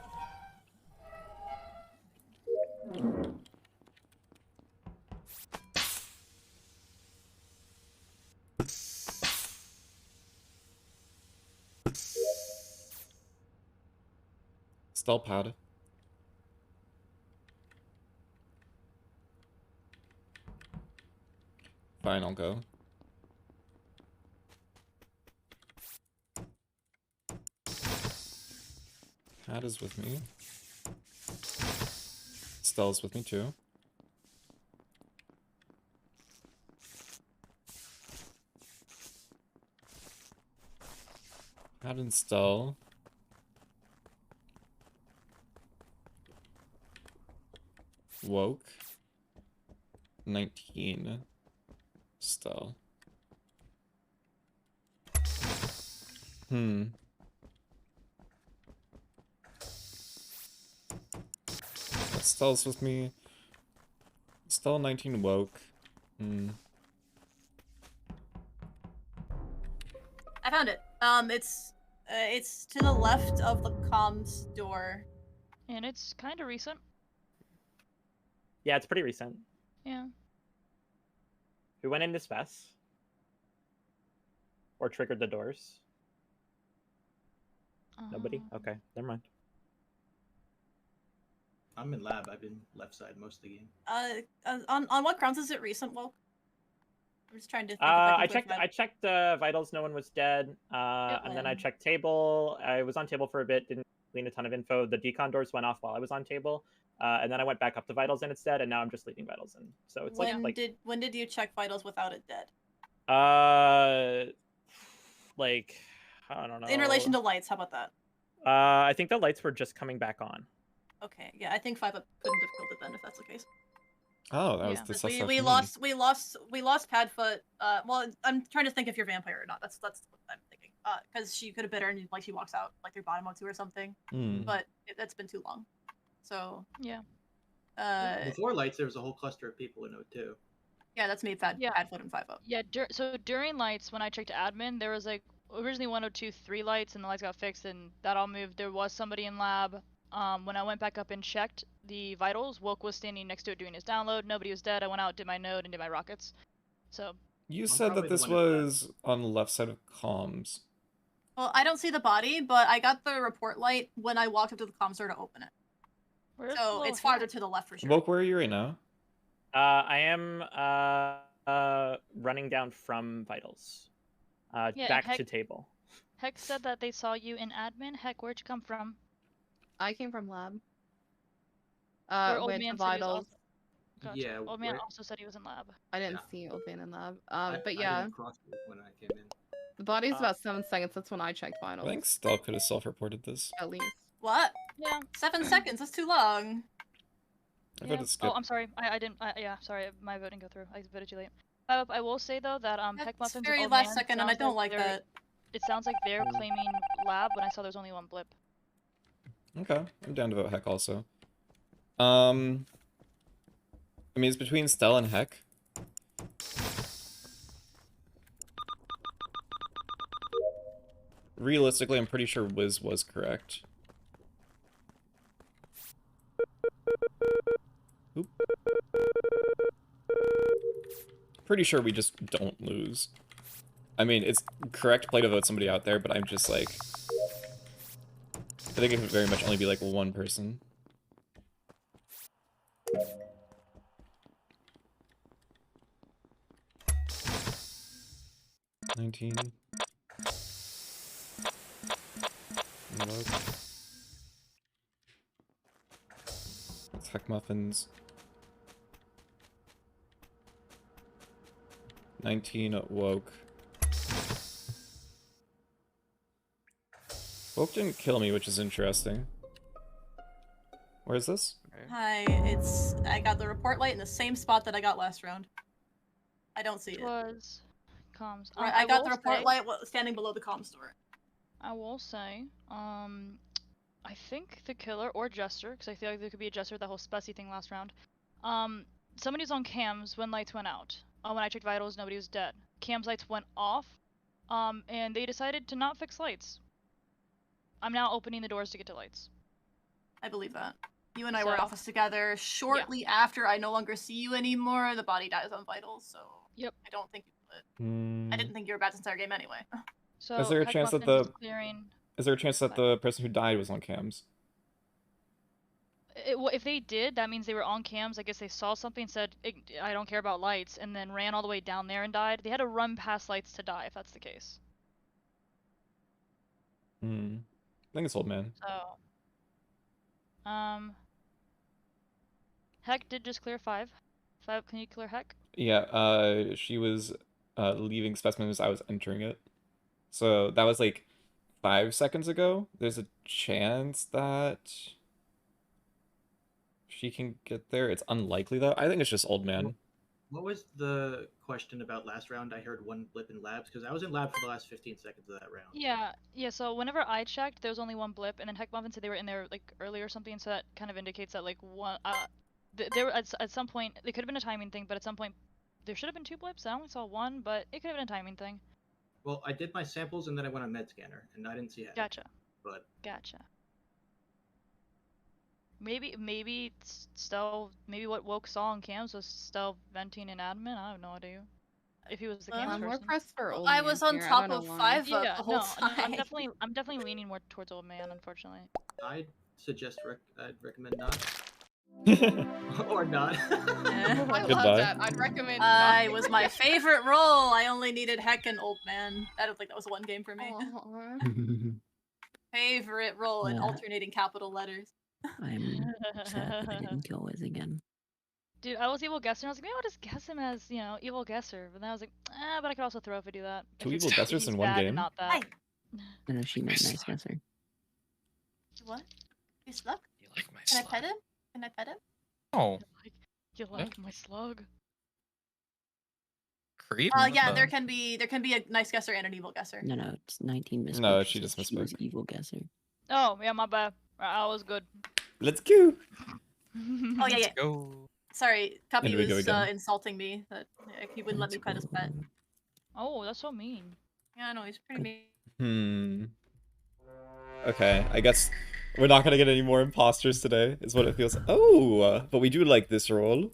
Stell pad. Fine, I'll go. Pad is with me. Stell's with me too. Pad and Stell. Woke. 19. Stell. Stell's with me. Stell 19 woke. I found it. It's to the left of the comms door. And it's kind of recent. Yeah, it's pretty recent. Yeah. Who went into Spess? Or triggered the doors? Nobody? Okay, never mind. I'm in lab. I've been left side most of the game. On what grounds is it recent, Woke? I'm just trying to think I checked vitals, no one was dead. And then I checked table. I was on table for a bit, didn't glean a ton of info. The decon doors went off while I was on table. And then I went back up to vitals in instead, and now I'm just leaving vitals in. So it's when did you check vitals without it dead? Like, I don't know. In relation to lights, how about that? I think the lights were just coming back on. Okay, yeah, I think 5-up couldn't have killed it then if that's the case. Oh, that was the suspect. We lost Padfoot. Well, I'm trying to think if you're vampire or not. That's what I'm thinking. Because she could have bit her and like she walks out like through bottom O2 or something. But that's been too long. So yeah. Before lights, there was a whole cluster of people in O2. Yeah, that's me, Padfoot, and 5-up. Yeah. So during lights, when I checked admin, there was like originally 102 3 lights, and the lights got fixed, and that all moved. There was somebody in lab. When I went back up and checked the vitals, Woke was standing next to it doing his download. Nobody was dead. I went out, did my node, and did my rockets. So. You said that this was on the left side of comms. Well, I don't see the body, but I got the report light when I walked up to the comms door to open it. So it's farther to the left for sure. Woke, where are you right now? I am running down from vitals. Back to table. Heck said that they saw you in admin. Heck, where'd you come from? I came from lab. Old went man to vitals. Gotcha. Yeah. Old man also said he was in lab. I didn't see Old man in lab. I But yeah. didn't cross it when I came in. The body's about 7 seconds. That's when I checked I vitals. think Stell could have self-reported this. At least. What? Yeah. 7 seconds. That's too long. I voted skip. Oh, I'm sorry. I didn't. Yeah, sorry. My vote didn't go through. I voted too late. I will say though that HeckMuffins very Old last Man second, and I don't like that. It sounds like they're claiming lab when I saw there's only one blip. Okay, I'm down to vote Heck also. I mean, it's between Stell and Heck. Realistically, I'm pretty sure Wiz was correct. Oop. Pretty sure we just don't lose. I mean, it's correct play to vote somebody out there, but I'm just like... I think it could very much only be like one person. $19. That's HeckMuffins. 19 woke. Woke didn't kill me, which is interesting. Where is this? Hi, I got the report light in the same spot that I got last round. I don't see it. Was comms. Right, I got the will report say- light standing below the comm store. I will say, I think the killer or Jester, because I feel like there could be a Jester with that whole Spessy thing last round. Somebody was on cams when lights went out. When I checked vitals, nobody was dead. Cams lights went off, and they decided to not fix lights. I'm now opening the doors to get to lights. I believe that. You and I were in So- office together. Shortly after I no longer see you anymore, the body dies on vitals, so Yep. I don't think you would. I didn't think you were bad this entire game anyway. So Is there a chance that HeckMuffins is clearing... Is there a chance that the person who died was on cams? Well, if they did, that means they were on cams. I guess they saw something, said, I don't care about lights, and then ran all the way down there and died. They had to run past lights to die, if that's the case. I think it's old man. So, Heck did just clear 5. 5, can you clear Heck? Yeah, she was leaving specimen as I was entering it. So that was like 5 seconds ago. There's a chance that she can get there. It's unlikely though. I think it's just old man. What was the question about last round? I heard one blip in labs because I was in lab for the last 15 seconds of that round. Yeah, so whenever I checked, there was only one blip, and then HeckMuffin said they were in there like early or something, so that kind of indicates that like one, there at some point, it could have been a timing thing, but at some point, there should have been 2 blips. I only saw 1, but it could have been a timing thing. Well, I did my samples and then I went on med scanner and I didn't see it. Gotcha. But Gotcha. Maybe Stell, maybe what Woke saw on cams was Stell venting an admin. I have no idea. If he was the cams More person. press for old I man was on here, I top don't of know why. 5 the whole time. No, I'm definitely leaning more towards old man, unfortunately. I'd suggest I'd recommend not. Or not. I love Goodbye. that. I'd recommend. It was my favorite role. I only needed Heck and Old Man. I don't think that was one game for me. Favorite role in Yeah. alternating capital letters. I'm sad that I didn't kill Wiz again. Dude, I was evil guesser, and I was like, maybe I'll just guess him as, evil guesser. But then I was like, but I could also throw if I do that. Two If evil it's- guessers he's in one bad and game? Not that. I know she meant nice guesser. What? You slug? You like my Can I slug? pet him? Can I pet him? Oh, You like my slug? creep. Yeah, there can be a nice guesser and an evil guesser. No, it's 19 misspoke. No, She she said just She was misspoke. evil guesser. Oh, yeah, my bad. I was good. Let's go. Oh yeah. Go. Sorry, Cuppy And we go was again. insulting me that he wouldn't let me pet his pet. Oh, that's so mean. Yeah, I know he's pretty mean. Okay, I guess we're not gonna get any more imposters today, is what it feels. Oh, but we do like this role.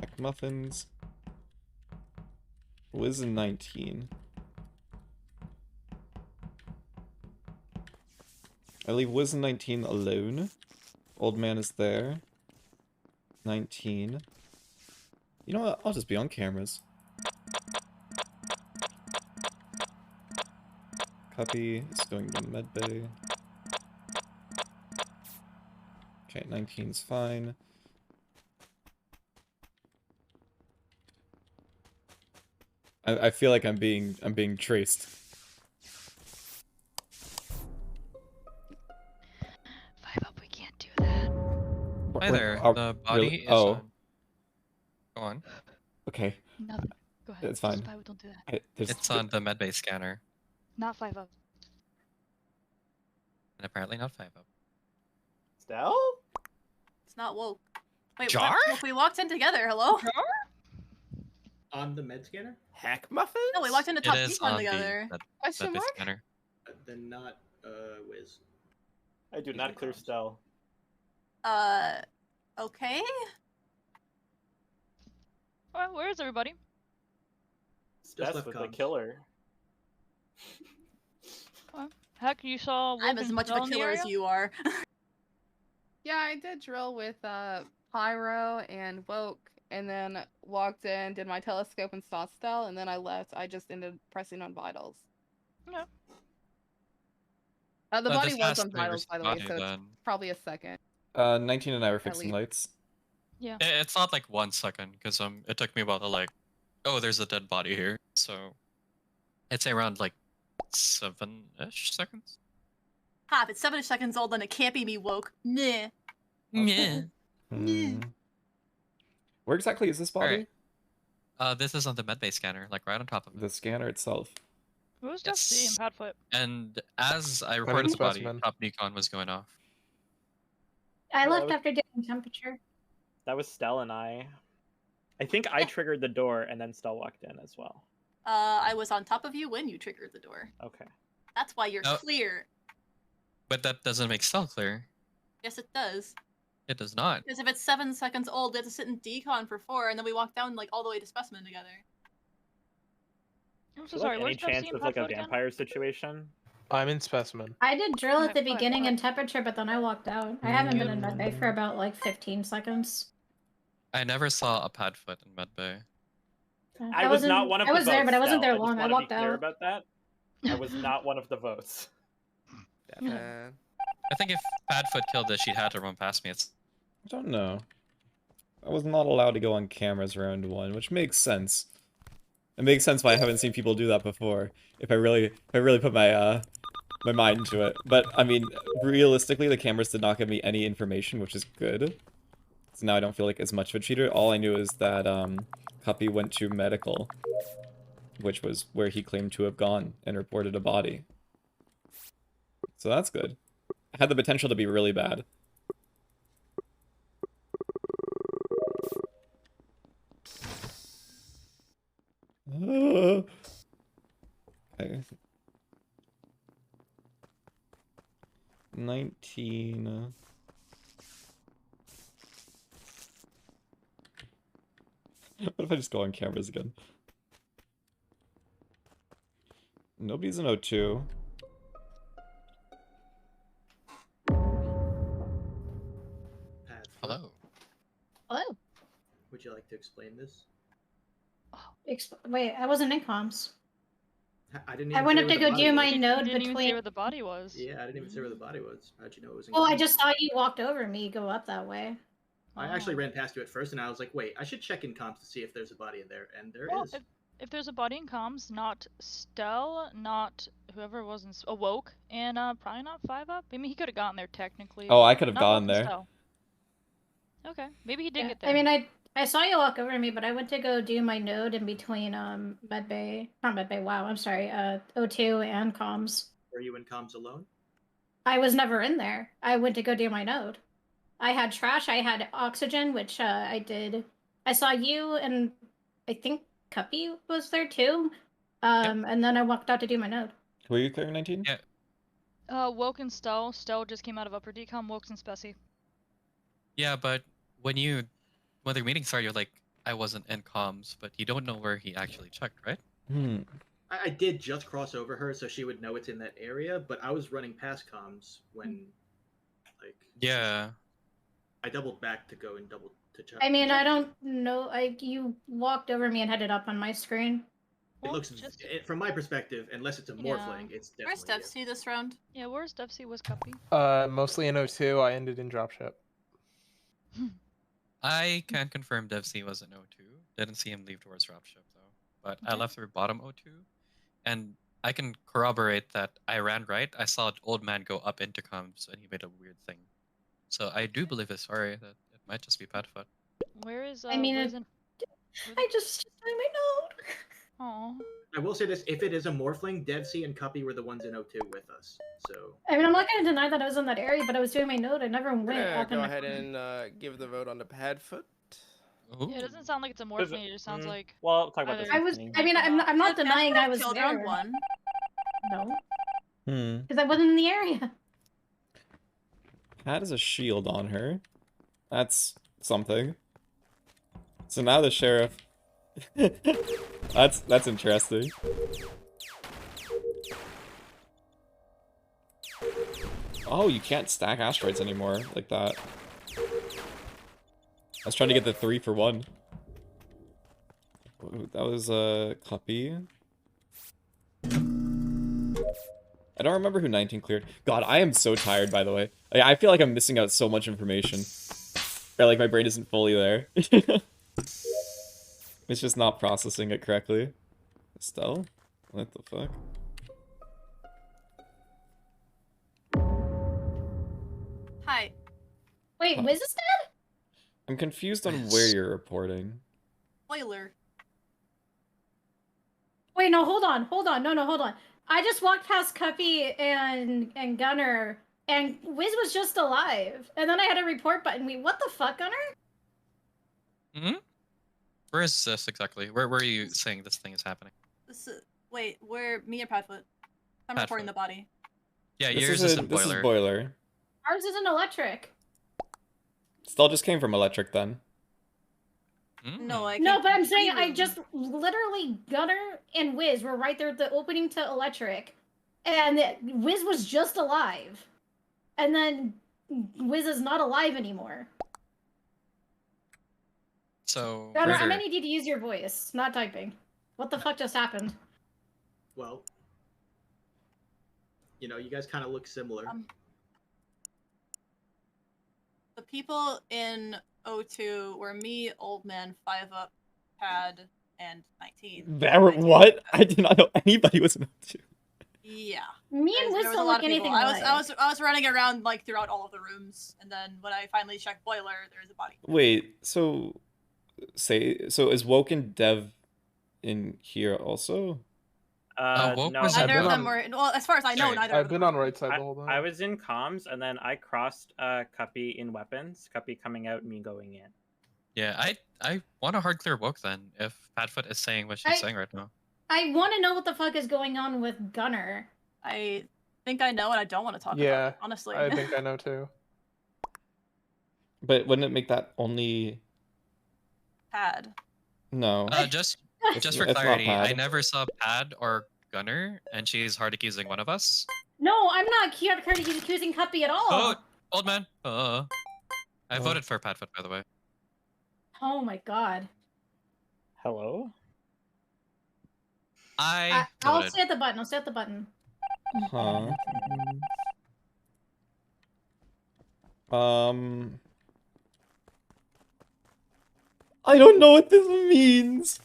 HeckMuffins. Wiz in 19. I leave Wiz in 19 alone. Old man is there. 19. You know what? I'll just be on cameras. Cuppy is going to medbay. Okay, 19's fine. I feel like I'm being traced. 5 up, we can't do that. Hi there. Are- The body really? is. Oh, Go on. okay. Nothing. Go ahead. It's fine. 5 don't do that. It's on the medbay scanner, Not 5 up. and apparently not 5 up. Stell? It's not woke. Wait, Jar? what? We walked in together. Hello? On the med scanner? HeckMuffins? No, we walked into top It is decon on together. the Question medbay mark? scanner. Then not Wiz. I do not clear Stell. Okay. Alright, where is everybody? That's left with the comms. killer. Heck, you saw. I'm as much of a killer as you are. Yeah, I did drill with Pyro and Woke, and then walked in, did my telescope and saw Stell, and then I left. I just ended up pressing on vitals. No. The No, body this was has on to be vitals, by the way, body, so it's then. probably a second. 19 and I were At fixing least. lights. Yeah. It's not like 1 second, because it took me a while to like, oh, there's a dead body here. So, I'd say around like 7-ish seconds. Ha, if it's 7 seconds old, then it can't be me woke. Nah. Yeah. Where exactly is this body? Alright. This is on the medbay scanner, like right on top of it. The scanner itself. Who's Devcee and Padfoot? And as I reported the body, specimen. top decon was going off. I left after doing temperature. That was Stell and I. I think I triggered the door and then Stell walked in as well. I was on top of you when you triggered the door. Okay. That's why you're No. clear. But that doesn't make Stell clear. Yes, it does. It does not. Because if it's 7 seconds old, we have to sit in decon for 4, and then we walk down like all the way to specimen together. I'm Is so there, sorry. like, any Where's Devcee chance and of like a Padfoot again? vampire situation? I'm in specimen. I did drill at the Okay, fine, beginning fine. in temperature, but then I walked out. I haven't been in medbay for about like 15 seconds. I never saw a Padfoot in medbay. I was not one of I the was there, votes, but I wasn't Stell. there long. just I wanna walked be clear out. about that. I was not one of the votes. I think if Padfoot killed this, she'd had to run past me. It's I don't know. I was not allowed to go on cameras round 1, which makes sense. It makes sense why I haven't seen people do that before. If I really put my my mind into it. But I mean, realistically, the cameras did not give me any information, which is good. So now I don't feel like as much of a cheater. All I knew is that Cuppy went to medical, which was where he claimed to have gone and reported a body. So that's good. It had the potential to be really bad. Okay. 19. What if I just go on cameras again? Nobody's in O2. hello. Hello. Would you like to explain this? Wait, I wasn't in comms. I didn't. I Even went say up where to the go body do was. my You node didn't even see between. where the body was. Yeah, I didn't even say where the body was. How'd you know it was in? Well, I comms? just saw you walked over me go up that way. I actually ran past you at first, and I was like, "Wait, I should check in comms to see if there's a body in there." And there is. Well, if there's a body in comms, not Stell, not whoever was in Awoke, and probably not 5-Up. I mean, he could have gotten there technically. Oh, I could have Not gone Woke and there. Stell. Okay, maybe he did Yeah, get there. I mean, I saw you walk over me, but I went to go do my node in between medbay, not medbay. Wow, I'm sorry. O2 and comms. Were you in comms alone? I was never in there. I went to go do my node. I had trash. I had oxygen, which I did. I saw you, and I think Cuppy was there too. And then I walked out to do my node. Were you clearing 19? Yeah. Woke and Stell. Stell just came out of upper decom. Woke's and Speci. Yeah, but when the meeting started, you're like, I wasn't in comms, but you don't know where he actually checked, right? I did just cross over her, so she would know it's in that area. But I was running past comms when, like. Yeah. I doubled back to go and to check. I mean, I don't know. You walked over me and had it up on my screen. It looks, from my perspective, unless it's a morphling, it's definitely. Where's Devcee this round? Yeah, where's Devcee? Was Cuppy? Mostly in O2. I ended in dropship. I can confirm Devcee was in O2. Didn't see him leave towards dropship though. But I left through bottom O2, and I can corroborate that I ran right. I saw an old man go up into comms, and he made a weird thing. So I do believe it's sorry that it might just be Padfoot. Where is? I mean, where's I just doing my node. Oh. I will say this: if it is a morphling, Devcee and Cuppy were the ones in O2 with us. So. I mean, I'm not gonna deny that I was in that area, but I was doing my node. I never went up in Go the ahead and give the vote on the Padfoot. Yeah, it doesn't sound like it's a morphling. It just sounds like. Well, talk about this. I was. I mean, I'm not denying I was killed there. round 1. No, because I wasn't in the area. Cat has a shield on her. That's something. So now the sheriff. That's interesting. Oh, you can't stack asteroids anymore like that. was trying to get the 3 for 1. That was Cuppy. I don't remember who 19 cleared. God, I am so tired, by the way. I feel like I'm missing out so much information. Or, like, my brain isn't fully there. It's just not processing it correctly. Stell? What the fuck? Hi. Wait, Wiz is dead? I'm confused on where you're reporting. Spoiler. Wait, no, hold on. Hold on. I just walked past Cuppy and Gunner, and Wiz was just alive. And then I had a report button. Wait, what the fuck, Gunner? Hmm? Where is this exactly? Where are you saying this thing is happening? Wait, where me or Padfoot? I'm reporting the body. Yeah, This yours is is in boiler. This is boiler. Ours isn't electric. Stell just came from electric then. No, I No, but I'm saying I I just literally Gunner and Wiz were right there at the opening to electric, and Wiz was just alive, and then Wiz is not alive anymore. So Gunner, I'm gonna need you to use your voice, not typing. What the fuck just happened? Well, you know, you guys kind of look similar. The people in O2 were me, Old Man, 5-Up, Pad, and 19. What? I did not know anybody was an O2. Yeah. Me and Wiz There was a don't lot look of people. anything I alike. was running around like throughout all of the rooms, and then when I finally checked boiler, there was a body. Wait, so is Woke and Dev in here also? No, Neither of them were. Well, as far as I know, neither. I've of been them on right side the whole time. I was in comms, and then I crossed Cuppy in weapons. Cuppy coming out, me going in. Yeah, I want to hard clear Woke then, if Padfoot is saying what she's saying right now. I want to know what the fuck is going on with Gunner. I think I know, and I don't want to talk about Yeah, it, honestly. I think I know too. But wouldn't it make that only... Pad. No. Just for it's not clarity, I Pad. never saw Pad or Gunner, and she's hard accusing one of us. No, I'm not accusing Cuppy at all. Oh, old man. I voted for Padfoot, by the way. Oh my god. Hello? I I'll voted. stay at the button. I'll stay at the button. Huh. I don't know what this means.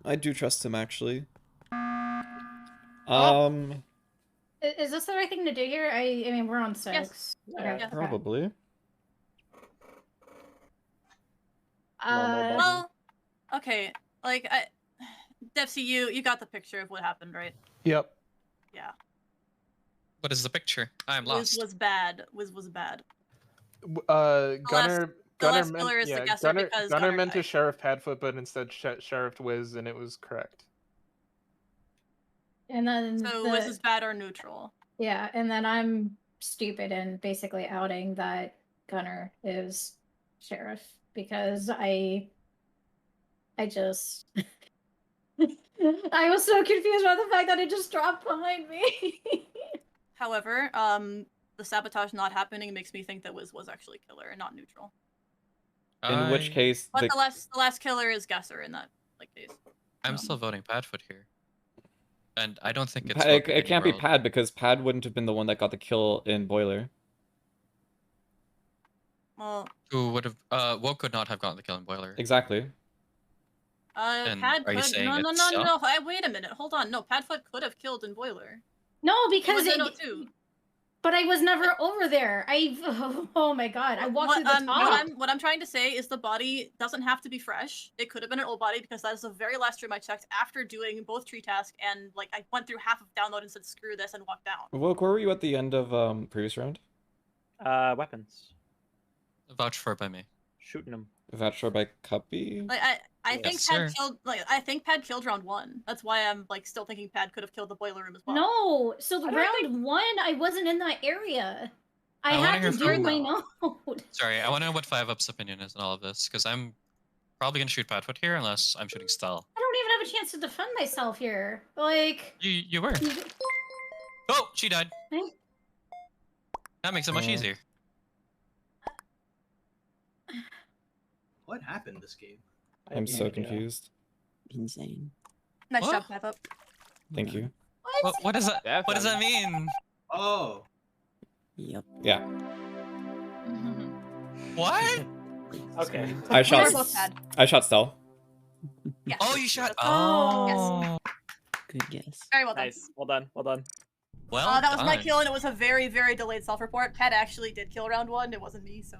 I do trust him actually. Is this the right thing to do here? I mean, we're on 6. Yes. Okay. Yeah. Probably. Well, okay. Like, Devcee, you got the picture of what happened, right? Yep. Yeah. What is the picture? I'm Wiz lost. was bad. Wiz was bad. Gunner last killer is the guesser because Gunner Gunner meant to died. Sheriff Padfoot, but instead Sheriff Wiz, and it was correct. And then So Wiz is bad or neutral. Yeah, and then I'm stupid and basically outing that Gunner is sheriff because I just I was so confused by the fact that it just dropped behind me. However, the sabotage not happening makes me think that Wiz was actually killer and not neutral. In which case, But the last killer is guesser in that case. I'm still voting Padfoot here. And I don't think it's it can't be Pad because Pad wouldn't have been the one that got the kill in Boiler. Well, who would have Woke could not have gotten the kill in Boiler. Exactly. And Pad are you could. saying No. it's Stell? Wait a minute. Hold on. No, Padfoot could have killed in Boiler. No, because it was in O2. But I was never over there. Oh my god, I walked through the top. What I'm trying to say is the body doesn't have to be fresh. It could have been an old body because that is the very last room I checked after doing both tree tasks and I went through half of download and said screw this and walked down. Woke, where were you at the end of previous round? Weapons. Vouch for by me. Shooting them. Vouch for by Cuppy? I think Yes, Pad sir. killed I think Pad killed round 1. That's why I'm still thinking Pad could have killed the boiler room as well. No, so the round 1, I wasn't in that area. I wanna had to hear do from- my note. Sorry, I want to know what 5-Up's opinion is on all of this, because I'm probably going to shoot Padfoot here unless I'm shooting Stell. I don't even have a chance to defend myself here. Like. You were. Oh, she died. Eh? That makes it much easier. What happened this game? I'm so confused. Insane. Nice What? job, Padfoot. Thank you. What does that? What does that mean? Oh. Yep. Yeah. What? Okay. I shot. They're both bad. I shot Stell. Yes. Oh, you shot. Oh. Good guess. Very well done. Nice. Well done. Well done. Well that was my done. kill, and it was a very, very delayed self-report. Pat actually did kill round 1. It wasn't me, so.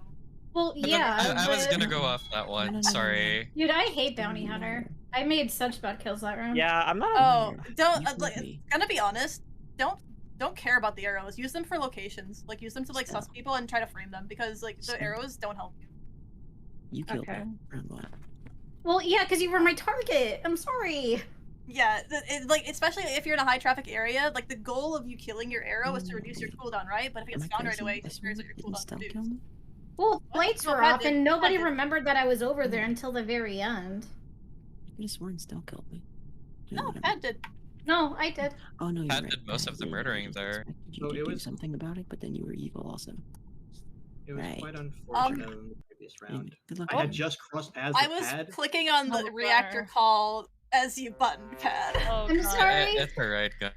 Well, yeah. I was but- gonna go off that one. Sorry. Dude, I hate Bounty Hunter. I made such bad kills that round. Yeah, I'm not. Oh, don't. You Like, would be. gonna be honest. Don't care about the arrows. Use them for locations. Like, use them to like suss people and try to frame them because like the arrows don't help you. You killed Okay. round 1. Well, yeah, because you were my target. I'm sorry. Yeah, like especially if you're in a high traffic area, like the goal of you killing your arrow is to reduce your cooldown, right? But if it gets found right away, it compares what your cooldown reduced. Well, lights No, were Pat off, did. and nobody Pat did. remembered that I was over there until the very end. I could have sworn Stell killed me. No, Pat did. No, I did. Oh no, you're Pat right. did most of the murdering there. You So did it do was- something about it, but then you were evil also. It was Right. quite unfortunate in the previous round. Good luck. I had just crossed paths I with was Pad. clicking on the Oh, reactor bummer. call as you buttoned, Pat. Oh, I'm God. sorry. It's alright, guys.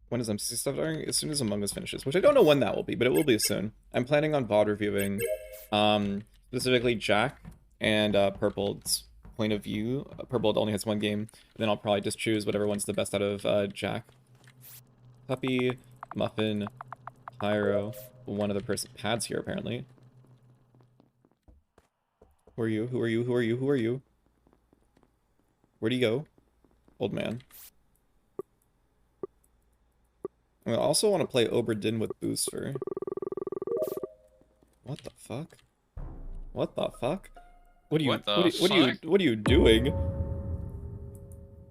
When is MCC stuff starting? As soon as Among Us finishes, which I don't know when that will be, but it will be soon. I'm planning on VOD reviewing, specifically Jack and Purple's point of view. Purple only has one game, then I'll probably just choose whatever one's the best out of Jack. Cuppy, Muffin, Pyro, one other person. Pad's here apparently. Who are you? Who are you? Who are you? Who are you? Where'd he go? Old man. I also want to play Oberdin with Booster. What the fuck? What the fuck? What are you? What the What are you? What are you doing?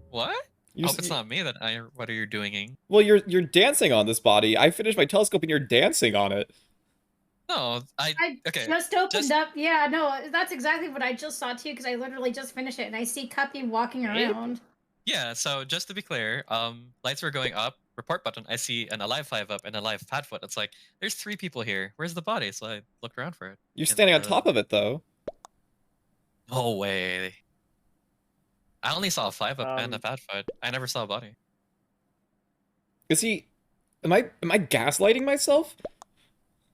What? You Hope s- it's not me that what are you doing? Well, you're dancing on this body. I finished my telescope and you're dancing on it. No, I okay. just opened up. Yeah, no, that's exactly what I just saw too, because I literally just finished it, and I see Cuppy walking around. Yeah, so just to be clear, lights were going up, report button, I see an alive 5 up and a live Padfoot. It's like, there's 3 people here. Where's the body? So I looked around for it. You're And, standing on top of it though. No way. I only saw a 5 up and a Padfoot. I never saw a body. Is he? Am I gaslighting myself?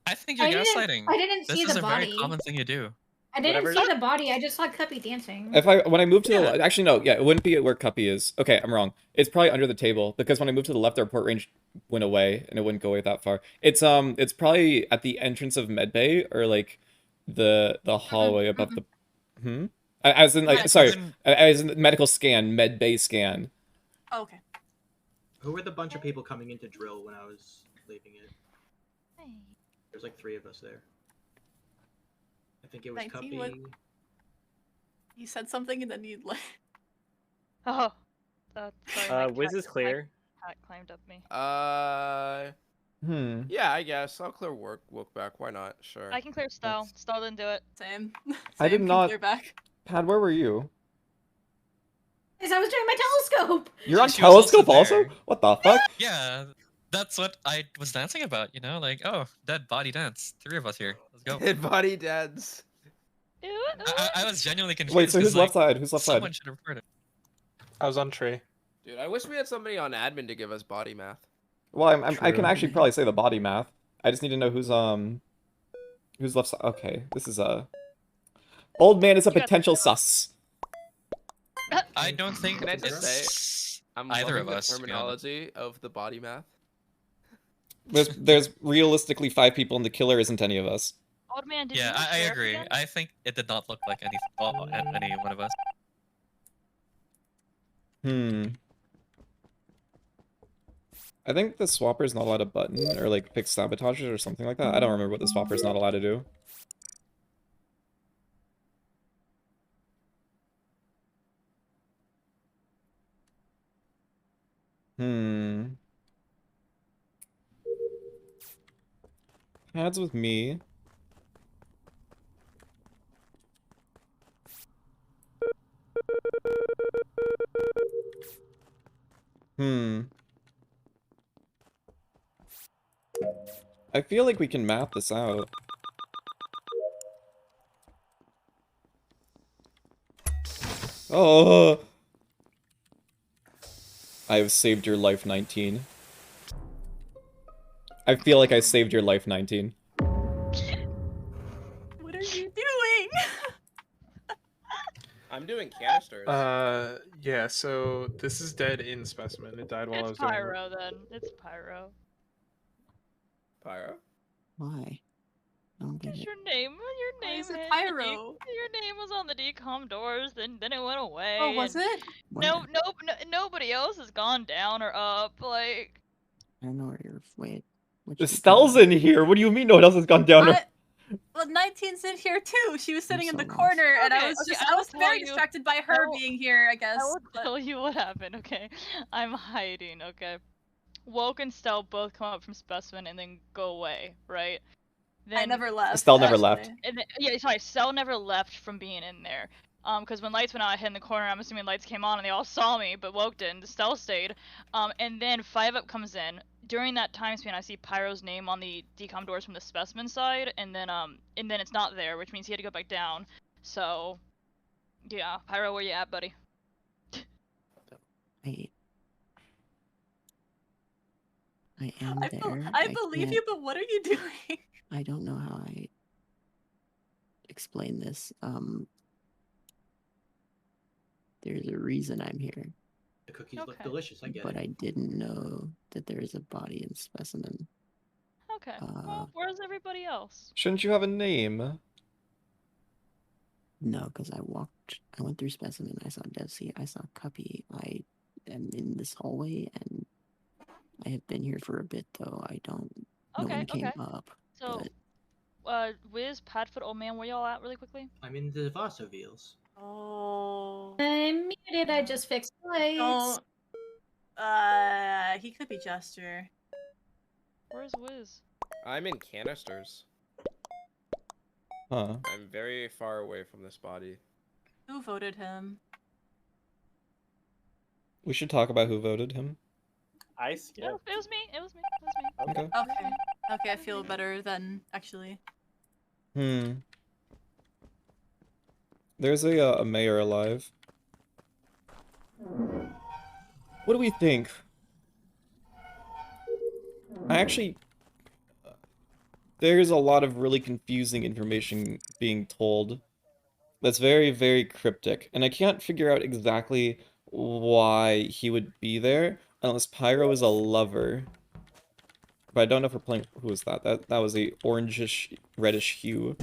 I think you're gaslighting. I didn't This see is the a body. very common thing you do. I didn't Whatever. see the body. I just saw Cuppy dancing. When I moved to the actually no, yeah, it wouldn't be where Cuppy is. Okay, I'm wrong. It's probably under the table because when I moved to the left, the report range went away and it wouldn't go away that far. It's probably at the entrance of Medbay or like the hallway above the. As in like Yeah, sorry, then- as in the medical scan, Medbay scan. Oh, okay. Who were the bunch of people coming into drill when I was leaving it? There's like 3 of us there. I think it was 19 Cuppy. was- You said something and then you like. Oh, sorry. Wiz is clear. Cat climbed up me. Yeah, I guess I'll clear work back. Why not? Sure. I can clear Stell. Stell didn't do it. Same. I did Same, can not. clear back. Pad, where were you? Because I was doing my telescope. You're on She was also telescope also? there. What the fuck? Yeah, that's what I was dancing about, you know? Like, oh, dead body dance. 3 of us here. Let's go. Dead body dance. I was genuinely confused. Wait, so 'cause, who's left like, side? Who's left side? Someone should have reported. I was on Trey. Dude, I wish we had somebody on admin to give us body math. Well, I can True. actually probably say the body math. I just need to know who's left side. Okay, this is old man is a You got potential sus. I don't think Can I just it's say, I'm either loving of us. the to be honest. terminology of the body math. There's realistically 5 people and the killer isn't any of us. Old man, did Yeah, you I clear agree. again? I think it did not look like any one of us. I think the swapper's not allowed to button or like pick sabotages or something like that. I don't remember what the swapper's not allowed to do. Pad's with me. I feel like we can map this out. Oh! I have saved your life, 19. I feel like I saved your life, 19. What are you doing? I'm doing canisters. Yeah, so this is dead in specimen. It died while I was It's doing Pyro then. It's Pyro. Pyro? Why? I don't get it. Your name is it hit Pyro? your name was on the decom doors, then it went away. Oh, was and it? No, nobody else has gone down or up. Like, I don't know where you're. Wait. The Stell's in here. What do you mean no one else has gone down? Well, 19's in here too. She was sitting in the so corner, and I Okay, was okay, just I I will was very tell you- distracted by her I will- being here, I guess. I will but- tell you what happened. Okay, I'm hiding. Okay, Woke and Stell both come up from specimen and then go away. Right. Then, I never left. Stell never actually. left. And then, yeah, sorry, Stell never left from being in there. Because when lights went out, I hid in the corner. I'm assuming lights came on and they all saw me, but Woke didn't. Stell stayed. And then 5-Up comes in. During that time span, I see Pyro's name on the decom doors from the specimen side, and then it's not there, which means he had to go back down. So, yeah, Pyro, where you at, buddy? I am there. I believe you, but what are you doing? I don't know how I explain this. There's a reason I'm here. The cookies look delicious. I get But it. I didn't know that there is a body in specimen. Okay. Well, where's everybody else? Shouldn't you have a name? No, because I went through specimen. I saw Devcee. I saw Cuppy. I am in this hallway, and I have been here for a bit, though. No one came up. So, Wiz, Padfoot, old man, where y'all at, really quickly? I'm in the Vasoviels. Oh. I'm muted. I just fixed lights. He could be Jester. Where's Wiz? I'm in canisters. Huh. I'm very far away from this body. Who voted him? We should talk about who voted him. I It was me. It was me. Okay. Okay. Okay, I feel better then, actually. There's a mayor alive. What do we think? There's a lot of really confusing information being told that's very, very cryptic, and I can't figure out exactly why he would be there unless Pyro is a lover. But I don't know if we're playing. Who was that? That was a orangish, reddish hue.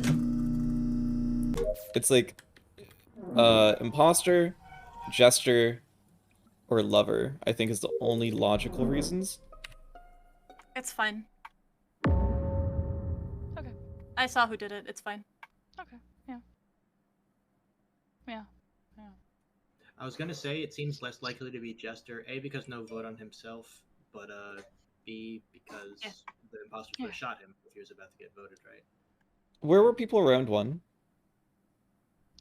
It's like Impostor, Jester, or Lover, I think is the only logical reasons. It's fine. Okay. I saw who did it. It's fine. Okay. Yeah. Yeah. Yeah. I was gonna say it seems less likely to be Jester, A, because no vote on himself, but B, because the imposters would have shot him if he was about to get voted, right? Where were people around one?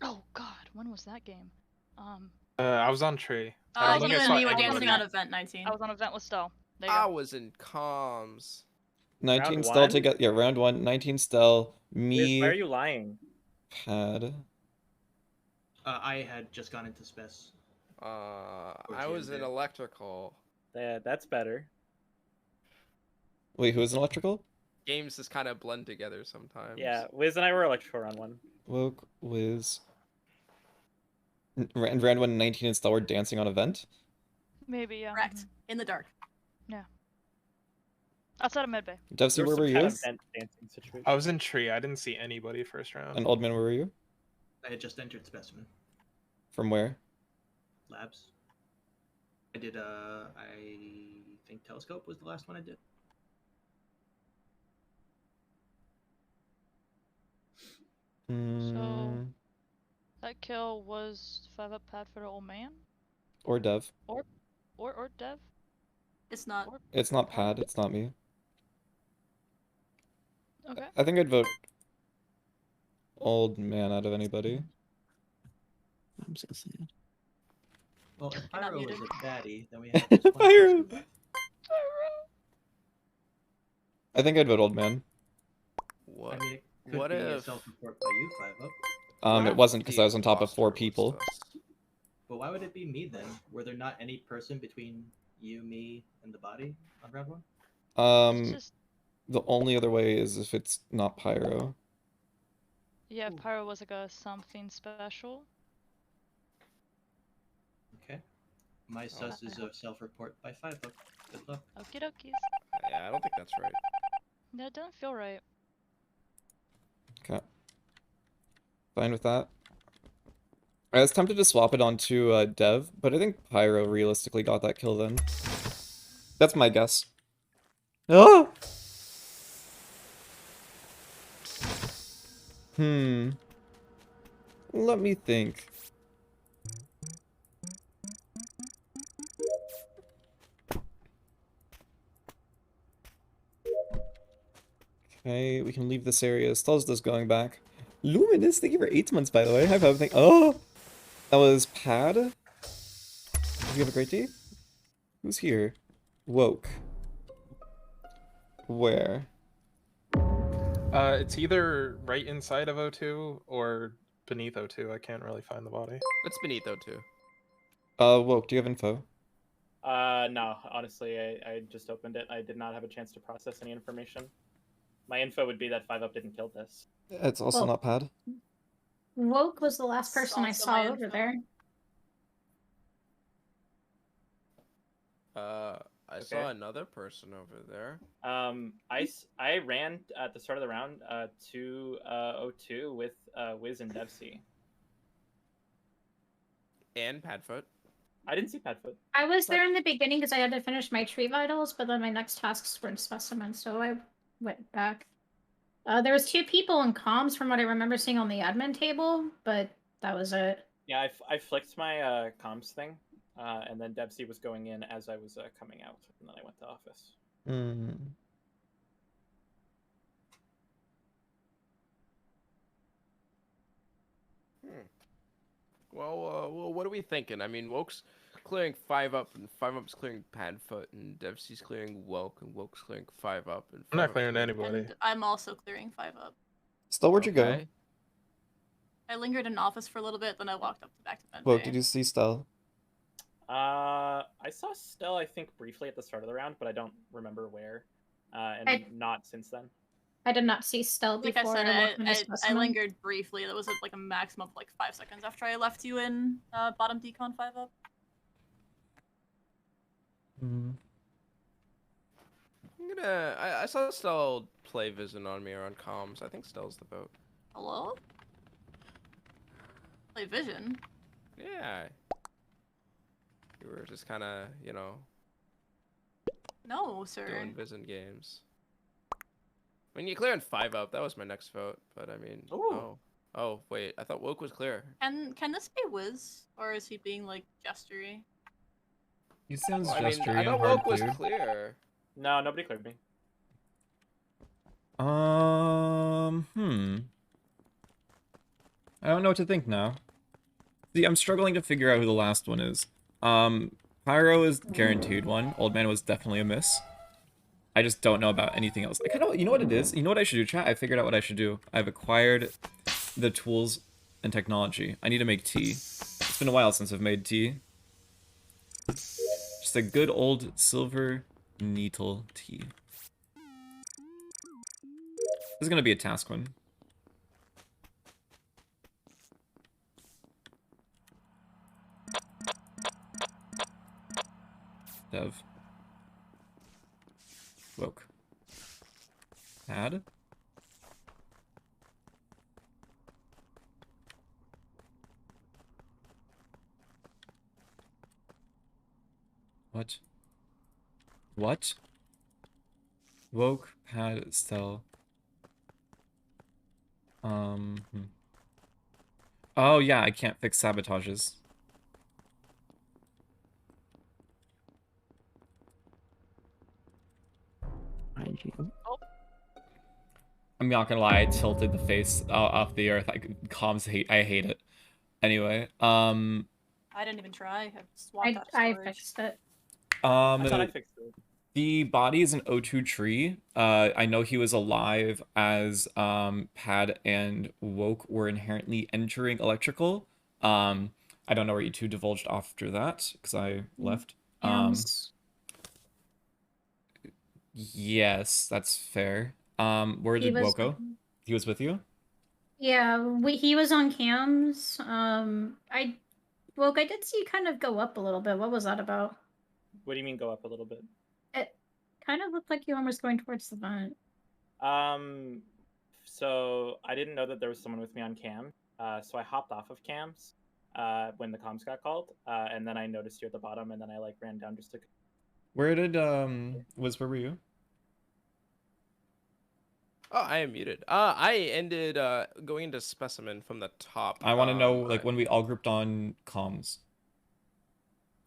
Oh God, when was that game? I was on tree. I don't You think I and saw me were anybody. dancing on event 19. I was on event with Stell. There you I go. was in comms. 19 Round Stell one? together. Yeah, round one. 19 Stell. Wiz, Me. why are you lying? Pad. I had just gone into spec. I was in electrical. That's better. Wait, who was in electrical? Games just kind of blend together sometimes. Yeah, Wiz and I were electrical round one. Woke, Wiz. And round one, 19 and Stell were dancing on event? Maybe, yeah. Correct. In the dark. Yeah. Outside of medbay. Devcee, There was where were some kind you? of vent dancing situation. I was in tree. I didn't see anybody first round. And Old Man, where were you? I had just entered specimen From where? labs. I did I think telescope was the last one I did. So that kill was 5-Up Pad for the old man? Or Dev. Or Dev? It's not. It's not Pad, it's not me. Okay. I think I'd vote Old Man out of anybody. I'm so sad. Well, if You're not Pyro is muted. a baddie, then we have just one Pyro. person left. I think I'd vote old man. I mean, it could What be a if? self-report by you, 5-up. What It if wasn't because the I was on top of 4 imposter was people. us? But why would it be me then? Were there not any person between you, me, and the body on round 1? It's just The only other way is if it's not Pyro. yeah, Pyro was like a something special. Okay. My sus is a self-report by 5-up. Good luck. Okie dokies. Yeah, I don't think that's right. That don't feel right. Okay. Fine with that. I was tempted to swap it onto Dev, but I think Pyro realistically got that kill then. That's my guess. Oh! Let me think. Okay, we can leave this area. Stell's just going back. Luminous, thank you for 8 months, by the way. High five, thank— oh! That was Pad. Hope you have a great day. Who's here? Woke. Where? It's either right inside of O2 or beneath O2. I can't really find the body. It's beneath O2. Woke, do you have info? No, honestly, I just opened it. I did not have a chance to process any information. My info would be that 5-up didn't kill this. It's also not Pad. Woke was the last It's person I also saw my over info. there. I saw another person over there. I ran at the start of the round to O2 with Wiz and Devcee. And Padfoot. I didn't see Padfoot. I was there in the beginning because I had to finish my tree vitals, but then my next tasks were in specimen, so I went back. There was 2 people in comms from what I remember seeing on the admin table, but that was it. Yeah, I flicked my comms thing, and then Devcee was going in as I was coming out, and then I went to office. Well, what are we thinking? I mean, Woke's clearing 5-up, and 5-up's clearing Padfoot, and Devcee's clearing Woke, and Woke's clearing 5-up. And I'm not clearing anybody. And I'm also clearing 5-up. Stell, where'd you go? I lingered in office for a little bit, then I walked up to back to bed. Woke, did you see Stell? I saw Stell, I think, briefly at the start of the round, but I don't remember where, and not since then. I did not see Stell Like before I I walked into said, I specimen. lingered briefly. That was like a maximum of like 5 seconds after I left you in bottom decon 5-up. I saw Stell play Vision on me or on comms. I think Stell's the vote. Hello? Play Vision? Yeah. You were just kind of, you know, No, sir. doing Vision games. I mean, you cleared 5-up. That was my next vote, but I mean, oh, wait. I thought Woke was clear. Can this be Wiz, or is he being like gestury? He sounds I mean, gestury I and thought hard Woke was clear. clear. No, nobody cleared me. I don't know what to think now. See, I'm struggling to figure out who the last one is. Pyro is guaranteed one. Old Man was definitely a miss. I just don't know about anything else. I kind of, you know what it is? You know what I should do, chat? I figured out what I should do. I've acquired the tools and technology. I need to make tea. It's been a while since I've made tea. Just a good old silver needle tea. This is gonna be a task one. Dev. Woke. Add. What? What? Woke, Pad, Stell. Oh yeah, I can't fix sabotages. I'm not gonna lie, I tilted the face off the earth. I hate it. Anyway, I didn't even try. I just walked out of I storage. fixed it. I thought I fixed it. The body is an O2 tree. I know he was alive as Pad and Woke were inherently entering electrical. I don't know where you two divulged after that because I left. Yes, that's fair. Where did Woke go? He was with you? Yeah, he was on cams. Woke, I did see you kind of go up a little bit. What was that about? What do you mean go up a little bit? It kind of looked like you were almost going towards the vent. So I didn't know that there was someone with me on cam. So I hopped off of cams when the comms got called, and then I noticed you at the bottom, and then I like ran down just to. Where did where were you? Oh, I am muted. I ended going into specimen from the top. I want to know like when we all grouped on comms.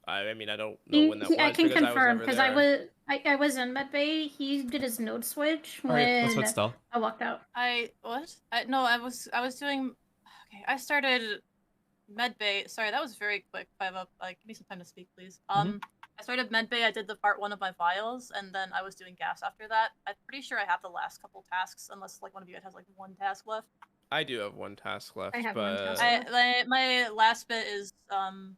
I mean, I don't know when that was. I can confirm because I was in medbay. He did his node switch when let's put Stell. I walked out. I was doing. Okay, I started medbay. Sorry, that was very quick. 5 up. Give me some time to speak, please. I started medbay. I did the part 1 of my vials, and then I was doing gas after that. I'm pretty sure I have the last couple tasks, unless like one of you guys has like 1 task left. I do have 1 task left. I have but... 1 task left. My last bit is the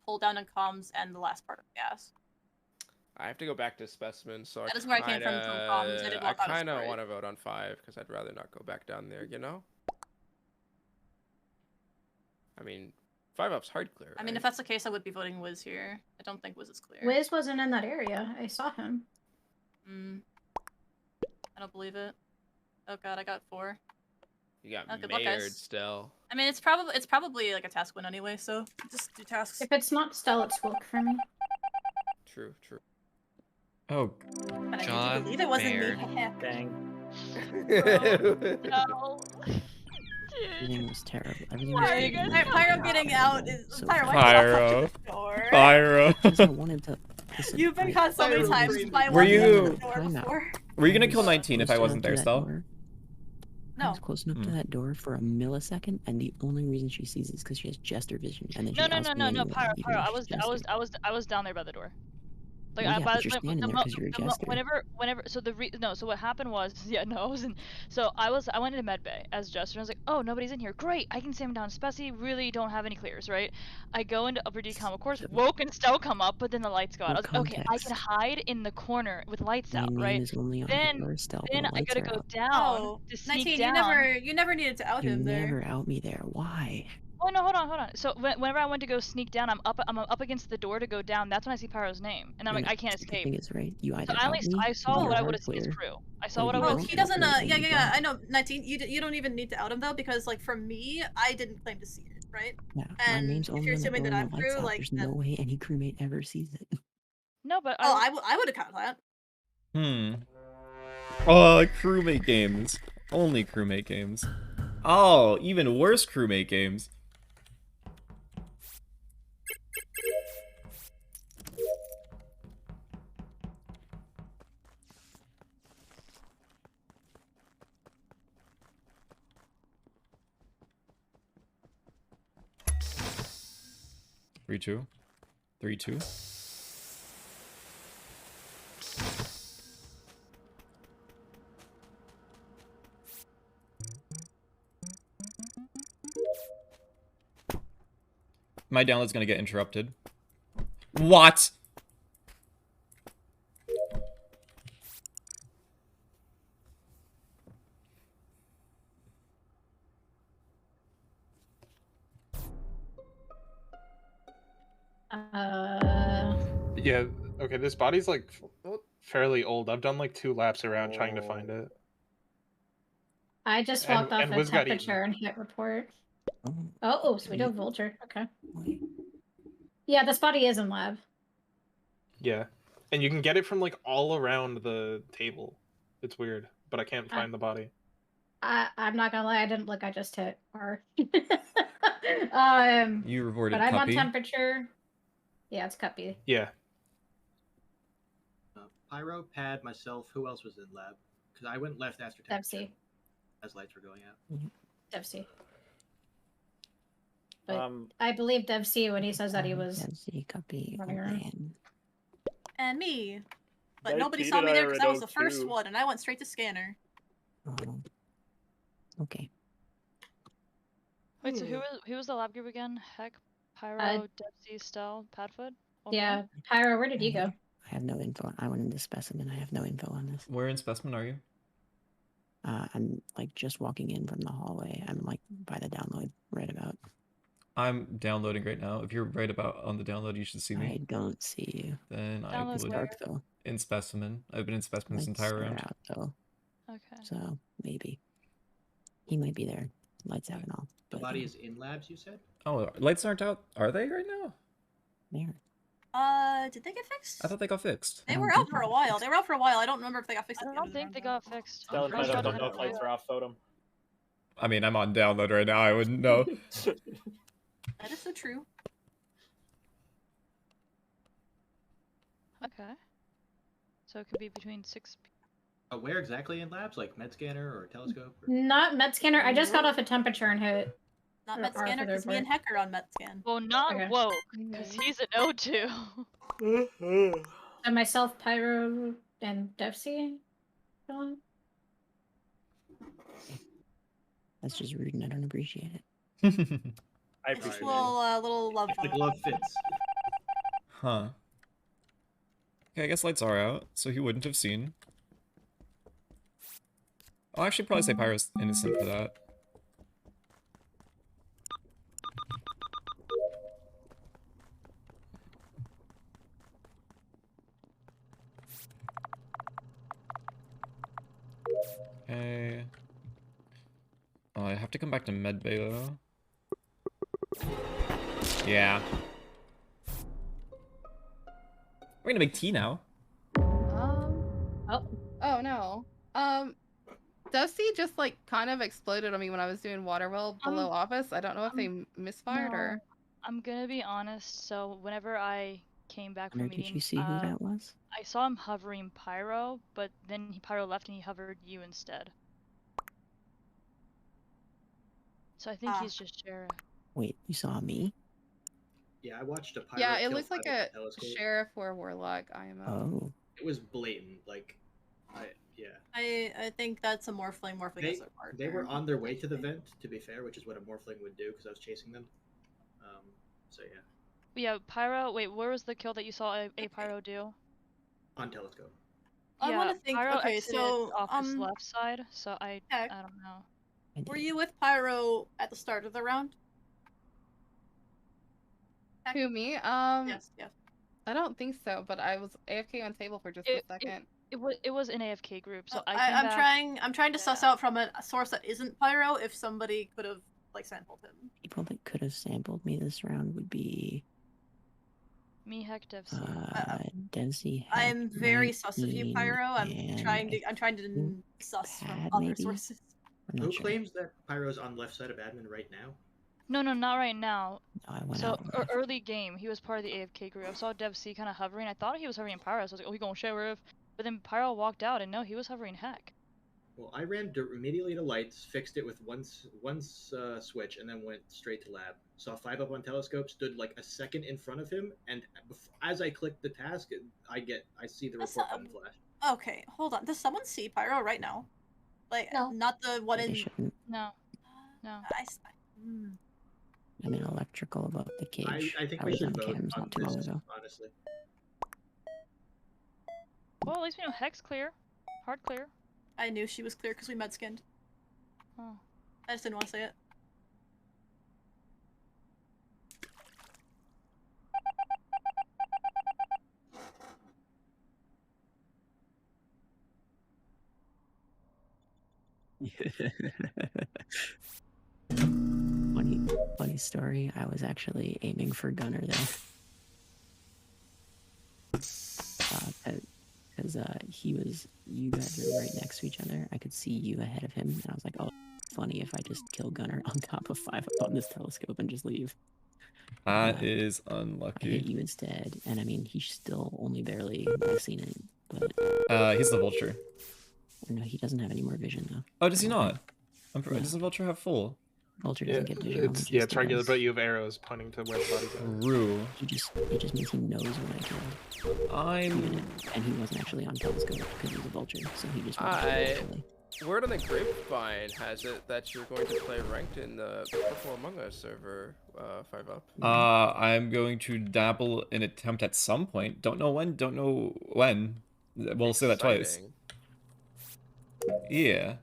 pull down and comms and the last part of gas. I have to go back to specimen, so that is where I came from comms. I kind of want to vote on 5 because I'd rather not go back down there. You know. I mean, 5 up's hard clear. Right? I mean, if that's the case, I would be voting Wiz here. I don't think Wiz is clear. Wiz wasn't in that area. I saw him. I don't believe it. Oh god, I got 4. You got good luck, mayored guys. still. I mean, it's probably like a task win anyway, so just do tasks. If it's not Stell, it's Woke for me. True. Oh, I can't believe it wasn't me. Dang. No. Everything was terrible. Pyro getting out is So Pyro. Pyro. Because I wanted to. You've been caught so many times by Were walking you- out the door before. Were you gonna kill 19 if I wasn't there, Stell? I was close enough to that door for a millisecond, and the only reason she sees is because she has Jester vision, and then she asks me No, anyway, Pyro, even though she's Jester. I was down there by the door. Like Well, yeah, but you're standing there 'cause you're a Jester. whenever so what happened was I wasn't. So I went into medbay as Jester and I was like, oh, nobody's in here, great, I can stand down Speci, really don't have any clears, right? I go into upper decom, of course Woke and Stell come up, but then the lights go out. I was like, okay, I can hide in the corner with lights out, right? Then I gotta go down to sneak 19, down. you never needed to out him there. You never out me there. Why? Oh no, hold on. So whenever I went to go sneak down, I'm up against the door to go down. That's when I see Pyro's name, and I'm like, I can't escape. The thing is, right? You either So at least I saw what I would have seen his crew. I saw what I would have he doesn't. Yeah. I know, 19. You don't even need to out him though, because like for me, I didn't claim to see it, right? Yeah, and my name's if only you're on the assuming door that when I'm the lights crew, out. like There's no way any crewmate ever sees it. No, but I would have caught that. Crewmate games. Only crewmate games. Oh, even worse crewmate games. Three, two. 3-2. My download's gonna get interrupted. What? Yeah, okay, this body's like fairly old. I've done like 2 laps around trying to find it. I just walked off and a Wiz got temperature and hit report. Oh, so we do Vulture. Okay. Yeah, this body is in lab. Yeah, and you can get it from like all around the table. It's weird, but I can't find the body. I'm not gonna lie, I didn't look. I just hit R. You reported But I'm on Cuppy? temperature. Yeah, it's Cuppy. Yeah. Pyro, Pad, myself. Who else was in lab? Because I went left after Devcee. as lights were going out. Devcee. But I believe Devcee when he says that he was Devcee, Cuppy, running around. and And me. But I nobody saw me tweeted there because I was the IRL first too. one, and I went straight to scanner. Okay. Wait, so who was the lab group again? Heck, Pyro, Devcee, Stell, Padfoot? Yeah, Pyro, where did you go? I have no info. I went into specimen. I have no info on this. Where in specimen are you? I'm like just walking in from the hallway. I'm like by the download right about. I'm downloading right now. If you're right about on the download, you should see me. I don't see you. Then I Download's would dark though. in specimen. I've been in specimen this Lights entire are round. out though. Okay. So maybe he might be there. Lights out and all. The But, body is in labs, you said? Oh, lights aren't out. Are they right now? there. Did they get fixed? I thought they got fixed. They were out for a while. They were out for a while. I don't remember if they got fixed. I don't think they got fixed. Stell and First Pyro round don't I know had if to lights are off. Vote him. I mean, I'm on download right now. I wouldn't know. That is so true. Okay. So it could be between 6 Where exactly in labs? Like med scanner or telescope? Or... Not med scanner. I just got off a temperature and hit. Not Or med scanner because me and Heck are on med scan. Well, not Okay. woke, because he's an O2. And myself, Pyro, and Devcee. Going. That's just rude and I don't appreciate it. I It's appreciate just it. little love. The glove fits. Huh. Okay, I guess lights are out, so he wouldn't have seen. I'll actually probably say Pyro's innocent for that. Okay. Oh, I have to come back to medbay though. Yeah. We're gonna make tea now. Oh no. Devcee just like kind of exploded on me when I was doing water well below office. I don't know if they misfired or. I'm gonna be honest. So whenever I came back from Hunter, meeting, did you see who that was? I saw him hovering Pyro, but then Pyro left and he hovered you instead. So I think he's just sheriff. Wait, you saw me? Yeah, I watched a pirate. Yeah, it kill looks like Pyro a with telescope. sheriff or warlock IMO. Oh. It was blatant. Like, yeah. I think that's a Morphling. Morphling is a partner. They were on their way to the vent, to be fair, which is what a Morphling would do because I was chasing them. So yeah. Yeah, Pyro. Wait, where was the kill that you saw a Pyro do? On telescope. I Yeah, want to think. Pyro Okay, exited so off his left side. So I Heck, don't know. were you with Pyro at the start of the round? Who me? Yes, yes. I don't think so, but I was AFK on table for just a second. It was an AFK group, so I'm trying to suss out from a source that isn't Pyro if somebody could have like sampled him. People that could have sampled me this round would be me, Heck, Devcee. Devcee. I'm very sus of you, Pyro. I'm trying to suss from other sources. Who claims that Pyro's on left side of admin right now? No, not right now. No, I went so out early game, he was part of the AFK group. I saw Devcee kind of hovering. I thought he was hovering Pyro, so I was like, oh, he going sheriff. But then Pyro walked out, and no, he was hovering Heck. Well, I ran immediately to lights, fixed it with one switch, and then went straight to lab. Saw 5 up on telescope, stood like a second in front of him, and as I clicked the task, I see the report button flash. Okay, hold on. Does someone see Pyro right now? Like, not the one in. No. I'm in electrical above the cage. I think I we was should on vote cams on not too long this, ago. honestly. Well, at least we know Heck's clear. Hard clear. I knew she was clear because we med skinned. Oh. I just didn't want to say it. Funny story. I was actually aiming for Gunner there. Because you guys were right next to each other. I could see you ahead of him, and I was like, oh, funny if I just kill Gunner on top of 5 up on this telescope and just leave. That is I hit unlucky. you instead, and I mean, he's still only barely seen it, but... He's the Vulture. No, he doesn't have any more vision, though. Oh, does he not? Doesn't Vulture have full? Vulture doesn't get vision. It's it's regular, but you have arrows pointing to where the bodies are. True. It just means he knows when I killed. And he wasn't actually on telescope because he was a vulture, so he just. Word on the grapevine has it that you're going to play ranked in the Purple Among Us server 5-up. I'm going to dabble in attempt at some point. Don't know when. Don't know when. We'll say that twice. Yeah.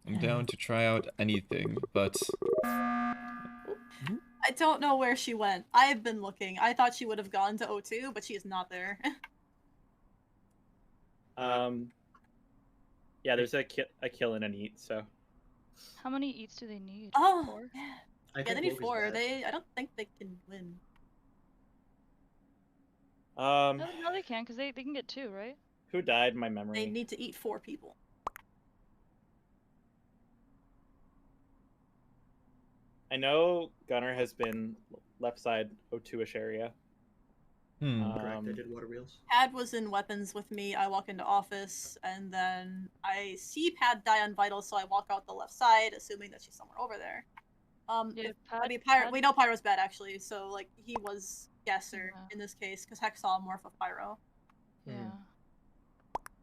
I'm down to try out anything, but... I don't know where she went. I've been looking. I thought she would have gone to O2, but she is not there. Yeah, there's a kill and an eat, so. How many eats do they need? Oh, 4? yeah, they need 4. I don't think they can win. No, they can, because they can get 2, right? Who died in my memory? They need to eat 4 people. I know Gunner has been left side O2-ish area. Correct, I did water wheels. Pad was in weapons with me. I walk into office, and then I see Pad die on vital, so I walk out the left side, assuming that she's somewhere over there. Yeah, I mean, Pyro. We know Pyro's bad actually, so like he was guesser in this case because Heck saw a morph of Pyro. Yeah.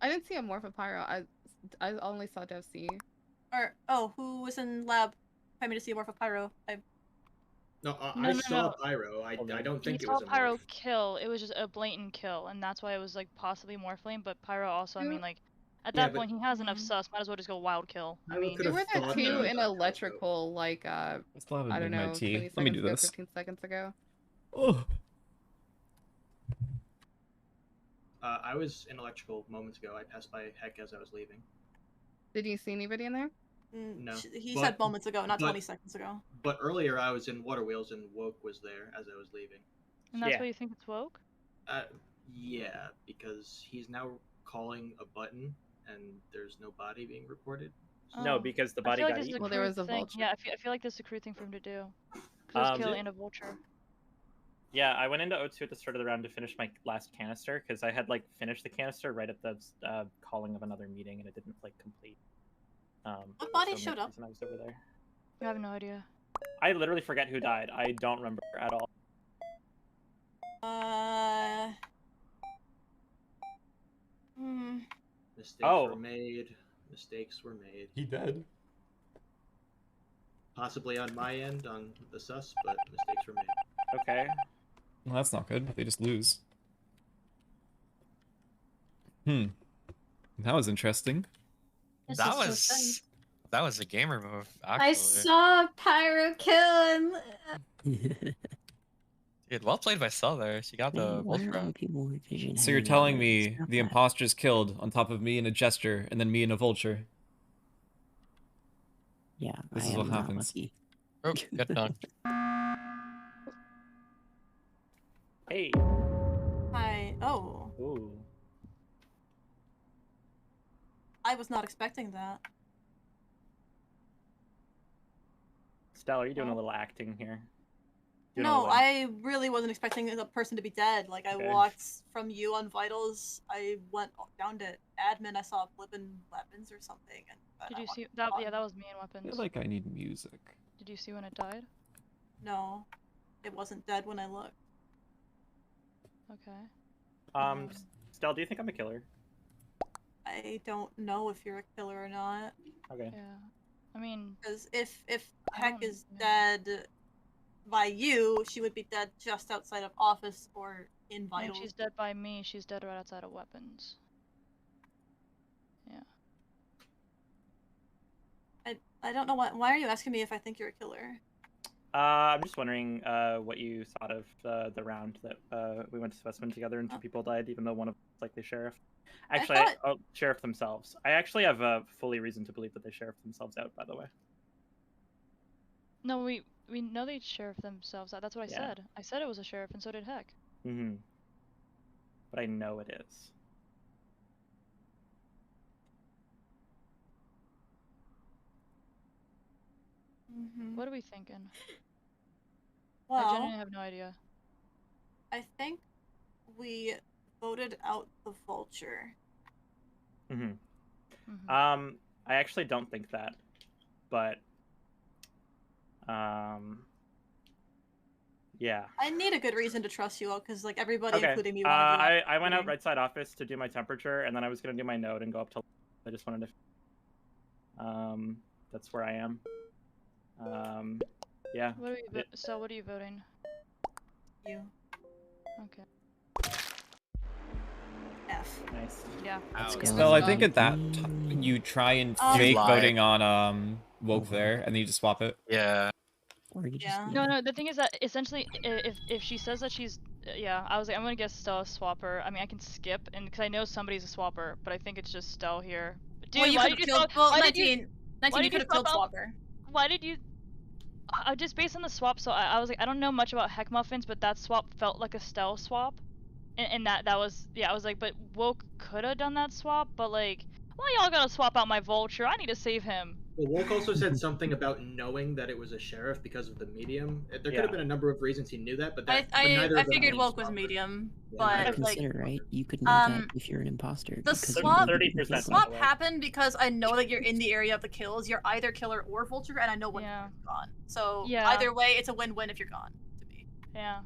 I didn't see a morph of Pyro. I only saw Devcee. Or who was in lab? I mean to see a morph of Pyro. I saw Pyro. I don't think it was a Pyro kill. It was just a blatant kill, and that's why it was like possibly Morphling. But Pyro also, I mean, like at that point he has enough sus. Might as well just go wild kill. I mean, there were there 2 in electrical, like I don't know, 20 seconds Let me do ago, this. 15 seconds ago. Oh. I was in electrical moments ago. I passed by Heck as I was leaving. Did you see anybody in there? No. He said moments ago, not 20 seconds ago. But earlier I was in water wheels and Woke was there as I was leaving. And that's why you think it's Woke? Yeah, because he's now calling a button and there's no body being reported. No, because the body got eaten. Well, there was a vulture. Yeah, I feel like this is a crew thing for him to do. Because kill and a vulture. Yeah, I went into O2 at the start of the round to finish my last canister because I had like finished the canister right at the calling of another meeting and it didn't like complete. What body showed up? I was over there. I have no idea. I literally forget who died. I don't remember at all. Mistakes were made. Mistakes were made. He dead. Possibly on my end, on the sus, but mistakes were made. Okay. Well, that's not good. They just lose. That was interesting. That was a gamer move, actually. I saw Pyro kill him. Dude, well played by Stell there. She got the Vulture. So you're telling me the imposter's killed on top of me and a Jester, and then me and a Vulture? Yeah, this is what happens. Oh, good knocked. Hey. Hi. Oh. Ooh. I was not expecting that. Stell, are you doing a little acting here? No, I really wasn't expecting the person to be dead. Like, I walked from you on vitals, I went down to admin, I saw a blip in weapons or something. And Did you see that? Yeah, that was me in I weapons. feel like I need music. Did you see when it died? No, it wasn't dead when I looked. Okay. Stell, do you think I'm a killer? I don't know if you're a killer or not. Okay. Yeah. I mean, because if Heck is dead by you, she would be dead just outside of office or in vitals. When she's dead by me, she's dead right outside of weapons. Yeah. I don't know why are you asking me if I think you're a killer? I'm just wondering what you thought of the round that we went to specimen together and 2 people died, even though one of them was likely sheriff. Actually, sheriff themselves. I actually have a fully reason to believe that they sheriff themselves out, by the way. No, we know they sheriff themselves out. That's what I said. I said it was a sheriff, and so did Heck. Mm-hmm. But I know it is. What are we thinking? Well, I genuinely have no idea. I think we voted out the Vulture. I actually don't think that, but Yeah. I need a good reason to trust you all, because like everybody, Okay. including me, wanted to I went out right side office to do my temperature, and then I was gonna do my node and go up to. I just wanted to. That's where I am. Yeah. What are you so what are you voting? You. Okay. F. Nice. Yeah. Stell, I think at that you try and fake lie. voting on Woke there, and then you just swap it. Yeah. Or you just No, the thing is that essentially, if she says that she's, yeah, I was like, I'm gonna guess Stell swapper. I mean, I can skip, and because I know somebody's a swapper, but I think it's just Stell here. Dude, Well, you why could did have you killed. Well, why 19, did 19, you could have killed swap out? Swapper. Why did you? Just based on the swap, so I was like, I don't know much about HeckMuffins, but that swap felt like a Stell swap, and that was, yeah, I was like, but Woke could have done that swap, but like, why y'all gotta swap out my Vulture? I need to save him. Well, Woke also said something about knowing that it was a sheriff because of the medium. There could have been a number of reasons he knew that, but that. but neither I of them figured named Woke was Swapper. medium, Yeah, but like, consider, right? You could know that if you're an imposter. the because swap, you can the kill swap someone. happened because I know that you're in the area of the kills. You're either killer or Vulture, and I know when you're gone. So Yeah. either way, it's a win-win if you're gone. To me. Yeah,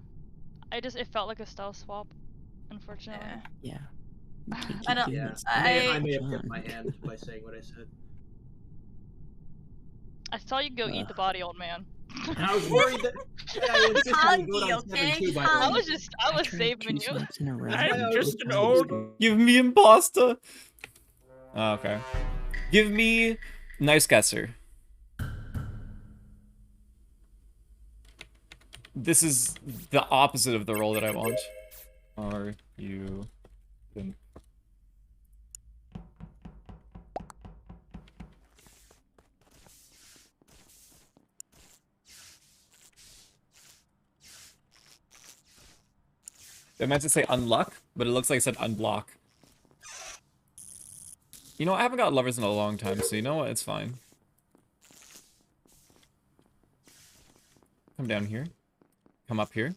it felt like a Stell swap, unfortunately. Yeah. I don't. Yeah, I I may have tipped my hand by saying what I said. I saw you go eat the body, old man. And I was worried that. Yeah, I insisted you vote on 7-2, by the I way. was saving you. I'm just an old. Give me imposter. Oh, okay. Give me nice guesser. This is the opposite of the role that I want. Are you? I meant to say unluck, but it looks like it said unblock. You know, I haven't got lovers in a long time, so you know what? It's fine. Come down here. Come up here.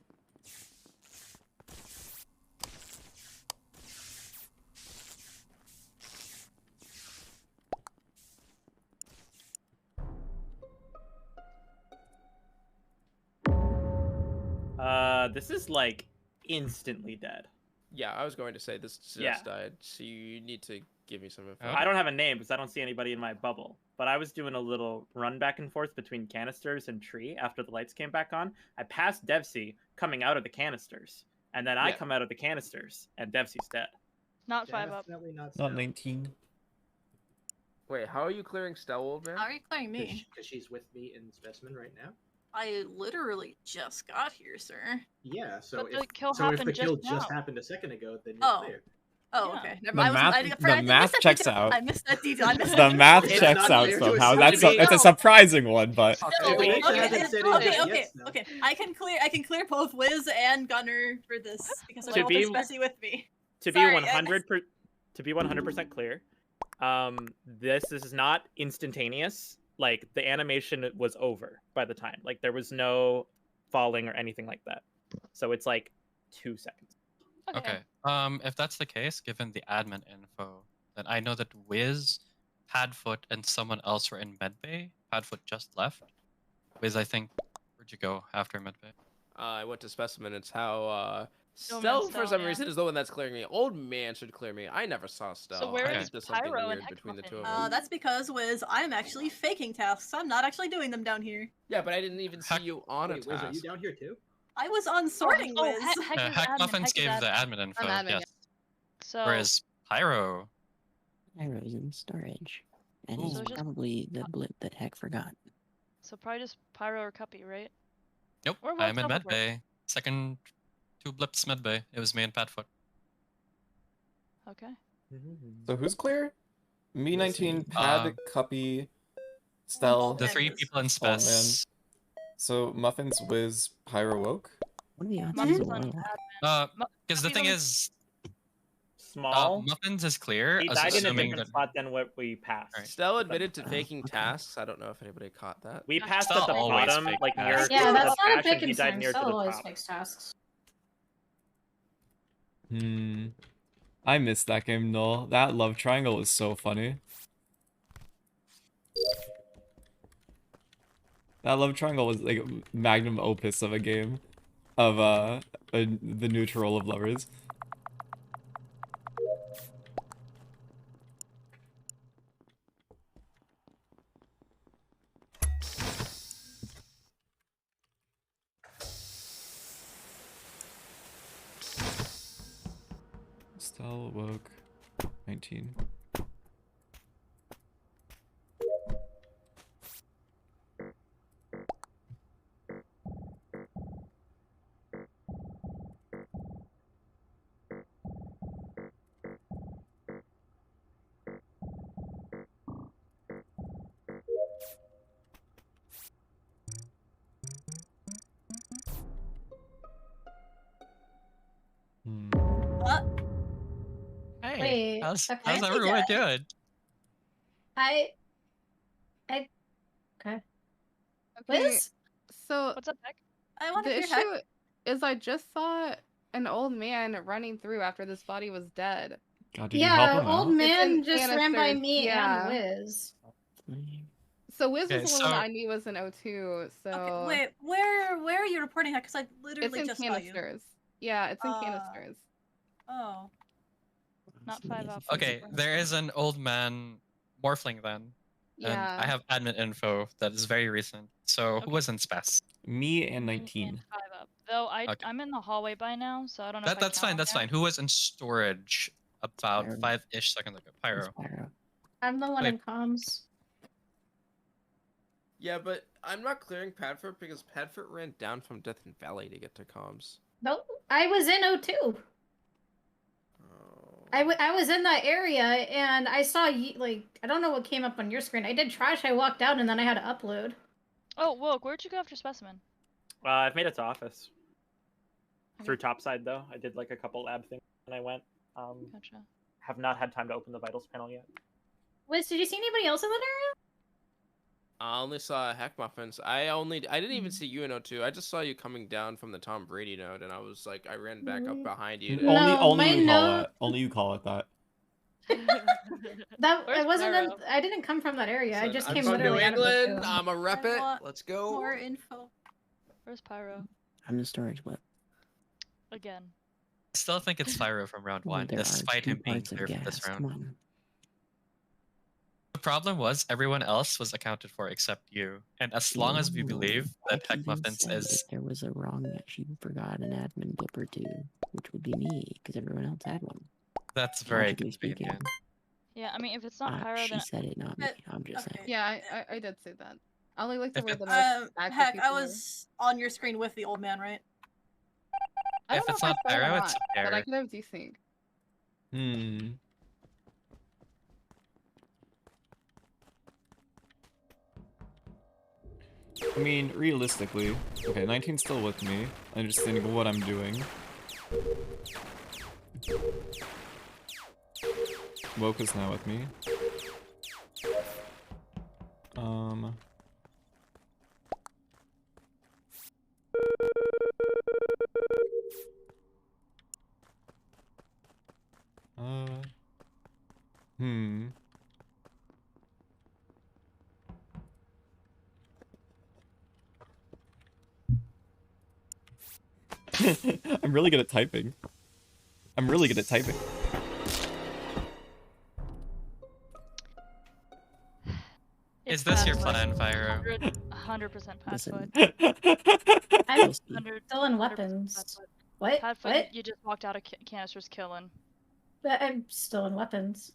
This is like instantly dead. Yeah, I was going to say this just died, so you need to give me some info. I don't have a name because I don't see anybody in my bubble. But I was doing a little run back and forth between canisters and tree after the lights came back on. I passed Devcee coming out of the canisters, and then I come out of the canisters, and Devcee's dead. Not 5 up. Not 19. Wait, how are you clearing Stell, old man? How are you clearing me? Because she's with me in Specimen right now. I literally just got here, sir. Yeah, so But the if kill so, if happened the kill just just now. happened a second ago, then you're Oh. clear. Oh, okay. Never The mind. I math missed that checks detail. out. I missed that detail. I missed The that math detail. checks out somehow. It's a surprising one, but Okay, okay. I can clear both Wiz and Gunner for this because To they're be- both messy with me. To Sorry, be 100% clear, this is not instantaneous. Like the animation was over by the time. Like there was no falling or anything like that. So it's like 2 seconds. Okay. If that's the case, given the admin info, then I know that Wiz, Padfoot, and someone else were in medbay. Padfoot just left. Wiz, I think, where'd you go after medbay? I went to Specimen. It's how Stell, Stell, for some yeah. reason, is the one that's clearing me. Old man should clear me. I never saw Stell. So where I is think there's something Pyro and weird between the two of them. That's because Wiz, I'm actually faking tasks. I'm not actually doing them down here. Yeah, but I didn't even see you on a Wait, Wiz, are you task. down here too? I was on sorting Wiz. HeckMuffins gave the admin info, yes. So Whereas Pyro... Pyro's in storage. And Ooh. it's So just- probably the blip that Heck forgot. So probably just Pyro or Cuppy, right? Nope, Or I'm in what's up with medbay. Second 2 blips medbay. It was me and Padfoot. Okay. So who's clear? Me 19, Pad, Cuppy, Stell. The 3 people in Old man. Spec. So Muffins, Wiz, Pyro, Woke. What are the odds Muffins he's a on warlock? Because the Cuppy's thing on- is, Small. Muffins is clear. He died in a assuming different that spot than what we passed. Stell admitted to faking tasks. I don't know if anybody caught that. We passed Stell at the always bottom, fakes like near tasks. Yeah, that's the not a trash, big and he died concern. near to Stell the always top. makes tasks. I missed that game, Null. That love triangle is so funny. That love triangle was like magnum opus of a game of the neutral of lovers. Stell woke 19. What? Hey, Wait, how's okay. everyone doing? Okay. Okay, Liz? so What's up, Heck? I want to the hear issue Heck. is I just saw an old man running through after this body was dead. God, did you help him Old out? man in just ran by canisters, me yeah. and Wiz. So Wiz Okay, was the one that so- I knew was an O2. So Okay, wait, where are you reporting Heck? Because I it's literally in just saw you. canisters. Yeah, it's in canisters. Oh. Not 5 up. Okay, there is an old man Morphling then. And Yeah. I have admin info that is very recent. So who was in spec? Me and 19. 5 up. Though Okay. I'm in the hallway by now, so I don't know if That's fine, that's fine. Who was in storage about Pyro. 5-ish seconds ago? Pyro. I'm the one Wait. in comms. Yeah, but I'm not clearing Padfoot because Padfoot ran down from Death and Valley to get to comms. Nope, I was in O2. I was in that area and I saw you, like, I don't know what came up on your screen. I did trash, I walked out and then I had to upload. Oh, Woke, where'd you go after specimen? I've made it to office. Through topside though, I did like a couple lab things when I went. Gotcha. Have not had time to open the vitals panel yet. Wiz, did you see anybody else in that area? I only saw HeckMuffins. I didn't even see you in O2. I just saw you coming down from the Tom Brady node, and I was like, I ran back up behind you. Only you call it that. That Where's I wasn't. Pyro? I didn't come from that area. I Listen, just I'm came from New literally out of England. O2. I'm a rep it. want Let's go. More info. Where's Pyro? I'm the storage whip. Again. I still think it's Pyro from round Well, 1, there are despite two him being parts of clear for this gas, round. come on. The problem was everyone else was accounted for except you. And as long as we believe that Heck even HeckMuffins said is... if there was a wrong that she forgot an admin blip or two, which would be me, because everyone else had one. That's very Logically speaking. convenient. Yeah, I mean, if it's not Pyro, She then said it, not me. I'm just saying. Yeah, I did say that. I only like to If where it- the most active Heck, I people are. was on your screen with the old man, right? I If don't know it's if I not saw it or Pyro, it's not, but I Pyro. could have desync. I mean, realistically, okay, 19's still with me, understanding what I'm doing. Woke is now with me. I'm really good at typing. I'm really good at typing. Is this your plan, Pyro? 100% Padfoot. I'm 100 still in 100% weapons. Padfoot. What? Padfoot, What? you just walked out of canisters killing. But I'm still in weapons.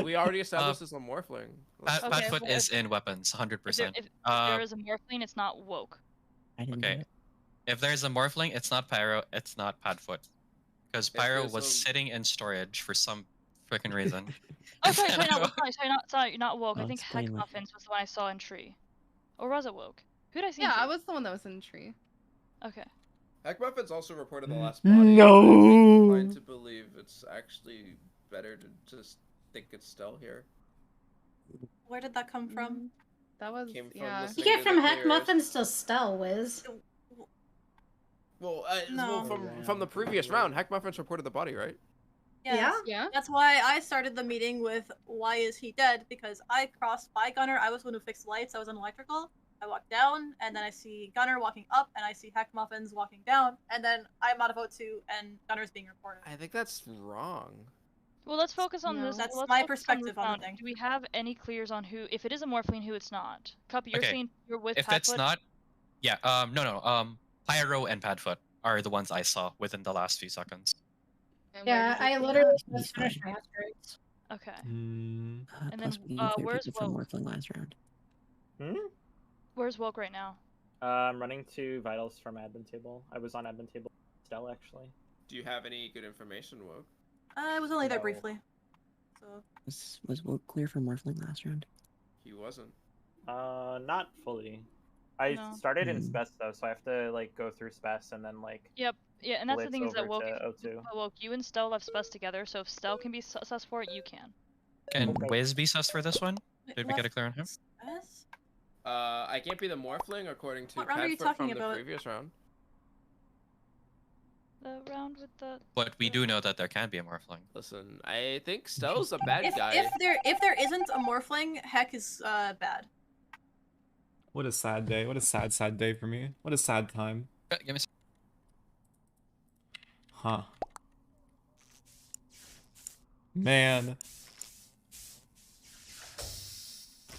We already established this on Morphling. Padfoot well, is in weapons, 100%. If there is a Morphling, it's not Woke. Okay. If there's a Morphling, it's not Pyro, it's not Padfoot. Because Pyro there's was a- sitting in storage for some freaking reason. Oh, sorry, not Woke. Oh, I think explain what- HeckMuffins was the one I saw in tree. Or was it Woke? Who did I see? Yeah, in I tree? was the one that was in the tree. Okay. HeckMuffins also reported the last body. No. I'm inclined to believe it's actually better to just think it's Stell here. Where did that come from? That was Came from yeah. You listening get to from the Heck clears. Muffins to Stell, Wiz. Well, No. from the previous round, HeckMuffins reported the body, right? Yes. Yeah. That's why I started the meeting with why is he dead? Because I crossed by Gunner. I was the one who fixed lights. I was on electrical. I walk down, and then I see Gunner walking up, and I see HeckMuffins walking down, and then I'm out of O2, and Gunner's being reported. I think that's wrong. Well, let's focus on No. this. That's let's my focus perspective on the round. thing. Do we have any clears on who, if it is a Morphling, who it's not? Cuppy, you're Okay. saying you're with If Padfoot? it's not, yeah, no. Pyro and Padfoot are the ones I saw within the last few seconds. And where Yeah, did you I see literally that? just finished my asteroids. Okay. Mm, And Plus, then, we cleared where's people from Woke? Morphling last round. Where's Woke right now? I'm running to vitals from admin table. I was on admin table. Stell actually. Do you have any good information, Woke? I was only there No. briefly. So Was Woke clear from Morphling last round? He wasn't. Not fully. I No. started in Hmm. spec though, so I have to like go through spec and then like. Yep. Yeah, and that's the blitz thing is that over Woke, to O2. Woke, you and Stell left Spus together, so if Stell can be sus for it, you can. Can Okay. Wiz be sus for this one? Did we get a clear on him? Yes? I can't be the Morphling according to What round are you Padfoot talking from the about? previous round. The round with the. But we do know that there can be a Morphling. Listen, I think Stell's a bad guy. If there isn't a Morphling, Heck is bad. what a sad day. What a sad day for me. What a sad time. Give me. Huh. Man.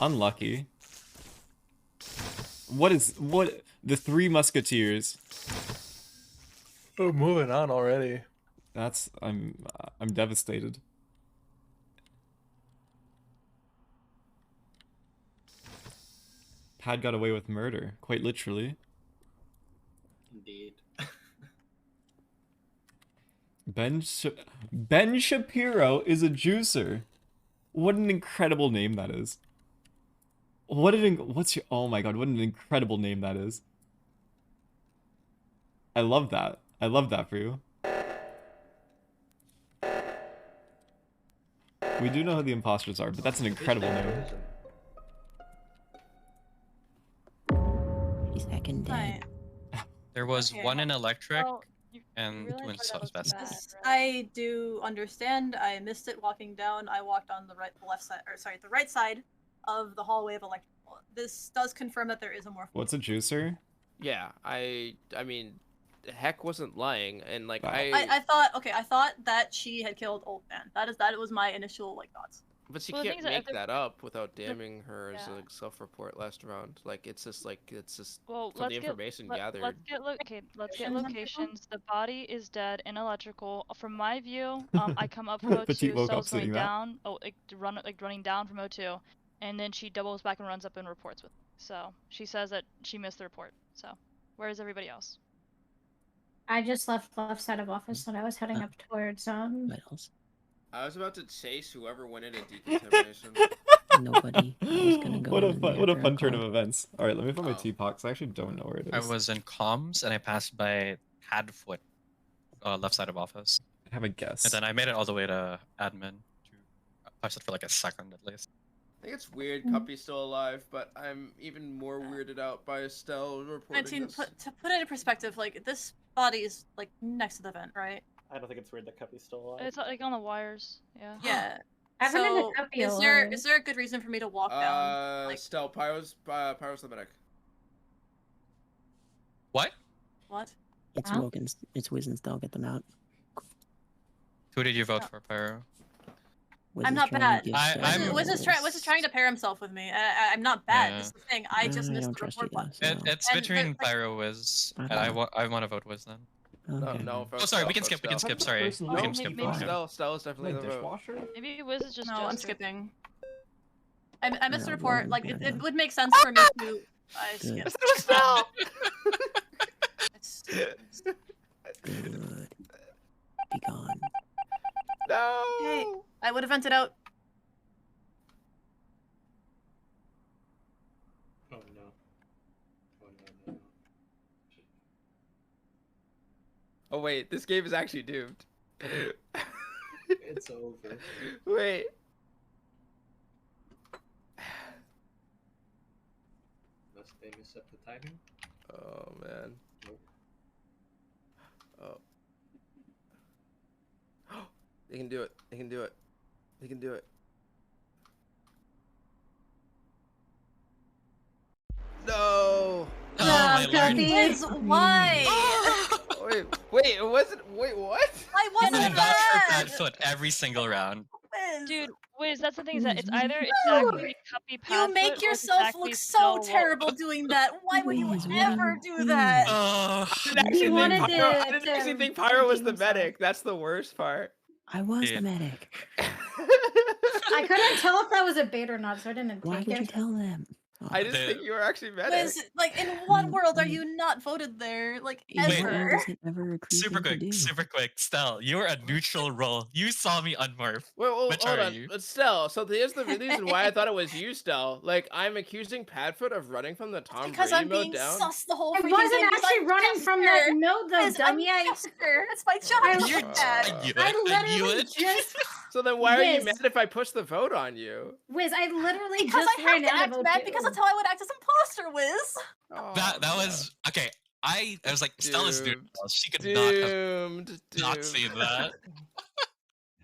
Unlucky. What the Three Musketeers. Oh, moving on already. That's I'm devastated. Pad got away with murder, quite literally. Indeed. Ben Shapiro is a juicer. What an incredible name that is. Oh my god, what an incredible name that is. I love that. I love that for you. We do know who the imposters are, but that's an incredible name. He's heckin' dead. There was Okay. one in electric Well, you and realize two in why that was spec. bad, right? I do understand. I missed it walking down. I walked on the the right side of the hallway of electrical. This does confirm that there is a Morphling. What's a juicer? Yeah, I mean, Heck wasn't lying, and like Wow. I thought that she had killed Old Man. That was my initial thoughts. But she Well, the can't thing is that if make they're- that up without damning her as Yeah. a self-report last round. Like it's just Well, from the information gathered. Let's get locations. The body is dead in electrical. From my view, I come up from O2, Petite woke up Stell's going saying that. down. Oh, running down from O2, and then she doubles back and runs up and reports with. So she says that she missed the report. So where is everybody else? I just left side of office and I was heading up towards Vitals. I was about to chase whoever went into decontamination. Nobody. I was gonna go What a in fun after a turn of call. events. All right, let me find my Oh. teapot. I actually don't know where it I is. was in comms and I passed by Padfoot, left side of office, I have a guess. and then I made it all the way to admin. To touch it for like a second at least. I think it's weird Cuppy's still alive, but I'm even more weirded out by Stell reporting 19, this. to put it into perspective, like this body is like next to the vent, right? I don't think it's weird that Cuppy's still alive. It's like on the wires. Yeah. Yeah. I've been in So the Cuppy is there alive. a good reason for me to walk down? Like Stell, Pyro's the medic. What? what? It's Huh? Woken. It's Wiz and Stell. Get them out. Who did you vote for, Pyro? Wiz I'm is not trying to bad. give I'm- Stell Wiz is trying to pair himself with me. I'm not bad. Yeah. This is the thing. I just I missed don't the trust report you, button. though, so- It's And between like- Pyro Wiz, and I want to vote Wiz then. Okay. No, Oh, sorry, we can skip. We can skip. Sorry, we Oh, can skip. maybe- Okay. Stell is definitely the vote. dishwasher? Maybe Wiz is just. No, I'm Jester. skipping. I missed the Yeah, report. well, Like yeah, it yeah. would make sense for me to. I Good. skip. Stell! Good. Be gone. No! Hey, I would have vented out. Oh no. Oh no, no. Oh wait, this game is actually doomed. It's over. Wait. Unless they miss up the timing. Oh man. Nope. Oh. They can do it. They can do it. They can do it. No. Oh my lord. Liz, why? Wait, it wasn't. Wait, what? I I wasn't vouch for mad. Padfoot every single round. Liz. Dude, Wiz, that's the thing is that it's Wiz, either No! exactly Cuppy Padfoot You make or yourself exactly look so Stell terrible doing that. Why would you Wiz, what are ever you do that? Oh. I didn't actually wanted think Pyro, I to- didn't actually to think Pyro was the redeem himself. medic. That's the worst part. I was Yeah. the medic. I couldn't tell if that was a bait or not, so I didn't Why take would you it. tell them? Oh, I didn't The- think you were actually medic. Liz, like, in what world are you not voted there? Like, in what ever? world is it ever a crew Super thing to quick, do? super quick. Stell, you were a neutral role. You saw me unmorph. Wait, Which hold are on. you? But Stell, so here's the reason why I thought it was you, Stell. Like, I'm accusing Padfoot of running from the Tom Because Brady I'm mode being down. sus the whole I freaking wasn't game because actually I'm running from that Jester. node, though, Liz, I'm dummy. Jester. It's my job I- to You're do that. I knew it. I I knew literally it. just So then why are you Wiz. mad if I push the vote on you? Wiz, I literally Because just I ran have to out act of mad O2. because that's how I would act as imposter, Wiz. Oh, That no. was okay. I was like, Stell is Doomed. neutral. She could not have Doomed. not seen that.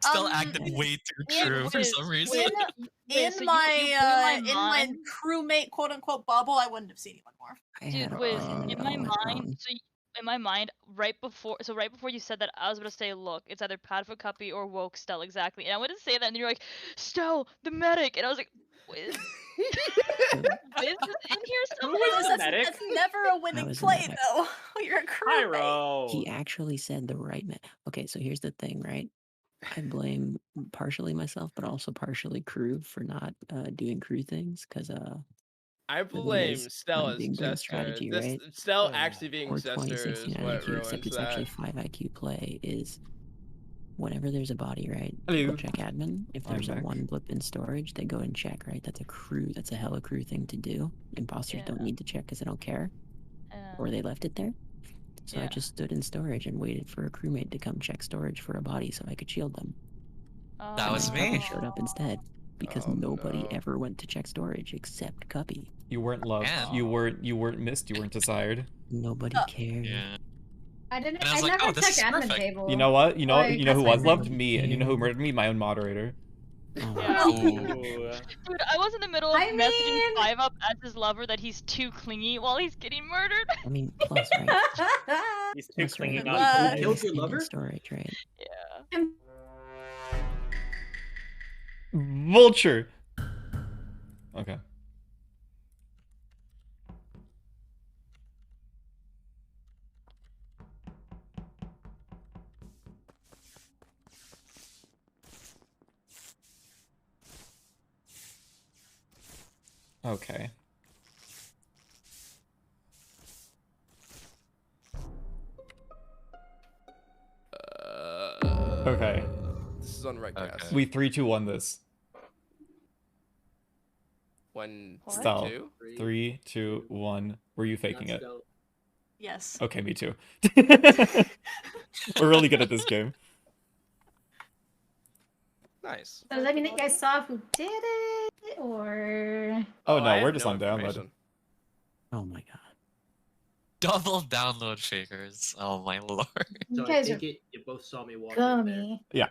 Stell acted way too true for some reason. In so you blew my my in my mind. crewmate quote unquote bubble, I wouldn't have seen anyone more. I Dude, had Wiz, all in my went mind, wrong. in my mind, right before you said that, I was about to say, look, it's either Padfoot Cuppy or Woke Stell, exactly. And I wouldn't say that, and you're like, Stell, the medic, and I was like, Wiz, Wiz is in here somewhere. was the medic? That's never a winning was the play, medic. though. You're a crewmate. Pyro. He actually said the right Okay, so here's the thing, right? I blame partially myself, but also partially crew for not doing crew things, because I the thing blame is, Stell I'm as being blame Jester. strategy, This right? Stell actually being Or Jester 2016 is what IQ, ruins except it's that. actually 5 IQ play. Is whenever there's a body, right? Hello. People check admin. If there's a back. 1 blip in storage, they go and check, right? That's a crew. That's a hella crew thing to do. Imposters don't need to check because they don't care, or they left it there. So I just stood in storage and waited for a crewmate to come check storage for a body so I could shield them. That was And Cuppy me. showed up instead because nobody ever went to check storage except Cuppy. You weren't loved. Yeah. You weren't missed. You weren't desired. Nobody cared. Yeah. I didn't. And I I, was like, never oh, this checked is admin perfect. table. You know what? You know Like, you know who that's was my loved? thing. Me. And you know who murdered me? My own moderator. Yeah. Ooh. Dude, I was in the middle of I messaging mean- 5UP as his lover that he's too clingy while he's getting murdered. I mean, plus, right? He's too Plus, clingy right? not Uh, to killed your In lover? storage, right? Yeah. Vulture. Okay. Okay. Okay. This is on right Okay. cast. We 3-2-1 this. 1, Stell. 2. 3, 2, 1. Were you faking it? Yes. Okay, me too. We're really good at this game. Nice. So does that mean that you guys saw who did it, or? Oh I no, have we're just no on download. information. Oh my god. Double download shakers. Oh my lord. You So I guys are think you both saw me walk in there. gummy.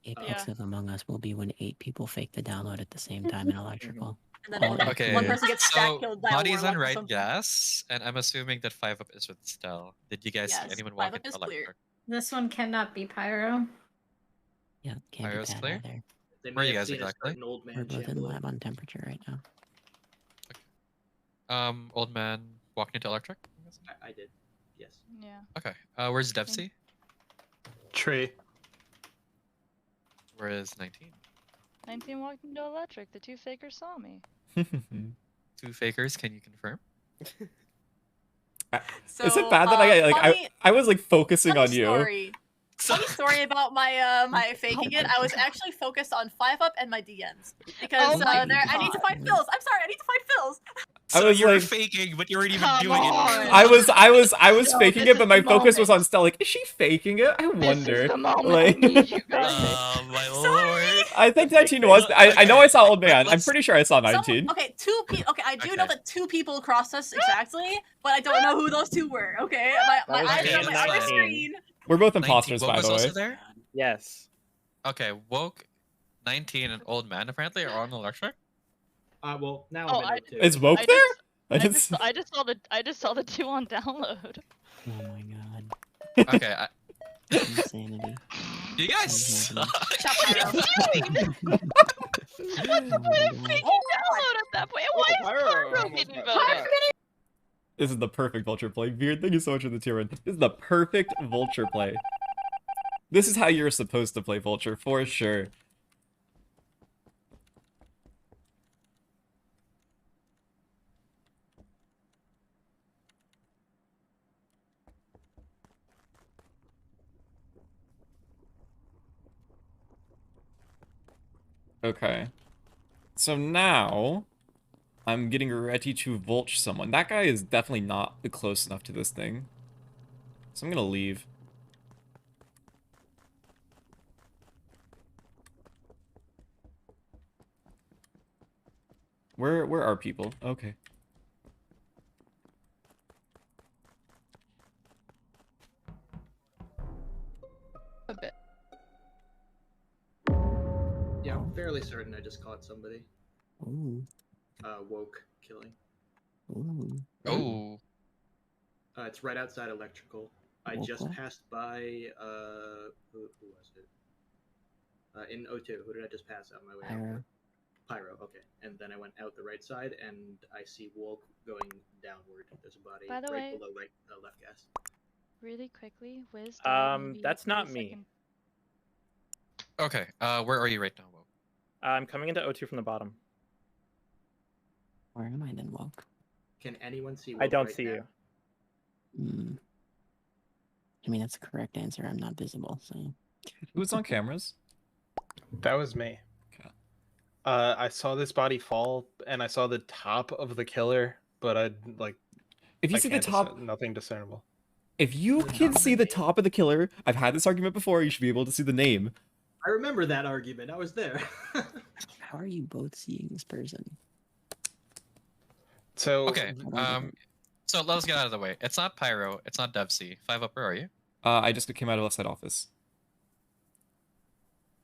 Apex of Among Us will be when 8 people fake the download at the same time in electrical. And then one, Okay. one person gets stack So killed by a bodies on warlock or right something. gas, and I'm assuming that 5UP is with Stell. Did you guys see Yes, anyone walk 5UP into is clear. electric? This one cannot be Pyro. Yeah, can't be Pyro's bad clear? either. They Where are may you have guys seen us exactly? like an old We're man both in shambling. lab on temperature right now. Old man walking into electric? I'm guessing? I did. Yes. Yeah. Okay. Where's Devcee? Tree. Where is 19? 19 walked into electric. The 2 fakers saw me. 2 fakers, can you confirm? So, Is it bad that I was like focusing on funny you? story. Funny story about my my faking it. I was actually focused on 5UP and my DMs because Oh my I need to find Phils. I'm sorry, I need to find Phils. I So was you were like- faking, but you weren't even Come doing on. it. I was Yo, faking this it, but is my the focus was moment. on Stell. Like, is she faking it? I This wonder. is the moment Like, I need you guys. Oh my lord. I think 19 was. I know I saw old man. I'm pretty sure I saw 19. Okay, 2 people. Okay, I do know Okay. that 2 people crossed us exactly, but I don't know who those 2 were. Okay, my was eyes are on okay, my other that's fine. screen. We're both 19. imposters, Woke by was the also way. there? Yes. Okay, Woke, 19, and Old Man apparently are on electric. Well, now Oh, I'm in it too. Is Woke I there? just- I just I just saw the 2 on download. Oh my god. Okay, Insanity. you guys Insanity. suck. What the point of making download at that point? Why is Pyro getting voted? This is the perfect Vulture play. Beard, thank you so much for the tier 1. This is the perfect Vulture play. This is how you're supposed to play Vulture, for sure. Okay. So now, I'm getting ready to Vulture someone. That guy is definitely not close enough to this thing. So I'm gonna leave. Where are people? Okay. A bit. Yeah, I'm fairly certain I just caught somebody. Ooh. Woke killing. Ooh. Oh. It's right outside electrical. I just Okay. passed by, who was it? In O2, who did I just pass out my way? Pyro. Pyro, okay. And then I went out the right side, and I see Woke going downward. There's a body By the right way- below left gas. Really quickly, Wiz. died maybe That's not 30 me. seconds. Okay, where are you right now, Will? I'm coming into O2 from the bottom. Where am I then, Woke? Can anyone see I Woke don't right see now? you. Hmm. I mean, that's the correct answer. I'm not visible, so. Who's on cameras? That was me. Okay. I saw this body fall, and I saw the top of the killer, but If you I see the can't top, nothing discernible. if you can see the top of the killer, I've had this argument before. You should be able to see the name. I remember that argument. I was there. How are you both seeing this person? So Okay, so let's get out of the way. It's not Pyro, it's not Devcee. 5 up, where are you? I just came out of left side office.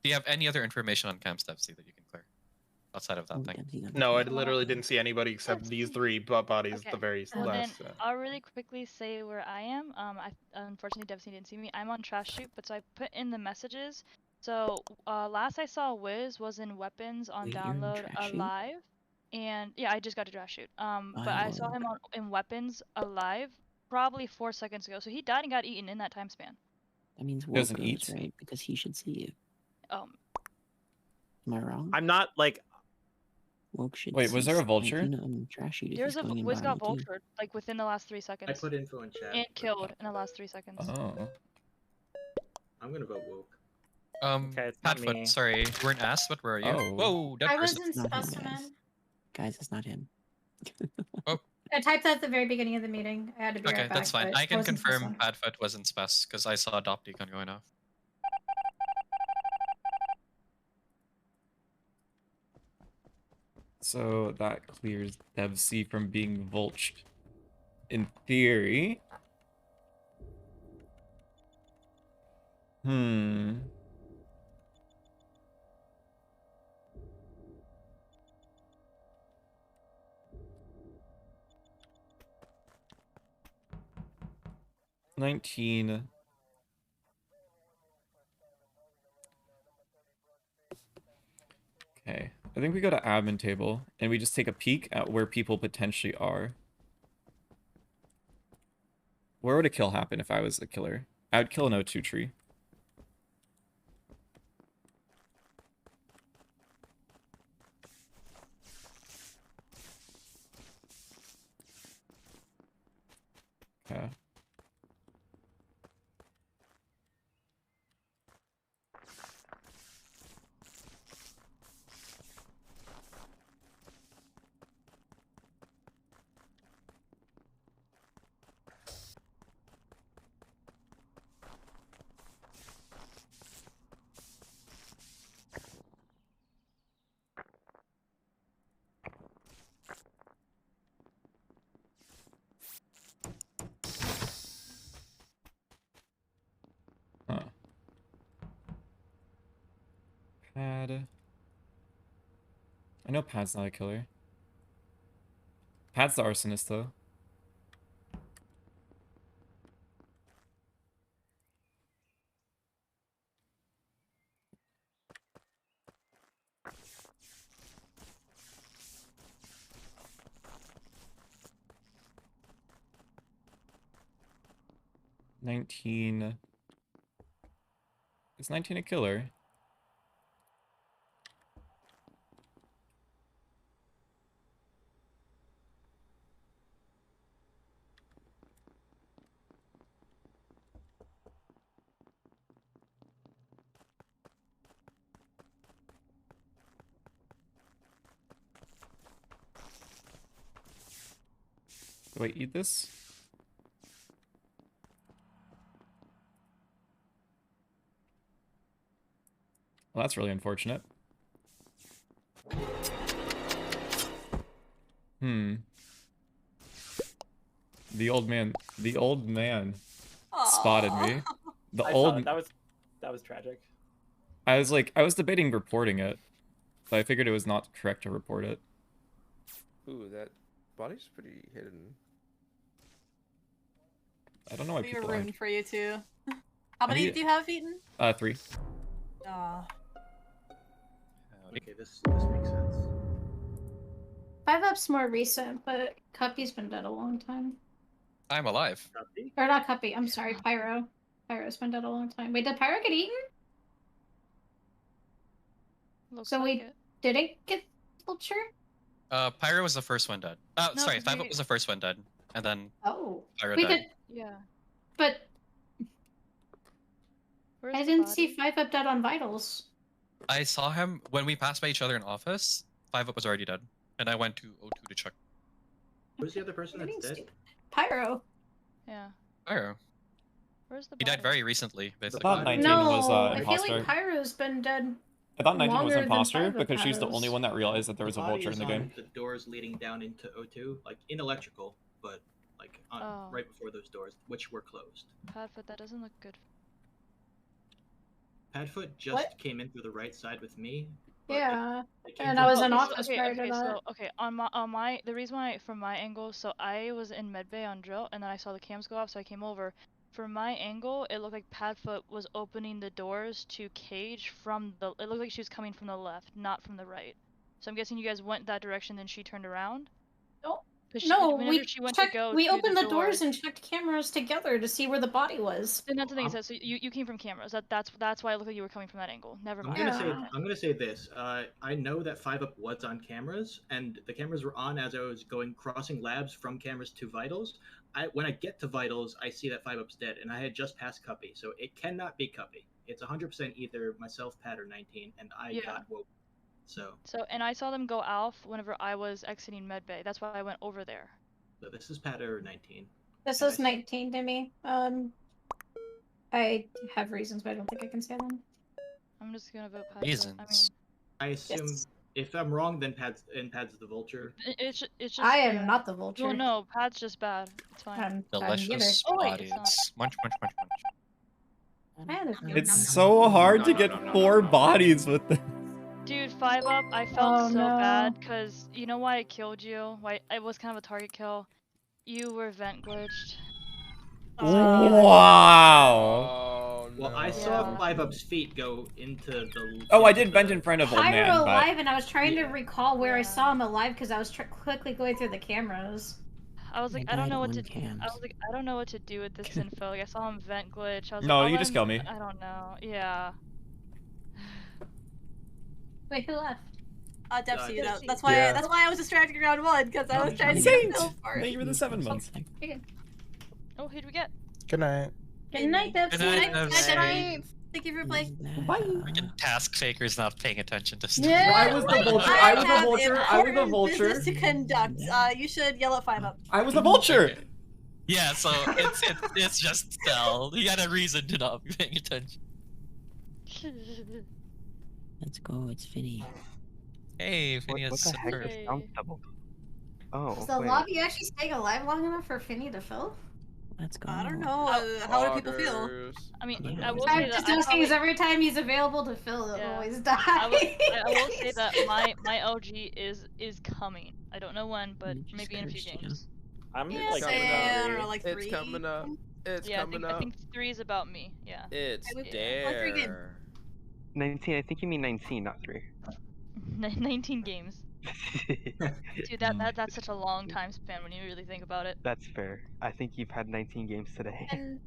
Do you have any other information on Camps Devcee that you can clear? Outside of that thing? No, I literally didn't see anybody except these 3 bodies at Okay. the very Well, then last. I'll really quickly say where I am. Unfortunately, Devcee didn't see me. I'm on trash shoot, but so I put in the messages. So last I saw Wiz was in weapons on Wait, you're in download trash shoot? alive, and yeah, I just got to trash shoot. But I saw him in weapons alive probably 4 seconds ago. So he died and got eaten in that time span. That means Woke Doesn't goes, eat? right? Because he should see you. Um, Am I wrong? I'm not like. Woke should Wait, was see there a like, Vulture? you know, trash shoot if there's he's a going in Wiz got bottom too. vultured like within the last 3 seconds. I put info in chat. And killed in the last 3 seconds. Oh. I'm gonna vote Woke. Okay, it's not me. Padfoot, sorry, you weren't asked, but where are you? Oh. Whoa, dead I was person. in Not him, specimen. Guys, it's not him. I typed that at the very beginning of the meeting. I had to be Okay, right back. that's fine. but I can was in confirm specimen. Padfoot was in Spess, because I saw Dop Deacon going off. So that clears Devcee from being vultured. In theory. Hmm. $19. Okay, I think we go to admin table and we just take a peek at where people potentially are. Where would a kill happen if I was a killer? I would kill an O2 tree. Okay. Huh. Pad. I know Pad's not a killer. Pat's the arsonist, though. Is 19 a killer? Do I eat this? Well, that's really unfortunate. The old man spotted me. I saw it. That was tragic. I was debating reporting it, but I figured it was not correct to report it. Ooh, that body's pretty hidden. I don't know why We people were rooting aren't. for you too. How many do you have eaten? 3. Aw. Okay, this makes sense. 5-Up's more recent, but Cuppy's been dead a long time. I'm alive. Or not Cuppy, I'm sorry, Pyro. Pyro's been dead a long time. Wait, did Pyro get eaten? Looks So like we it. didn't get Vulture? Pyro was the first one dead. No, Sorry, 'cause 5-Up was the first one dead, and then Oh. Pyro We died. did, Yeah. but Where's I the didn't body? see 5-Up dead on Vitals. I saw him when we passed by each other in office. 5-Up was already dead, and I went to O2 to check. Who's the other person that's dead? Pyro. Yeah. Pyro. Where's the He body? died very recently, basically. thought 19 No, was I feel imposter. like Pyro's been dead. I thought 19 was longer than imposter 5-Up because she's the has. only one that realized that there was The a body vulture in is the on game. the doors leading down into O2, like in electrical, but like on, Oh. right before those doors, which were closed. Padfoot, that doesn't look good. Padfoot just What? came in through the right side with me. Yeah. It came And from I was the in left office side. prior to that. So okay, on my the reason why from my angle, so I was in medbay on drill, and then I saw the cams go off, so I came over. From my angle, it looked like Padfoot was opening the doors to Cage from the. It looked like she was coming from the left, not from the right. So I'm guessing you guys went that direction, then she turned around. No. 'Cause she, No, whenever we she went checked, to go we through opened the doors door- and checked cameras together to see where the body was. Then that's the thing. So you came from cameras. That's why it looked like you were coming from that angle. Never I'm mind. gonna say this. I know that 5-Up was on cameras, and the cameras were on as I was crossing labs from cameras to vitals. When I get to vitals, I see that 5-Up's dead, and I had just passed Cuppy, so it cannot be Cuppy. It's 100% either myself, Pat, or 19, and I got woke. So And I saw them go alf whenever I was exiting medbay. That's why I went over there. this is Pat or 19. This is 19 to me. I have reasons, but I don't think I can say them. I'm just gonna vote Padfoot. Reasons. I assume if I'm wrong, then Pad's the vulture. It's just. I am not the vulture. Well, no, Pad's just bad. It's fine. Delicious Oh, wait, bodies. it's not. Munch, munch, munch, munch. It's so hard to get 4 bodies with this. Dude, 5-Up, I felt Oh, so no. bad because you know why I killed you? Why it was kind of a target kill. You were vent glitched. Wow. Well, I saw 5-Up's feet go into the. Oh, I did vent in front of old Pyro man, but alive, and I was trying to recall where I saw him alive because I was quickly going through the cameras. I was like, I I don't died know at what to. one cams. I was like, I don't know what to do with this info. Like, I saw him vent glitch. I was No, like, I'll you let just him- kill me. I don't know. Yeah. Wait, who left? Devcee. Devcee. That's why. Yeah. That's why I was distracted round one because I was trying to Saint! get Phil first. Thank you for the 7 months. Oh, who'd we get? Good night. Good night, Devcee. Good night, Devcee. Thank you for playing. Freaking task faker's not paying attention to stuff. Yeah. I was the vulture. I was the have vulture. I was the important vulture. business to conduct. You should yell at 5-Up. I was the vulture. Yeah, so it's just Stell. You got a reason to not be paying attention. Let's go, it's Finne. Hey, Finne What is the heck super. is sound double? Oh, Is the wait. lobby actually staying alive long enough for Finne to fill? Let's go. I don't know. How do people feel? I mean, Yeah. I will I'm say just that asking, is every time he's available to fill, it always dies. I will say that my LG is coming. I don't know when, but Jesus maybe in a few Christ, yeah. games. I'm Yeah, like say, I don't know, like 3. It's coming up. It's Yeah, coming I up. think 3 is about me. Yeah. It's Play 3 games. there. 19. I think you mean 19, not 3. 19 games. Dude, that's such a long time span when you really think about it. That's fair. I think you've had 19 games today. And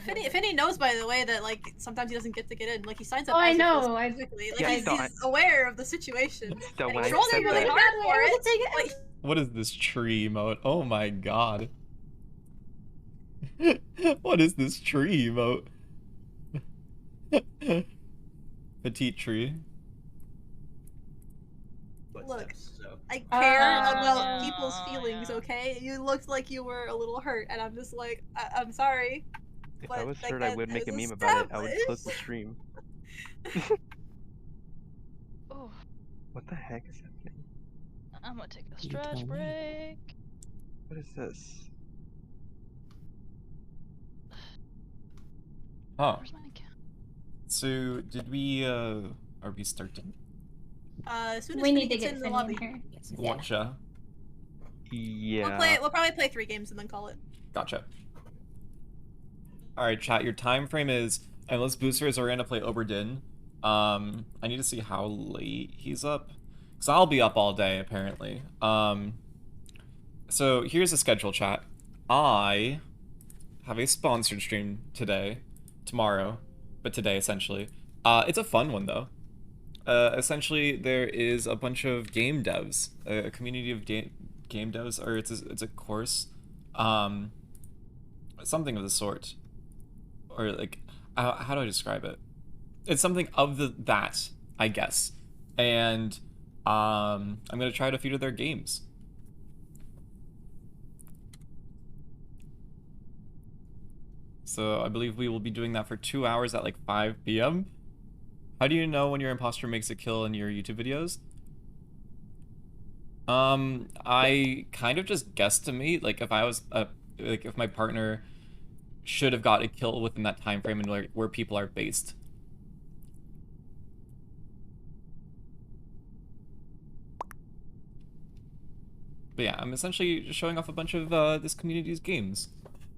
Finne knows, by the way, that like sometimes he doesn't get to get in. Like he signs up. Oh, I as know. specifically. Like Yeah, he's aware of the situation. So And when he's I rolling said really that- hard for it. Like, What is this tree emote? Oh my god. What is this tree emote? Petite tree. look, So. I care about people's feelings. Okay, you looked like you were a little hurt, and I'm just like, I'm sorry. If but, I was like, hurt, I would make a meme about it. I would close the stream. Oh, What the heck is happening? I'm gonna take a You tell stretch me. break. What is this? Huh. Where's my account? So, did we, are we starting? As soon as We Finne need to gets get in the Finne lobby. in here. Gotcha. Yeah. We'll probably play 3 games and then call it. Gotcha. Alright, chat, your time frame is, unless boosters are gonna play Oberdin, I need to see how late he's up. Because I'll be up all day, apparently. So, here's the schedule, chat. I have a sponsored stream tomorrow, but today, essentially. It's a fun one, though. Essentially, there is a bunch of game devs, a community of game devs, or it's a course, something of the sort, or like, how do I describe it? It's something of that, I guess, and I'm gonna try to feature their games. So I believe we will be doing that for 2 hours at like 5 p.m. How do you know when your imposter makes a kill in your YouTube videos? I kind of just guesstimate, like if I was, like if my partner should have got a kill within that time frame and where people are based. But yeah, I'm essentially just showing off a bunch of this community's games,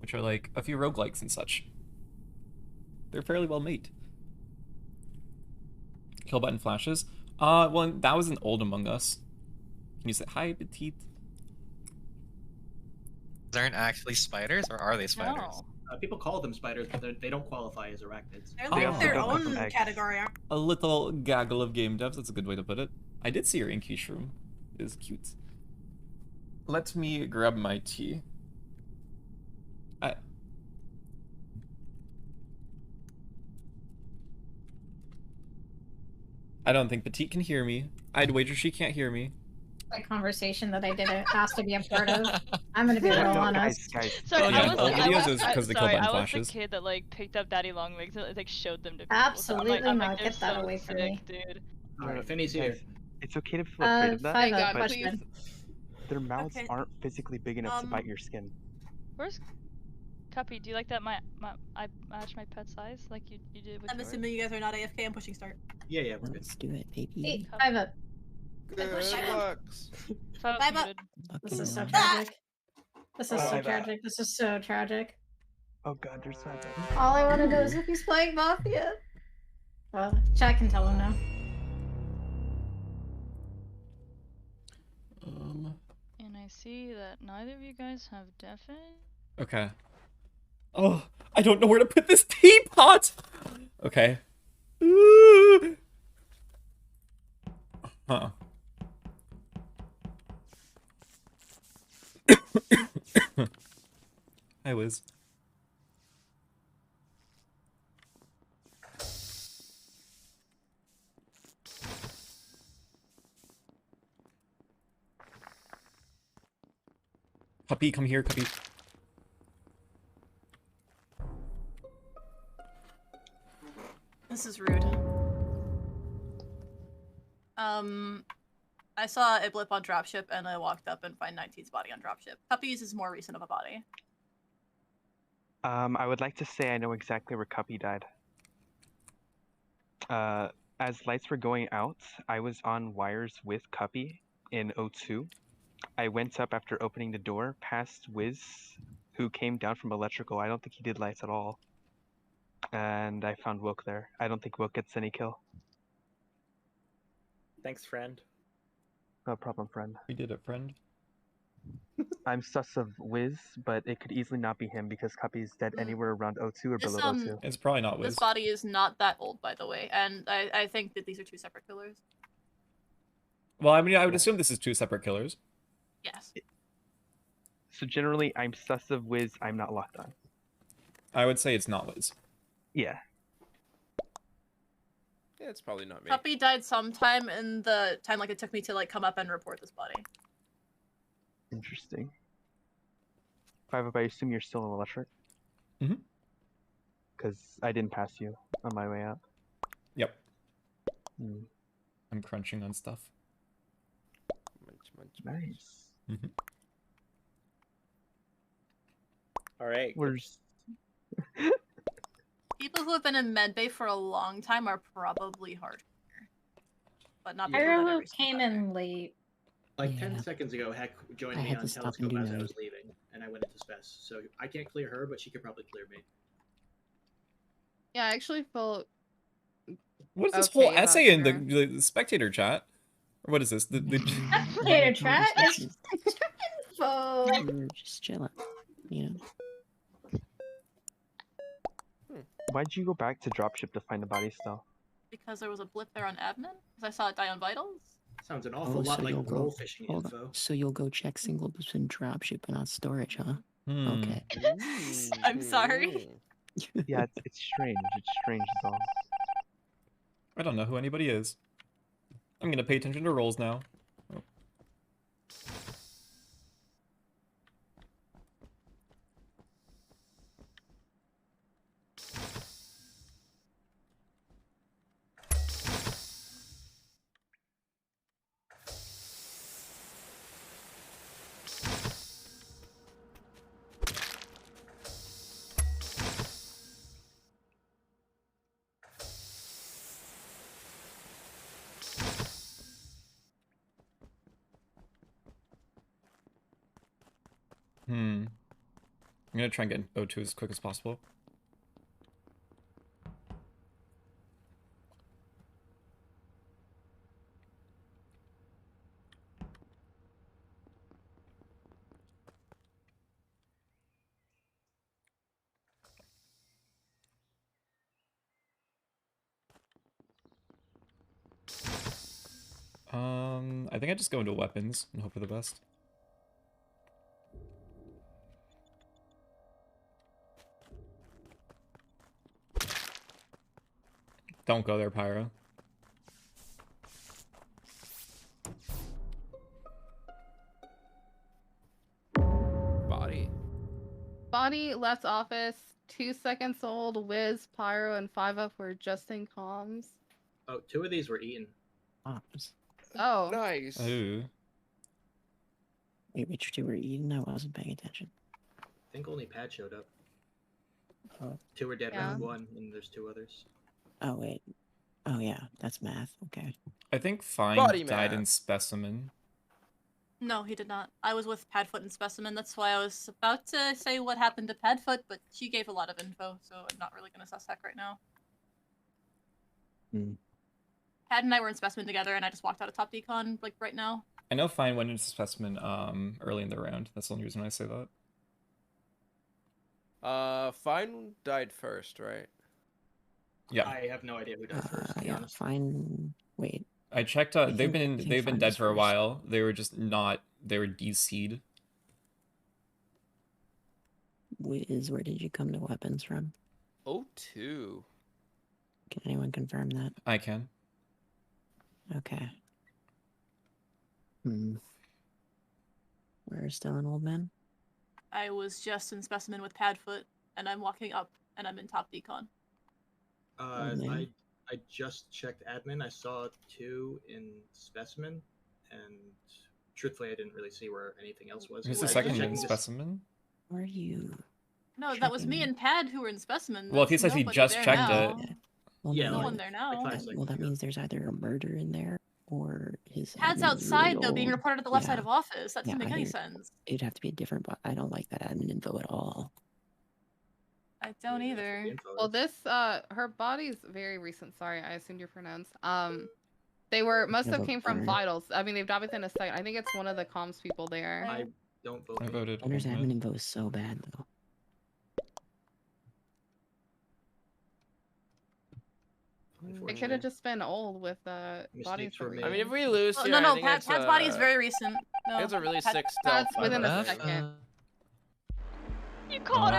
which are like a few roguelikes and such. They're fairly well made. Kill button flashes. Well, that was an old Among Us. Can you say hi, petite? There aren't actually spiders, or are they spiders? No. People call them spiders, but they don't qualify as arachnids. They're They like also their don't own have eggs. category. A little gaggle of game devs. That's a good way to put it. I did see your inky shroom. It is cute. Let me grab my tea. I don't think Petite can hear me. I'd wager she can't hear me. That conversation that I didn't ask to be a part of. I'm gonna be real honest. Sorry, Oh, yeah, I was, all I videos was, is 'cause they kill sorry, button I was flashes. the kid that like picked up Daddy Long Legs and like showed them to people. Absolutely I'm not. like, Get they're that so away from sick, me. dude. Alright, Finne's here. Guys, it's okay to feel afraid of that. Thank God, but please. their mouths Okay. aren't physically big enough to bite your skin. Where's Cuppy? Do you like that I match my pet size like you did with I'm yours? assuming you guys are not AFK and pushing start. Yeah, we're good. Let's do it, baby. Hey, 5 up. Good lucks. Five up. This is so Lucky tragic. This is Oh, so that. tragic. This is so tragic. Oh god, there's so All I want to know is if he's playing Mafia. Well, chat can tell him now. And I see that neither of you guys have deafened. Okay. Oh, I don't know where to put this teapot! Okay. Ooh. Huh. Hi, Wiz. Cuppy, come here, Cuppy. This is rude. I saw a blip on dropship and I walked up and find 19's body on dropship. Cuppy's is more recent of a body. I would like to say I know exactly where Cuppy died. As lights were going out, I was on wires with Cuppy in O2. I went up after opening the door, past Wiz, who came down from electrical. I don't think he did lights at all. And I found Wilk there. I don't think Wilk gets any kill. Thanks, friend. No problem, friend. We did it, friend. I'm sus of Wiz, but it could easily not be him because Cuppy's dead anywhere around O2 or This, below O2. It's probably not Wiz. This body is not that old, by the way, and I think that these are two separate killers. Well, I mean, I would assume this is two separate killers. Yes. So generally, I'm sus of Wiz. I'm not locked on. I would say it's not Wiz. Yeah. Yeah, it's probably not me. Cuppy died sometime in the time like it took me to like come up and report this body. Interesting. Five up, I assume you're still in electric? Mm-hmm. Because I didn't pass you on my way out. Yep. Hmm. I'm crunching on stuff. Nice. Mm-hmm. All right. Where's... People who have been in medbay for a long time are probably hard. But not people Pyro that every came in late. Like 10 seconds ago, Heck joined I me had on to stop and Telescope do as I node. was leaving, and I went into Spec. So I can't clear her, but she could probably clear me. Yeah, I actually felt. What is this Okay whole about essay in Pyro. the spectator chat? Or what is this? The Spectator chat is info. We were just chilling, you know. Why'd you go back to dropship to find the body still? Because there was a blip there on admin? Because I saw it die on vitals? Sounds an awful lot so like you'll go. role fishing Hold info. on. So you'll go check single between dropship and not storage, huh? Hmm. Okay. I'm sorry. Yeah, it's strange. It's strange as all. I don't know who anybody is. I'm gonna pay attention to rolls now. Oh. I'm gonna try and get O2 as quick as possible. I think I just go into weapons and hope for the best. Don't go there, Pyro. Body left office. 2 seconds old. Wiz, Pyro, and 5up were just in comms. Oh, 2 of these were eaten. Oh. Nice. Ooh. Wait, which two were eaten? I wasn't paying attention. I think only Pad showed up. Oh. 2 were dead Yeah. round 1, and there's 2 others. Oh, wait. Oh, yeah, that's math. Okay. I think Fine Body died math. in Specimen. No, he did not. I was with Padfoot and Specimen. That's why I was about to say what happened to Padfoot, but she gave a lot of info, so I'm not really going to sus Heck right now. Pad and I were in Specimen together, and I just walked out of Top Decon, like, right now. I know Fine went into Specimen early in the round. That's the only reason I say that. Fine died first, right? Yeah. I have no idea who died first, to be Yeah, honest. fine. Wait. I checked. I They've think been Fine dead was for a first. while. They were just not. They were DC'd. Wiz, where did you come to weapons from? O2. Can anyone confirm that? I can. Okay. Where's Stell an old man? I was just in Specimen with Padfoot, and I'm walking up, and I'm in Top Decon. I just checked admin. I saw 2 in Specimen, and truthfully, I didn't really see where anything else was. Who's the I was second checking in to Specimen? Where are you? No, that was me and Pad who were in specimen. Well, he There's says he nobody just there checked now. it. Well, Yeah, then No like- one there now. like 5 seconds well, that ago. means there's either a murder in there or his. Pad's admin is outside really though, being old. reported at the left side Yeah. of office. That doesn't Yeah, make any either- sense. It'd have to be a different, but I don't like that admin info at all. I don't either. Well, this her body's very recent. Sorry, I assumed you're pronounced. They were must Yeah, have but came from Connor- vitals. I mean, they've died within a second. I think it's one of the comms people there. I don't vote. I voted. Connor's Old admin Man. info is so bad though. It could have just been old with bodies. were made. I mean, if we lose Oh, here, no, I no, think Pad's it's, body is very recent. No, It's a really Pad- sick stealth. That's within a I think. second. You caught Oh.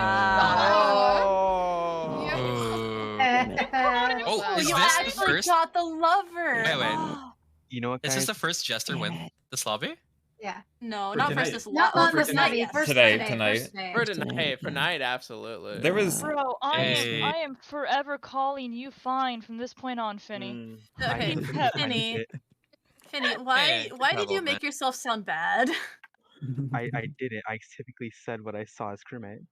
Oh, is you this the actually first? got the lover. Wait, wait. You know what, Is guys? this the first Jester win this lobby? Yeah. No, For not tonight. first this Not lot. on for this tonight, night. yes. First Today, today. tonight. First day. For Tonight, tonight, for yeah. night, absolutely. There was. Bro, Hey. I am forever calling you fine from this point on, Finny. Okay, Finny. Finny, why Hey, why did trouble, you make man. yourself sound bad? I didn't. I typically said what I saw as crewmate.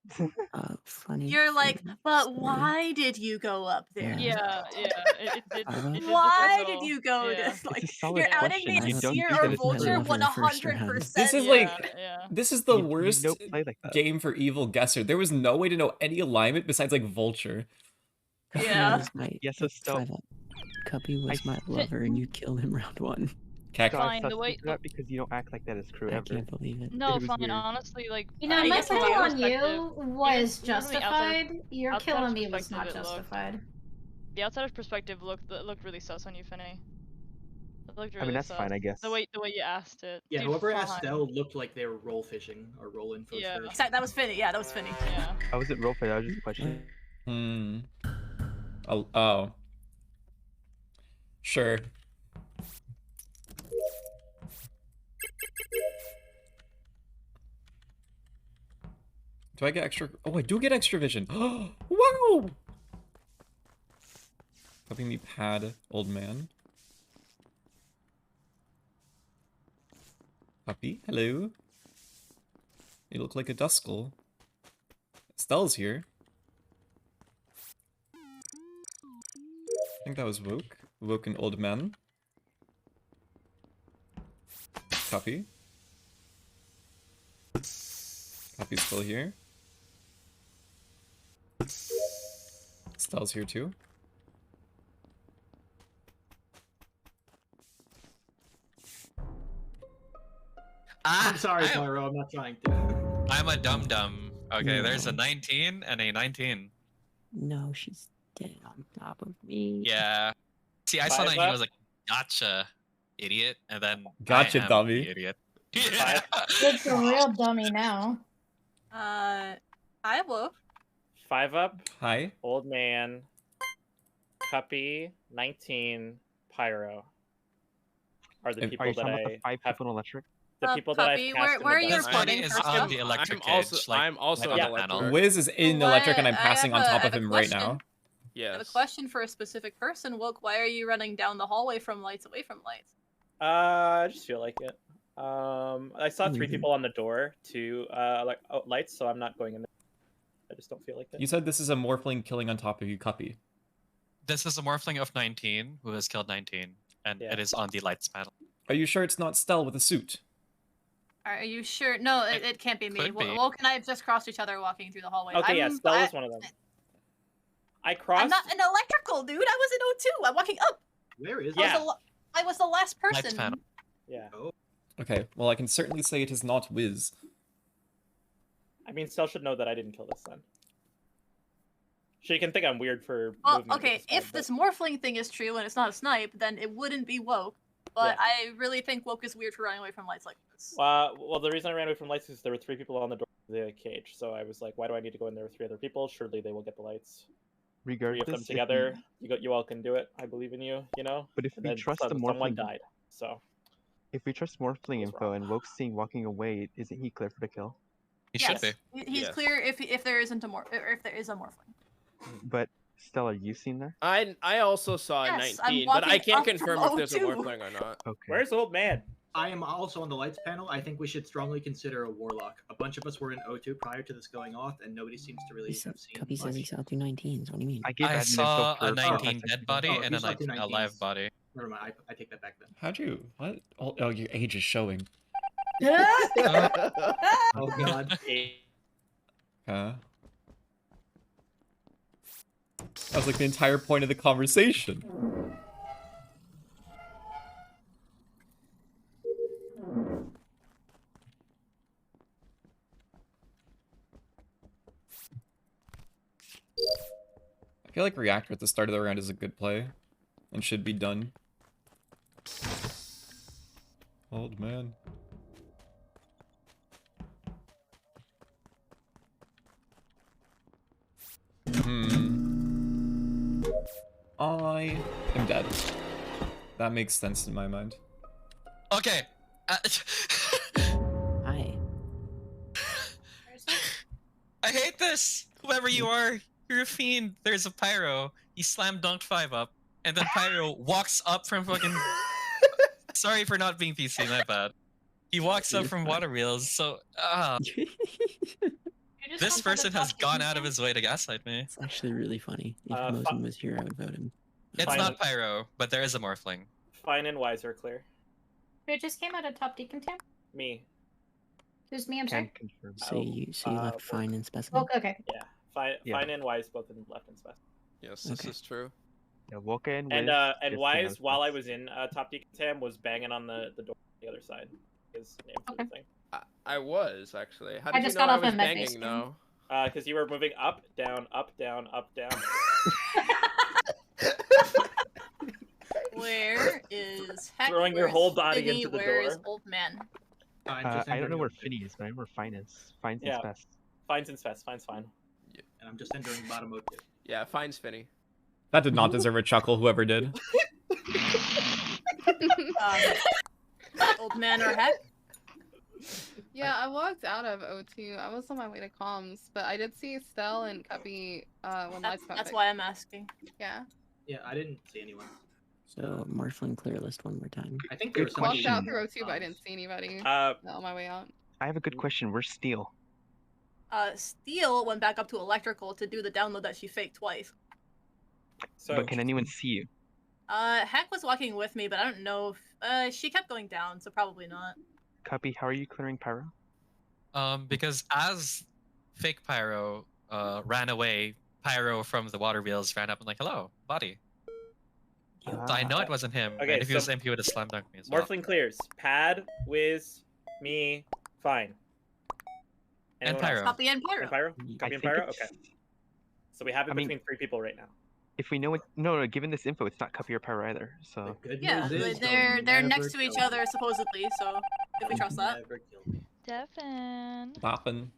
Funny. You're like, funny but story. why did you go up there? Yeah, it did. Pyro? It did Why look a did little- you go yeah. to like It's a solid you're outing question. me You as don't Seer do or that if my Vulture lover first 100%. round. This is Yeah, like. yeah. This is the You worst don't play like that. game for evil guesser. There was no way to know any alignment besides like Vulture. Cuppy Yeah. was my Yes, so still. 5 up. Cuppy was my lover, and you killed him round 1. Keck. Fine, the way- that because you don't act like that as crew I ever. can't believe it. No, It was fine. weird. Honestly, like You know, I my guess from kill my on you was even from the outsider- justified. Your outsider's kill on me was perspective, not it looked- justified. the outsider's perspective looked really sus on you, Finny. It looked really I mean, that's sus. fine, I guess. The way you asked it. Yeah, Dude, whoever asked fine. Stell looked like they were roll fishing or roll info Yeah. first. Exactly, that was Finny. Yeah, that was Finny. Yeah. I wasn't role play. That was just a question. Oh. Sure. Do I get extra? Oh, I do get extra vision. Wow! Helping me pad, old man. Puppy, hello. You look like a Duskull. Stell's here. I think that was Woke. Woke and old man. Cuppy. Cuppy's still here. Stell's here too. I'm sorry, Pyro. I'm not trying to. I'm a dum-dum. Okay, there's a 19 and a 19. No, she's dead on top of me. Yeah. See, I saw 19, I Five was like, gotcha, idiot. And then Gotcha, I am dummy. the idiot. Yeah. It's a real dummy now. Hi, Wolf. 5 up. Hi. Old man. Cuppy. 19. Pyro. Are the And people Are you that talking about I the 5 have. people in electric? The people that I've Cuppy, cast in where are the you dust. His body reporting is from? on the electric I'm also, cage. Like, I'm also right on on the panel. Wiz is in the electric and I'm What? passing on I top have of a him right question. now. I have a Yes. question for a specific person. Woke, why are you running down the hallway from lights away from lights? I just feel like it. I saw 3 people on the door to lights, so I'm not going in there. I just don't feel like it. You said this is a Morphling killing on top of you, Cuppy. This is a Morphling of 19 who has killed 19, and Yeah. it is on the lights panel. Are you sure it's not Stell with a suit? Are you sure? No, it can't be me. Could be. Woke and I have just crossed each other walking through the hallway. Okay, yeah, Stell I- was one of them. I crossed. I'm not an electrical dude. I was in O2. I'm walking up. Where is Yeah. I was the last Lights person. panel. Yeah. Okay, well I can certainly say it is not Wiz. I mean, Stell should know that I didn't kill this then. She can think I'm weird for. Well, moving to okay, the side, if but- this Morphling thing is true and it's not a snipe, then it wouldn't be Woke. But Yeah. I really think Woke is weird for running away from lights like this. Well, the reason I ran away from lights is there were 3 people on the door of the cage, so I was like, why do I need to go in there with 3 other people? Surely they will get the lights. 3 Regardless, of them if together, you all can do it. I believe in you. You know. But if And we then trust the someone Morphling, died. So if we trust Morphling info and Woke's seeing walking away, isn't he clear for the kill? He Yes, should be. He's Yes. clear if there isn't a if there is a Morphling. But Stell, are you seen there? I also saw a Yes, I'm 19, but I walking can't up from confirm if there's a O2. Morphling or not. Okay. where's old man? I am also on the lights panel. I think we should strongly consider a warlock. A bunch of us were in O2 prior to this going off, and nobody seems to really have seen Cuppy says he much. saw 2 19s. What do you mean? I saw a 19 dead body and a 19 alive body. Never mind, I take that back then. How'd you? What? Oh, your age is showing. Oh god. Huh? That was like the entire point of the conversation. I feel like reactor at the start of the round is a good play and should be done. Old man. I am dead. That makes sense in my mind. Okay. Hi. I hate this. Whoever you are, you're a fiend. There's a Pyro. He slam dunked 5 up, and then Pyro walks up from fucking. Sorry for not being PC, my bad. He walks up from water wheels, so this person has gone out of his way to gaslight me. It's actually really funny. If Mosin was here, I would vote him. It's not Pyro, but there is a Morphling. Fine and Wise are clear. Who just came out of top decontam? Me. Who's me? I'm sorry. So you left Fine and Specimen? Oh, okay. Yeah. Fine and Wise both in left and Specimen. Yes, this is true. Yeah, Woka and And Wise, while I was in top decontam, was banging on the door on the other side. His name for the thing. I was actually. How I did just you know got I off was in med banging base though? Because you were moving up, down, up, down, up, down. Where is Heck? Throwing your Where's whole body Finne? into the Where is door. Old Man? I don't know where Finne is, but I know where Fine is. Fine's Yeah. best. Fine's and Spec. Fine's fine. And I'm just entering bottom O2. Yeah, fine's Finny. That did not deserve a chuckle, whoever did. Old Man or Heck? Yeah, I walked out of O2. I was on my way to comms, but I did see Stell and Cuppy when lights got That's fixed. why I'm asking. Yeah. Yeah, I didn't see anyone. So Morphling clear list one more time. I think there was Walked somebody. out through O2, but I didn't see anybody on my way out. I have a good question. Where's Steel? Steel went back up to electrical to do the download that she faked twice. But can anyone see you? Heck was walking with me, but I don't know if she kept going down, so probably not. Cuppy, how are you clearing Pyro? Because as fake Pyro ran away, Pyro from the water wheels ran up and like, hello, body. So I know it wasn't him. Okay, and if he was so him, he would have slam dunked me as well. Morphling clears. Pad, Wiz, me, Fine. And Anyone else? Pyro. Copy and Pyro. And Pyro? I Copy and think Pyro? it's- Okay. So we have it I mean- between 3 people right now. If we know it, no, given this info, it's not Cuppy or Pyro either. So Yeah, they're next to each other supposedly, so if we trust that. Devin. Poppin'.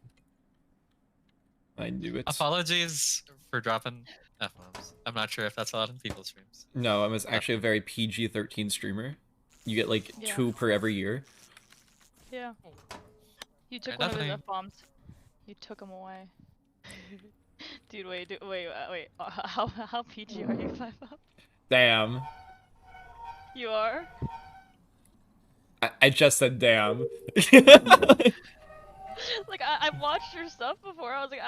I knew it. Apologies for dropping F-bombs. I'm not sure if that's allowed in people's streams. No, I was actually a very PG-13 streamer. You get like Yeah. 2 per every year. Yeah. You took Alright, one of his nothing. F-bombs. You took him away. Dude, wait. How PG are you, 5-up? Damn. You are? I just said damn. Like, I've watched your stuff before. I was like,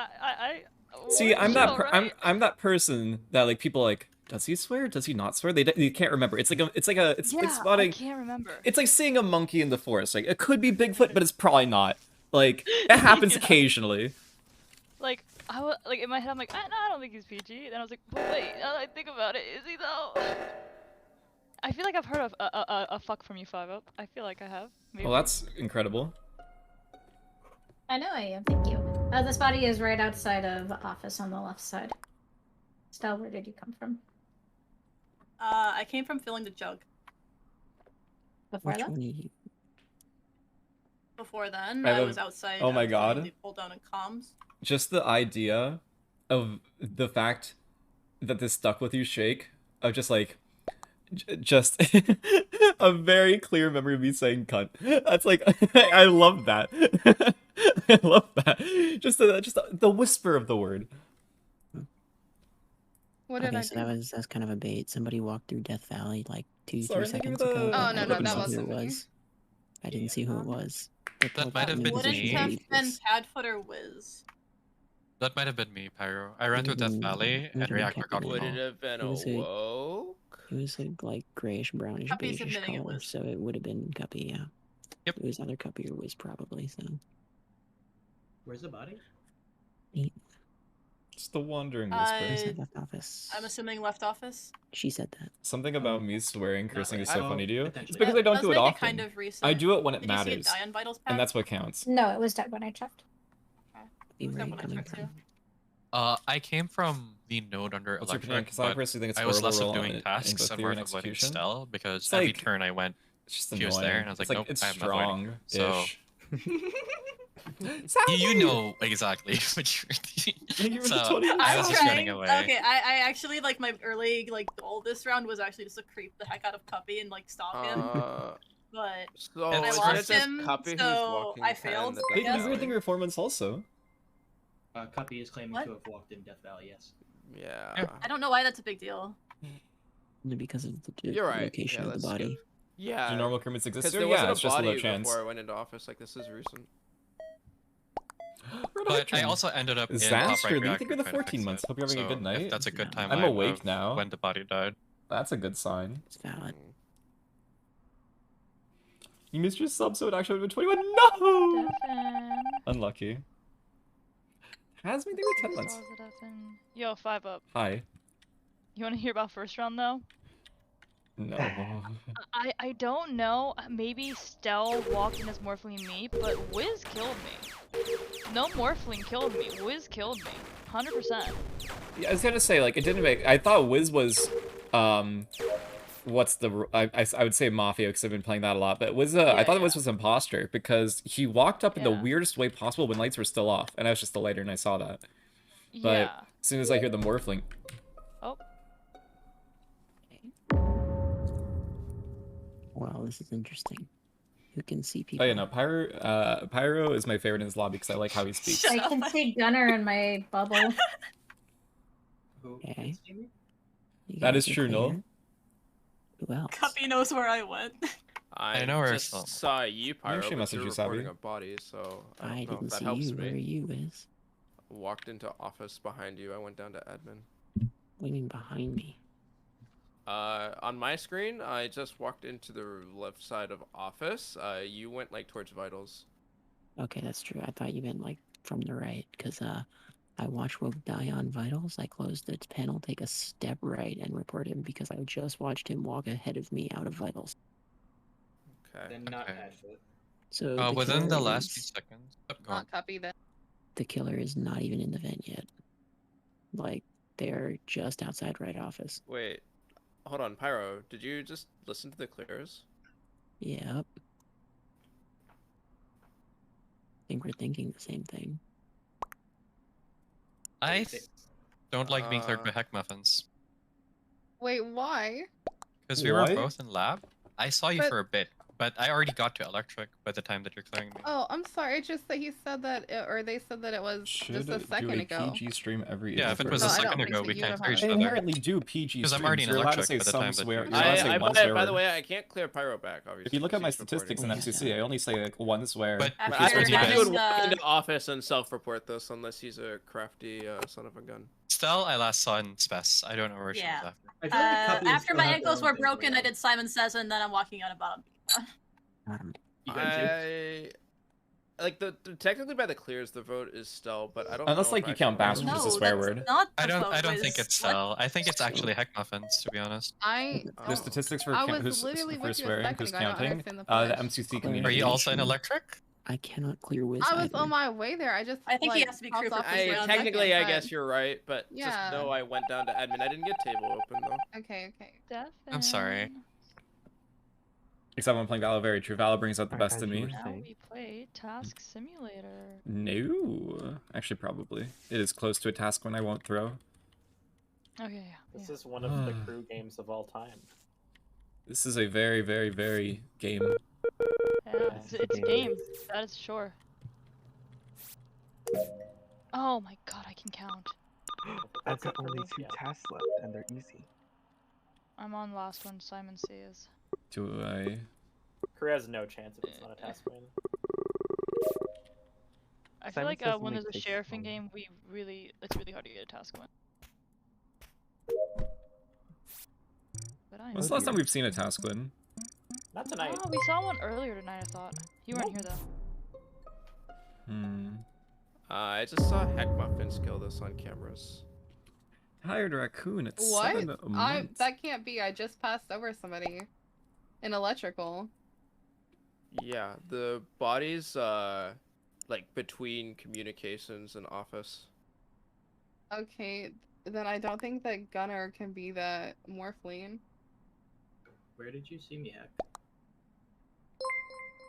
See, I'm you that alright? I'm that person that like people like. Does he swear? Does he not swear? They can't remember. It's like Yeah, spotting. I can't remember. It's like seeing a monkey in the forest. Like it could be Bigfoot, but it's probably not. Like it happens Yeah. occasionally. Like, like in my head, I'm like, no, I don't think he's PG. Then I was like, but wait, now that I think about it, is he though? I feel like I've heard of a fuck from you, 5-up. I feel like I have. Maybe. Well, that's incredible. I know I am. Thank you. This body is right outside of office on the left side. Stell, where did you come from? I came from filling the jug. Before Which that? one are you? Before then, I I love- was outside. oh my I was God. doing the pull down and comms. Just the idea of the fact that this stuck with you, Shake, of just like, just a very clear memory of me saying cunt. That's like, I love that. I love that. Just the whisper of the word. What did Okay, I so do? that's kind of a bait. Somebody walked through Death Valley like 2-3 Sorry, seconds thank you for ago. the- Oh, and no, I no, didn't that know who wasn't it me. was. I didn't see who it was. That might have been Wouldn't me. have been Padfoot or Wiz. That might have been me, Pyro. I ran through Death Valley and reactor got Would it called. have been It a was a- woke? It was a like grayish, brownish, Cuppy's beigeish admitting it color, was. so it would have been Cuppy, yeah. Yep. It was either Cuppy or Wiz probably, so. Where's the body? Just the wandering I whisper. Left office. I'm assuming left office. She said that. Something about me swearing, cursing is I so don't- funny to you. potentially. It's because I don't Does do it make often. kind of recent. I do it when it Did you see matters, die on Vitals, Pat? and that's what counts. No, it was dead when I checked. Be Is where that you what I coming checked from. too? I came from the node under What's your opinion? electric, Because I but personally think it's I was horrible less of roll doing in tasks both and theory more and of avoiding execution. Stell, because It's every like- turn I went, It's just she annoying. was there, and I was It's like, nope, it's I am avoiding. strong-ish. So you know exactly what you're doing. So I was just running away. Okay, I actually like my early goal this round was actually just to creep the heck out of Cuppy and like stalk him. But So I it's lost just him, Cuppy who's so walking I past failed. the Hey, Death did you Valley. think performance also? Cuppy is claiming What? to have walked in Death Valley, yes. Yeah. I don't know why that's a big deal. Because of the You're right. location Yeah, of the that's body. good. Yeah. Do normal crewmates exist Because here? there Yeah, wasn't it's a just a low body chance. before I went into office. Like, this is recent. But I also ended up in Zaster, top right do you reactor think we're the trying to 14 fix months? it. Hope you're having a So good night. if that's a good time. I'm awake now. When the body died. That's a good sign. It's valid. You missed your sub, so it actually would have been 21. No! Devin. Unlucky. Has me there were 10 months. Yo, 5 up. Hi. You want to hear about first round though? No. I don't know. Maybe Stell walked in as Morphling and me, but Wiz killed me. No Morphling killed me. Wiz killed me. 100%. Yeah, I was gonna say, like, it didn't make. I thought Wiz was, what's the? I would say Mafia because I've been playing that a lot, but Wiz. I thought Wiz was Impostor because he walked up in the weirdest way possible when lights were still off, and I was just a lighter and I saw that. But Yeah. as soon as I hear the Morphling, Oh. Well, this is interesting. Who can see people? oh yeah, no, Pyro is my favorite in his lobby because I like how he speaks. I can see Gunner in my bubble. Okay. You That guys is are true, no? clear? Who else? Cuppy knows where I went. I know where just it's saw you, Pyro, actually but messaged you're you, Sabi. reporting a body, so I don't know didn't if that see helps you. me. Where are you, Wiz? Walked into office behind you. I went down to admin. What do you mean behind me? On my screen, I just walked into the left side of office. You went like towards vitals. Okay, that's true. I thought you meant like from the right, because I watched Woke die on vitals. I closed the panel, take a step right, and report him because I just watched him walk ahead of me out of vitals. Okay. Then not Padfoot. So Within the killer last few is- seconds. Oh, go Not on. Cuppy then. the killer is not even in the vent yet. Like they're just outside right office. Wait, hold on, Pyro. Did you just listen to the clears? Yep. I think we're thinking the same thing. I don't like being cleared by HeckMuffins. Wait, why? Because we were Why? both in lab. I saw you But- for a bit, but I already got to electric by the time that you're clearing me. Oh, I'm sorry. It's just that he said that, or they said that it was Should just a second do a ago. PG stream every. Yeah, if it was No, a I don't second think ago, so. we You can't have clear each I other. inherently do PG Because streams. I'm already in You're allowed to electric say by the some time that swear. you- You're allowed to say one swear by the word. way, I can't clear Pyro back, obviously. If you look at my 'cause he's statistics in reporting. FCC, I only say like one swear. But After I Here's what think he he would did. walk into office and self-report this unless he's a crafty son of a gun. Stell, I last saw in Spess. I don't know where she was Yeah. after. I feel like Cuppy would After still my have ankles their own were thing broken, going I on. did Simon Says, and then I'm walking out of bottom. You got two? Like technically by the clears the vote is Stell, but I don't Unless, know like, if you I count can- Bastard as a swear word. Not I the don't vote, think it's what? Stell. I think it's actually HeckMuffins, to be honest. The statistics for I was who's literally for with you a swearing, second who's ago. I don't counting, understand the the push. MCC Are community. you also in electric? I cannot clear Wiz. I was either. on my way there. I just I think he like, has to be popped crew for off first the round. second, Technically, I but- guess you're right, but Yeah. just know I went down to admin. I didn't get table open though. Okay, okay. I'm sorry. Except when I'm playing Valor, very true. Valor brings out the best in me. Now we play Task Simulator. No, actually, probably. It is close to a task when I won't throw. Okay, yeah. This is one of the crew games of all time. This is a very, very, very game. Yeah, it's a game. That is sure. Oh my god, I can count. I've got only 2 tasks left, and they're easy. I'm on last one. Simon says. Do I? Crew has no chance if it's not a task win. I feel Simon like says when only there's a takes sheriffing one. game, it's really hard to get a task win. But I When's am. the last time we've seen a task win? Not tonight. Oh, we saw one earlier tonight, I thought. You weren't here though. I just saw HeckMuffins kill this on cameras. Hired a raccoon at What? 7 a month. That can't be. I just passed over somebody in electrical. Yeah, the body's like between communications and office. Okay, then I don't think that Gunner can be that Morphling. Where did you see me, Heck?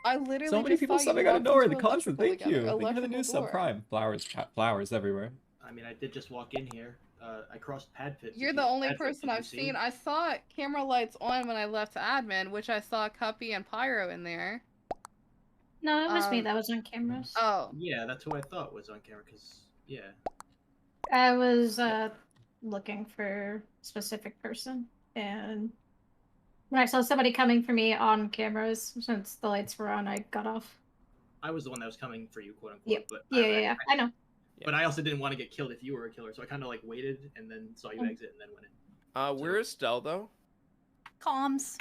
I literally So many just people saw you subbing out of walk nowhere. The into constant, electrical thank you. together. Thank you for the new Electrical door. subprime. Flowers, chat, flowers everywhere. I mean, I did just walk in here. I crossed Padfoot. You're the only person I've seen. I saw camera lights on when I left admin, which I saw Cuppy and Pyro in there. No, it was me that was on cameras. Oh. Yeah, that's who I thought was on camera, because, yeah. I was looking for a specific person, and when I saw somebody coming for me on cameras, since the lights were on, I got off. I was the one that was coming for you, quote unquote. Yep. But Yeah, I know. But I also didn't want to get killed if you were a killer, so I kind of like waited and then saw you exit and then went in. Where is Stell though? Comms.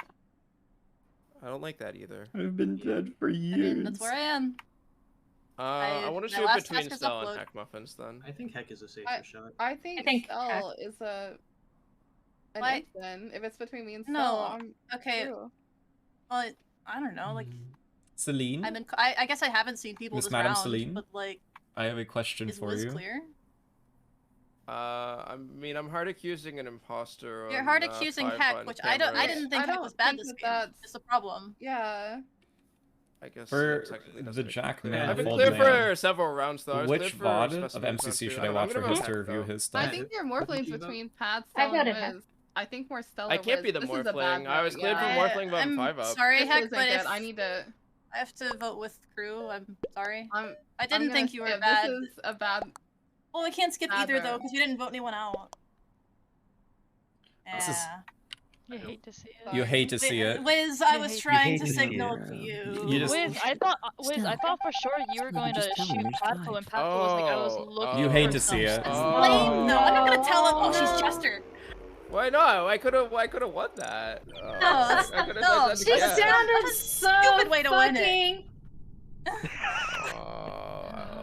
I don't like that either. I've been dead for years. I mean, that's where I am. I want to my shoot last between task is Stell and upload. HeckMuffins then. I think Heck is a safer shot. I think Stell is an What? instant. If it's between me and No. Stell, I'm Okay. true. Well, I don't know. Like, Celine? I guess I haven't seen people Miss this Madam round, Celine? but like, I have a question is for Liz you. clear? I mean, I'm hard accusing an imposter. You're on, hard accusing 5 Heck, on which I didn't think I Heck don't was bad think this that game. that's- It's a problem. Yeah. I guess For it technically the doesn't make it Jack clear. Man, I've been Fold clear Man, for several rounds though. I was clear which for VOD of specimens round MCC two. should I I'm watch for gonna his vote to Heck, review though. his stuff? I think your Morphling's between Pat, I Stell, and voted Heck. Wiz. I think more Stell I or can't be Wiz. the This is a bad Morphling. I was vote, clear yeah. for Morphling voting I'm 5 up. sorry, This Heck, isn't but good. if I need to. I have to vote with Crew, I'm sorry. I I didn't think you were bad. This is a bad. Well, we can't skip bad either though, vote. because you didn't vote anyone out. This is- Yeah. You hate to see it. You hate to see it. Wiz, I You was hate- trying hate to to see signal it. to you. You just- Wiz, I thought for sure you were going to just tell him shoot there's Padfoot, five. and Padfoot was like, I was looking You hate for to see some it. Lame though. I'm not gonna tell him. Oh, she's Jester. Why not? I could have won that. that's- I could've no, said she that It again. sounded so Stupid way to win it. fucking.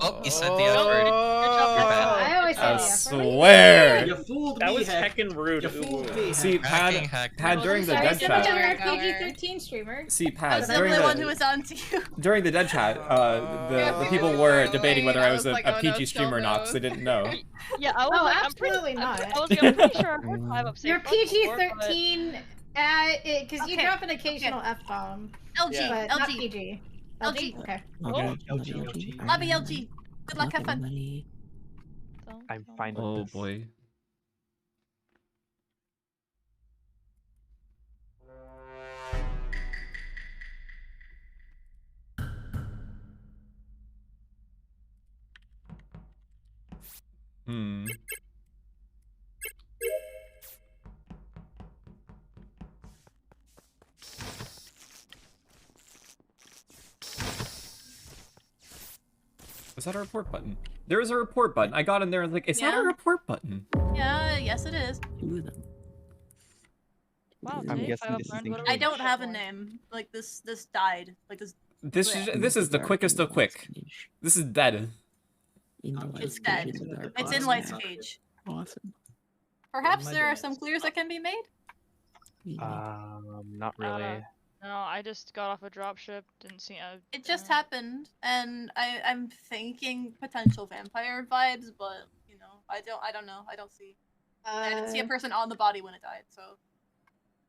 Oh, you said the F word. I always say I the F word. swear. You fooled That me, was Heck. heckin' rude. You fooled me, See, Heck. Pad during the Sorry, dead so much of chat. a PG-13 streamer. See, I Pad was the during only one who the was on to you. during the dead chat, the people were debating whether I was a PG streamer or not because they didn't know. Yeah, I was Oh, like, absolutely not. I was like, I'm pretty sure I heard 5 up You're safe before, but- PG-13 because you Okay. drop an occasional F-bomb. LG, But not LG, PG. LG. Okay. Okay. LG. Lobby LG. Good luck, have fun. Everybody. I'm fine with Oh this. boy. Hmm. Is that a report button? There is a report button. I got in there and like, it's not a Yeah. report button. Yeah, yes it is. Two of them. Wow, I'm Dave, guessing 5 up this is learned the what a I report don't have a was. name. Like this died. Like this. This is the quickest of quick. This is dead. In the I'm light It's just dead. guessing that the It's in boss Light's is not- cage. Awesome. Perhaps my there are demands? some clears that can be made. Not really. No, I just got off a dropship. Didn't see. It just happened, and I'm thinking potential vampire vibes, but you know, I don't know. I don't see. I didn't see a person on the body when it died, so.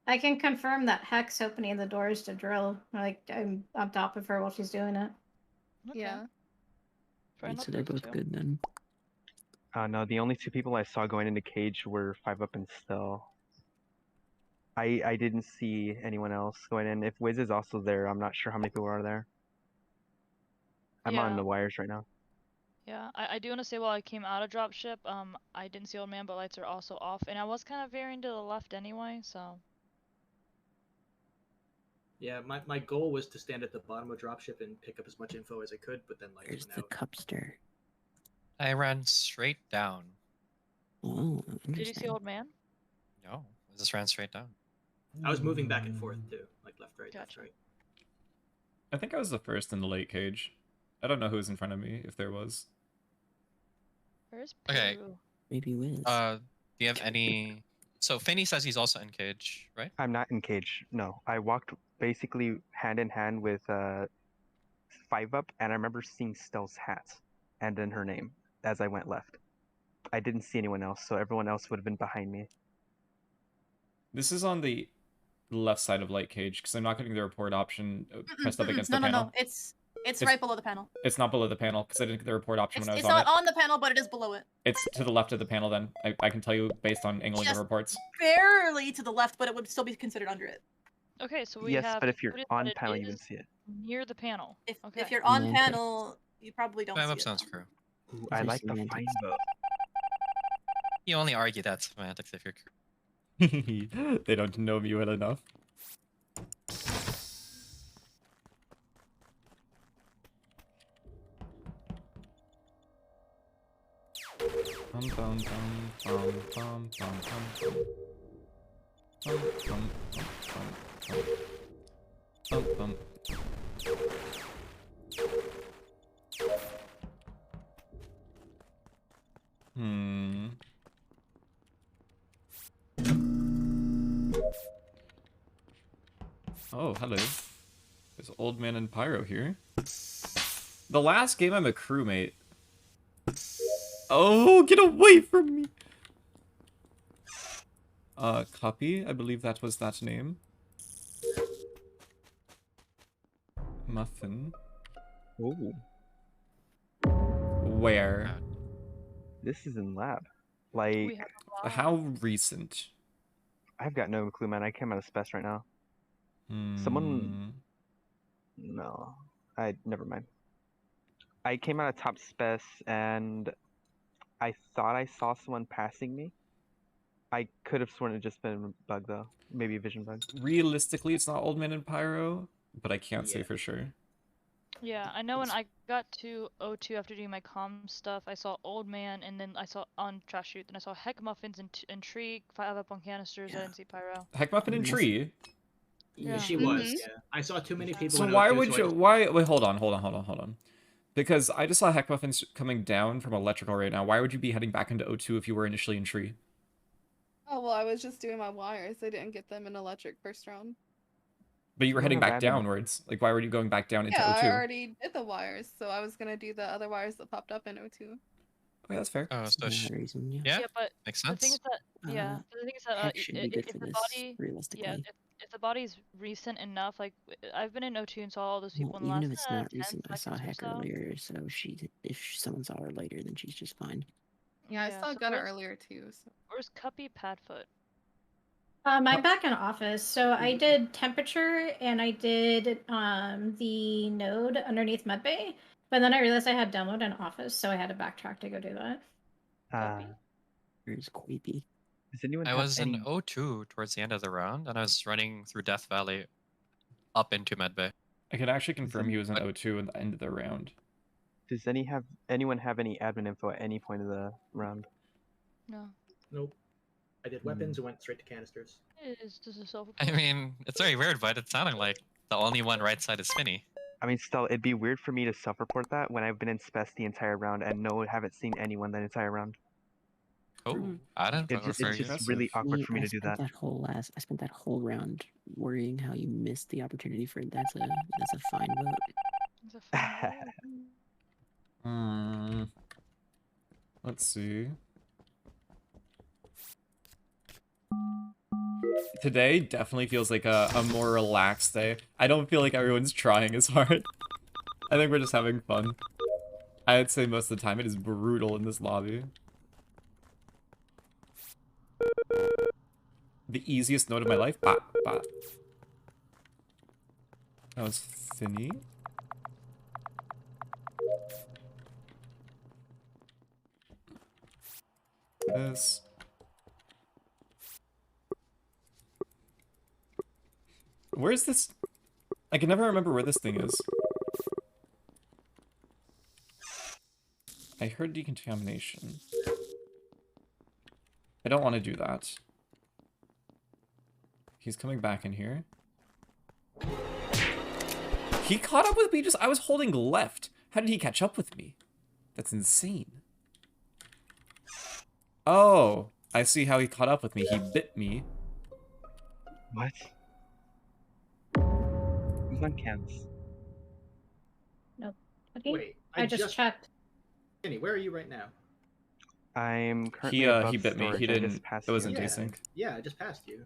I can confirm that Heck's opening the doors to drill. Like, I'm on top of her while she's doing it. Okay. Yeah. Try Right, not so to they're do both too. good then. No, the only two people I saw going into cage were 5 up and Stell. I didn't see anyone else going in. If Wiz is also there, I'm not sure how many people are there. I'm on Yeah. the wires right now. Yeah, I do want to say while I came out of dropship, I didn't see Old Man, but lights are also off, and I was kind of veering to the left anyway, so. Yeah, my goal was to stand at the bottom of dropship and pick up as much info as I could, but then like Where's the Cuppster? I ran straight down. Oh, Did you see interesting. Old Man? No, I just ran straight down. I was moving back and forth too, like left, right, left, Gotcha. right. I think I was the first in the late cage. I don't know who was in front of me, if there was. Where's Okay. Pyro? Maybe Wiz. Do you have any? So Finne says he's also in cage, right? I'm not in cage. No, I walked basically hand in hand with 5-Up, and I remember seeing Stell's hat and then her name as I went left. I didn't see anyone else, so everyone else would have been behind me. This is on the left side of light cage, because I'm not getting the report option pressed up against the panel. No. It's right below the panel. It's not below the panel, because I didn't get the report option when I was It's on not it. on the panel, but it is below it. It's to the left of the panel then. I can tell you based on angling of Just reports. barely to the left, but it would still be considered under it. Okay, so we Yes, have. but if you're included on that it panel, you can is see it. near the panel. If you're on panel, you probably don't see Up it. sounds crew. Ooh, I like the fine vote. You only argue that semantics if you're crew. They don't know me well enough. Bum, bum, bum, bum, bum, bum, bum. Bum, bum, bum, bum, bum. Hmm. Oh, hello. There's Old Man and Pyro here. The last game I'm a crewmate. Oh, get away from me! Cuppy, I believe that was that name. Muffin. Ooh. Where? This is in lab. Like, How recent? I've got no clue, man. I came out of Spec right now. Someone... No. Never mind. I came out of top Spec, and I thought I saw someone passing me. I could have sworn it just been a bug, though. Maybe a vision bug. Realistically, it's not Old Man and Pyro, but I can't say for sure. Yeah, I know when I got to O2 after doing my comm stuff, I saw Old Man, and then I saw on Trash Shoot, then I saw HeckMuffins and Tree, 5-Up on canisters, I didn't see Pyro. HeckMuffin and Tree? Yeah, she was. Yeah, I saw too many people. So in why O2, would so I you? just- Why? Wait, hold on. Because I just saw HeckMuffins coming down from electrical right now. Why would you be heading back into O2 if you were initially in Tree? Oh well, I was just doing my wires. I didn't get them in electric first round. But you were You heading don't have back admin. downwards. Like, why were you going back down into Yeah, O2? I already did the wires, so I was gonna do the other wires that popped up in O2. Okay, that's fair. Oh, so reason, yeah, but makes the thing sense. is that the thing is that Heck should be good if for the this, body, realistically. if the body's recent enough, like I've been in O2 and saw all those people Well, in the even last if it's not 10 recent, I saw seconds or Heck so. earlier, so if someone saw her later, then she's just fine. Yeah, I saw so Gunner where's- earlier too. So. Where's Cuppy Padfoot? I'm back in office, so I did temperature and I did the node underneath medbay, but then I realized I had demoed in office, so I had to backtrack to go do that. Where's Queepy? Does anyone I have was any... in O2 towards the end of the round, and I was running through Death Valley up into Medbay. I can actually confirm he was in O2 at the end of the round. Does anyone have any admin info at any point of the round? No. Nope. I did weapons and went straight to canisters. It is just a self. I mean, it's very weird, but it sounded like the only one right side is Finne. I mean, still, it'd be weird for me to self-report that when I've been in Spec the entire round and haven't seen anyone the entire round. Oh, I don't know. It's just really awkward for me to do that. I spent that whole round worrying how you missed the opportunity for that's a fine vote. Let's see. Today definitely feels like a more relaxed day. I don't feel like everyone's trying as hard. I think we're just having fun. I'd say most of the time it is brutal in this lobby. The easiest note of my life? Bah, bah. That was Finne. This. Where's this? I can never remember where this thing is. I heard decontamination. I don't want to do that. He's coming back in here. He caught up with me I was holding left. How did he catch up with me? That's insane. Oh, I see how he caught up with me. He bit me. What? Who's on cams? Nope. Okay. Wait, I just checked. Finny, where are you right now? I'm currently above he bit me. storage. He I just didn't. passed It wasn't you. desync. Yeah, I just passed you.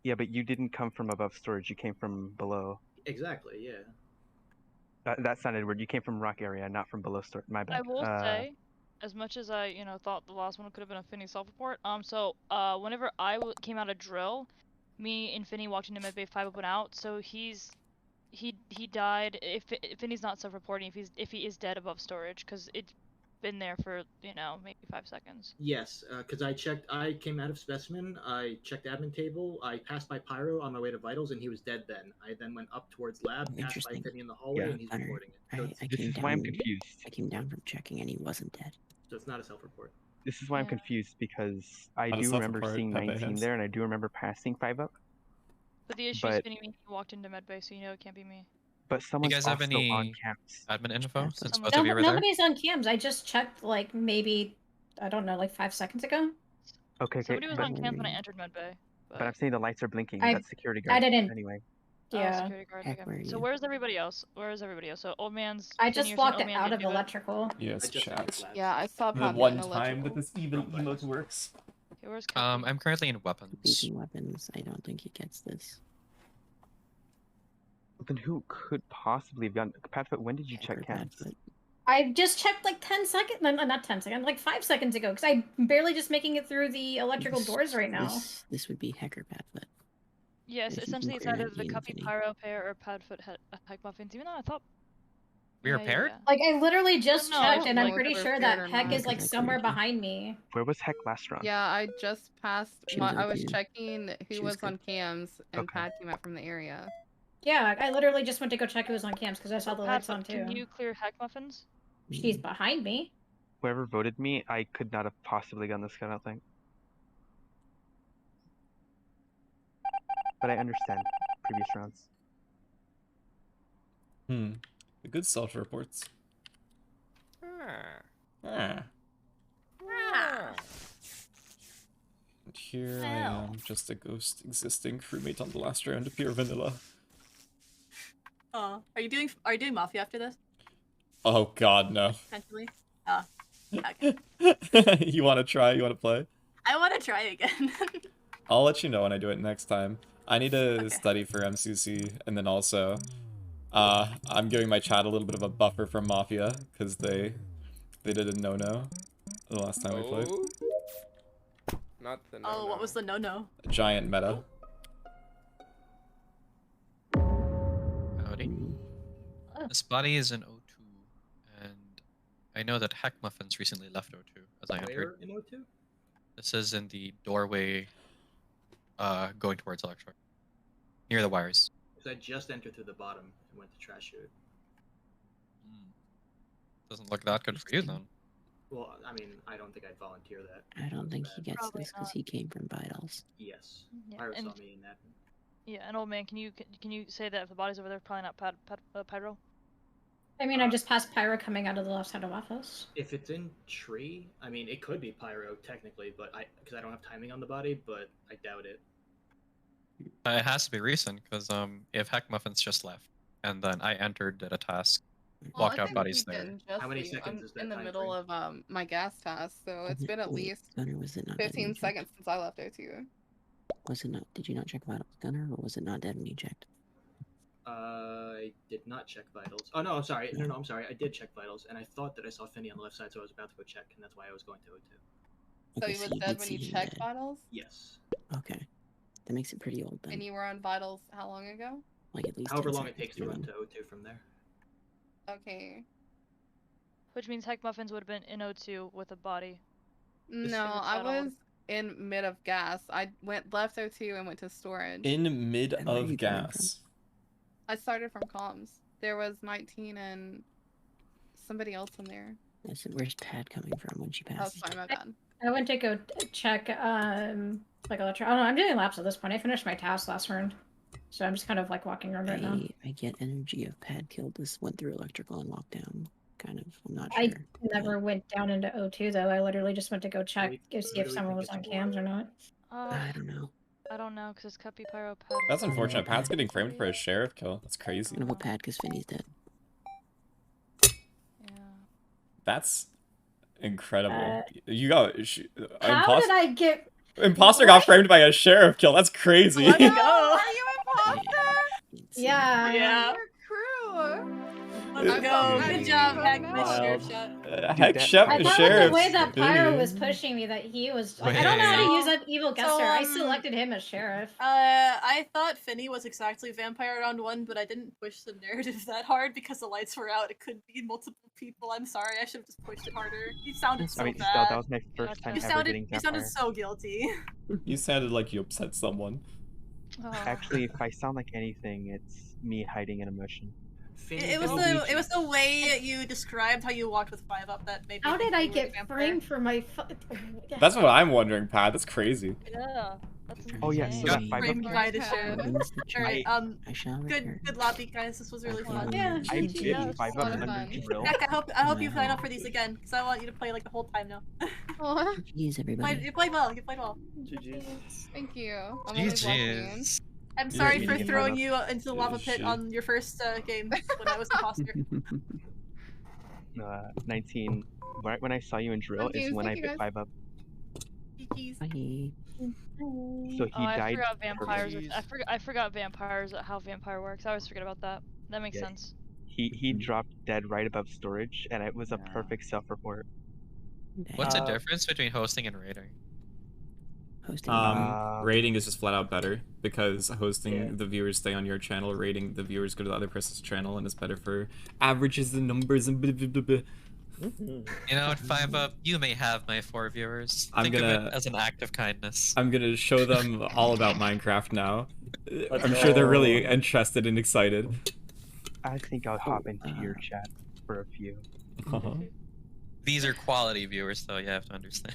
Yeah, but you didn't come from above storage. You came from below. Exactly, yeah. That sounded weird. You came from rock area, not from below storage. My bad. I will say, as much as I, thought the last one could have been a Finny self-report, whenever I came out of drill, me and Finny walked into medbay 5 went out, so he died. If Finny's not self-reporting, if he is dead above storage, because it's been there for maybe 5 seconds. Yes, because I came out of specimen, I checked admin table, I passed by Pyro on my way to vitals, and he was dead then. I then went up towards lab, passed by Finny in the hallway, and he's reporting it. So This is why I'm confused. I came down from checking and he wasn't dead. So it's not a self-report. This is why I'm confused because I Not a do remember self-report, seeing Pepe 19 has. there, and I do remember passing 5 up. But the issue But- is Finny walked into medbay, so it can't be me. But You someone's guys have also any on cams. admin info since Someone- both of you were there? Nobody's on cams. I just checked like maybe, I don't know, like 5 seconds ago. Okay, Somebody was but, on cams when I entered medbay. but I'm saying the lights are blinking. I- That's security guard. I didn't- Anyway. Yeah. Security guard. Heck, Okay. where are So you? where's everybody else? So old man's. I Finny, just you're saying walked old man out did of you vote? electrical. Yes, I just chat. entered lab. Yeah, I saw The Padfoot one in time electrical. that this evil emote works. Okay, where's Cuppy? I'm currently in weapons. Using weapons, I don't think he gets this. Then who could possibly have gotten... Padfoot, when did you Heck or check cams? Padfoot. I just checked like 10 seconds, no, not 10 seconds, like 5 seconds ago, because I'm barely just making it through the electrical doors right now. This would be Heck or Padfoot. Yes, If you essentially it's compare either the Andy and Cuppy Finny. Pyro pair or Padfoot HeckMuffins. Even though I thought We were Yeah, paired? yeah. Like, I literally just No, I checked, and I'm don't pretty know if sure we're that paired or Heck not. is like Because I somewhere cleared you. behind me. Where was Heck last round? Yeah, I just passed. She was I was OP. checking She who was was on cams, and Okay. Pad came out from the area. Yeah, I literally just went to go check who was on cams because I saw the lights on Padfoot, too. can you clear HeckMuffins? She's behind me. Whoever voted me, I could not have possibly gotten this guy, I don't think. But I understand previous rounds. The good self-reports. Ah. And here I am, just a ghost existing crewmate on the last round of pure vanilla. Oh, are you doing Mafia after this? Oh god, no. Potentially. Oh, okay. You wanna try? You wanna play? I want to try again. I'll let you know when I do it next time. I need to study for MCC, and then also, I'm giving my chat a little bit of a buffer from Mafia, because they did a no-no the last time we played. Not the no. Oh, what was the no-no? A giant meta. Howdy. This body is in O2, and I know that HeckMuffins recently left O2, as I Where entered. in O2? This is in the doorway going towards Electro. Near the wires. Because I just entered through the bottom and went to trash chute. Doesn't look that good for you, then. Well, I mean, I don't think I'd volunteer that. I don't think he gets Probably this because not. he came from Vitals. Yes. Yeah, Pyro and- saw me in that. Yeah, and old man, can you say that if the body's over there, probably not Pyro? I mean, I just passed Pyro coming out of the left side of office. If it's in tree, I mean, it could be Pyro technically, but because I don't have timing on the body, but I doubt it. It has to be recent, because if HeckMuffins just left, and then I entered, did a task, Well, walked I out, think bodies he there. didn't How many just leave. seconds I'm is that in the time middle frame? of my gas task, so it's been at Wait, least Gunner, was it not dead when 15 you checked? seconds since I left O2. Was it not? Did you not check Vitals, Gunner, or was it not dead when you checked? I did not check vitals. Oh no, I'm sorry. No, I'm sorry. I did check vitals, and I thought that I saw Finny on the left side, so I was about to go check, and that's why I was going to O2. So Okay, you so was you dead did when see you him checked dead. vitals? Yes. Okay, that makes it pretty old then. And you were on vitals how long ago? Like at least However 10 long it seconds takes to run ago. to O2 from there. Okay. Which means HeckMuffins would have been in O2 with a body. No, I settled. was in mid of gas. I went left O2 and went to storage. In mid And where are of you coming from? gas. I started from comms. There was 19 and somebody else in there. I said, where's Pad coming from when she Oh, passes? sorry, my bad. I went to go check, like, I don't know, I'm doing laps at this point. I finished my task last round. So I'm just kind of, like, walking around right now. I get energy of Pad killed this, went through electrical and walked down. Kind of, I'm not sure. I never went down into O2, though. I literally just went to go check, to see if someone was on cams or not. I don't know. I don't know, because it's Cuppy, Pyro, Pad. That's unfortunate. Pat's getting framed for a sheriff kill. That's crazy. I'm gonna vote Pad because Finne's dead. That's incredible. You got How did I get... Impostor got framed by a sheriff kill. That's crazy. Let's go. Are you imposter? Yeah. Yeah. Crew. Let's go. Good job, Heck. Nice sheriff shot. Heck, I thought sheriff. the way that Pyro was pushing me that he was... Like, I don't know how to use that evil Jester. I selected him as sheriff. I thought Finne was exactly vampire round 1, but I didn't push the narrative that hard because the lights were out. It could be multiple people. I'm sorry. I should have just pushed it harder. You sounded so bad. Stell, that was my first time ever getting You sounded vampire. so guilty. You sounded like you upset someone. Actually, if I sound like anything, it's me hiding an emotion. It was the way you described how you walked with 5-up that made me How think did I you were get vampire. framed for my... That's what I'm wondering, Pat. That's crazy. Yeah. That's Oh yeah, so that 5-up. Framed by the sheriff. Alright, I shall good lobby, guys. This was really fun. Yeah, I GG. did was 5-up a lot of under fun. drill. Heck, I hope you sign up for these again, because I want you to play like the whole time now. GG's, everybody. You played well. You played well. Thank you. I'm only walking in. I'm sorry you for can throwing run you into the lava pit on your first game when I was imposter. 19. Right when I saw you in drill Thank is you, when I thank you, bit guys. 5-up. Bye. So he I died. forgot vampires. purposely. I forgot vampires. How vampire works. I always forget about that. That makes Yeah. sense. He dropped dead right above storage, and it was a perfect self-report. What's the difference between hosting and raiding? Hosting. Rating is just flat out better because hosting the viewers stay on your channel, rating the viewers go to the other person's channel, and it's better for averages and numbers and blah, blah, blah, blah. You know what, 5-up, you may have my 4 viewers. Think of it as an act of kindness. I'm gonna show them all about Minecraft now. Let's I'm sure they're go. really interested and excited. I think I'll hop into your chat for a few. These are quality viewers, though. You have to understand.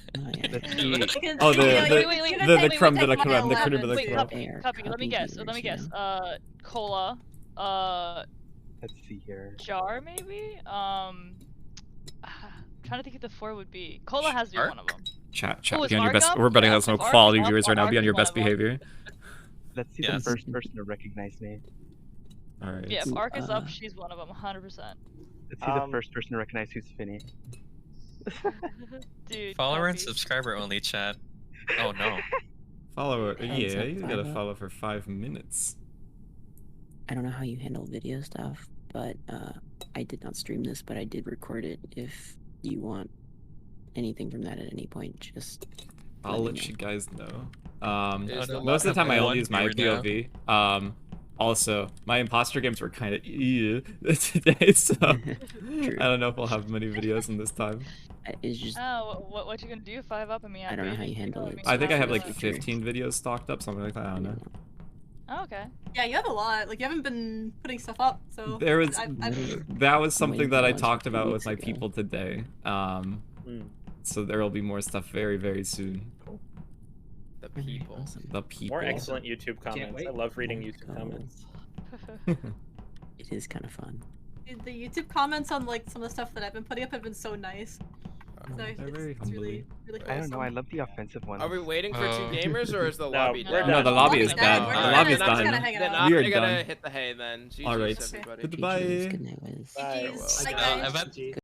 Oh, the crumb de la crumb, the Wait, crumb de la crumb. Cuppy, let me guess. Cola. Let's see here. Jar maybe. Trying to think who the 4 would be. Cola has to be one of them. Chat, Oh, be on your best. Arkham? We're betting on some If quality Arkham- viewers right now. Be on your Arkham best one of them. behavior. Let's see Yes. the first person to recognize me. All right. Yeah, if Ark is up, she's one of them, 100%. Let's see the first person to recognize who's Finne. Dude. Follower and Cuppy. subscriber only chat. Oh no. Follower, Hands yeah, up, you gotta 5-up. follow for 5 minutes. I don't know how you handle video stuff, but I did not stream this, but I did record it. If you want anything from that at any point, just I'll let me let know. you guys know. There's a Most of the lot time I of only use my one viewer POV. Also, my imposter games were kind of today, so True. I don't know if we'll have many videos in this time. It's just Oh, what you gonna do? 5-up? I mean, I don't know how you handle it. I think I have It's like just true. 15 videos stocked up, something like that. I don't know. Oh, okay. Yeah, you have a lot. Like you haven't been putting stuff up, so There was I've that was something that I watched talked a few about with weeks my ago. people today. So there will be more stuff very, very soon. The people. The people. More excellent YouTube comments. wait. I love reading YouTube comments. It is kind of fun. Dude, the YouTube comments on like some of the stuff that I've been putting up have been so nice. So They're very it's really, really I don't know. I wholesome. love the offensive ones. Are we waiting for 2 Oh. gamers or is the lobby we're done? No, the lobby is Lobby's done. done. The We're lobby is done. We're just done. gonna hang Then out. I'm We are gonna done. hit the hay then. GG's, All right. everybody. Goodbye. Good night, Wiz. Bye. Like I bet that.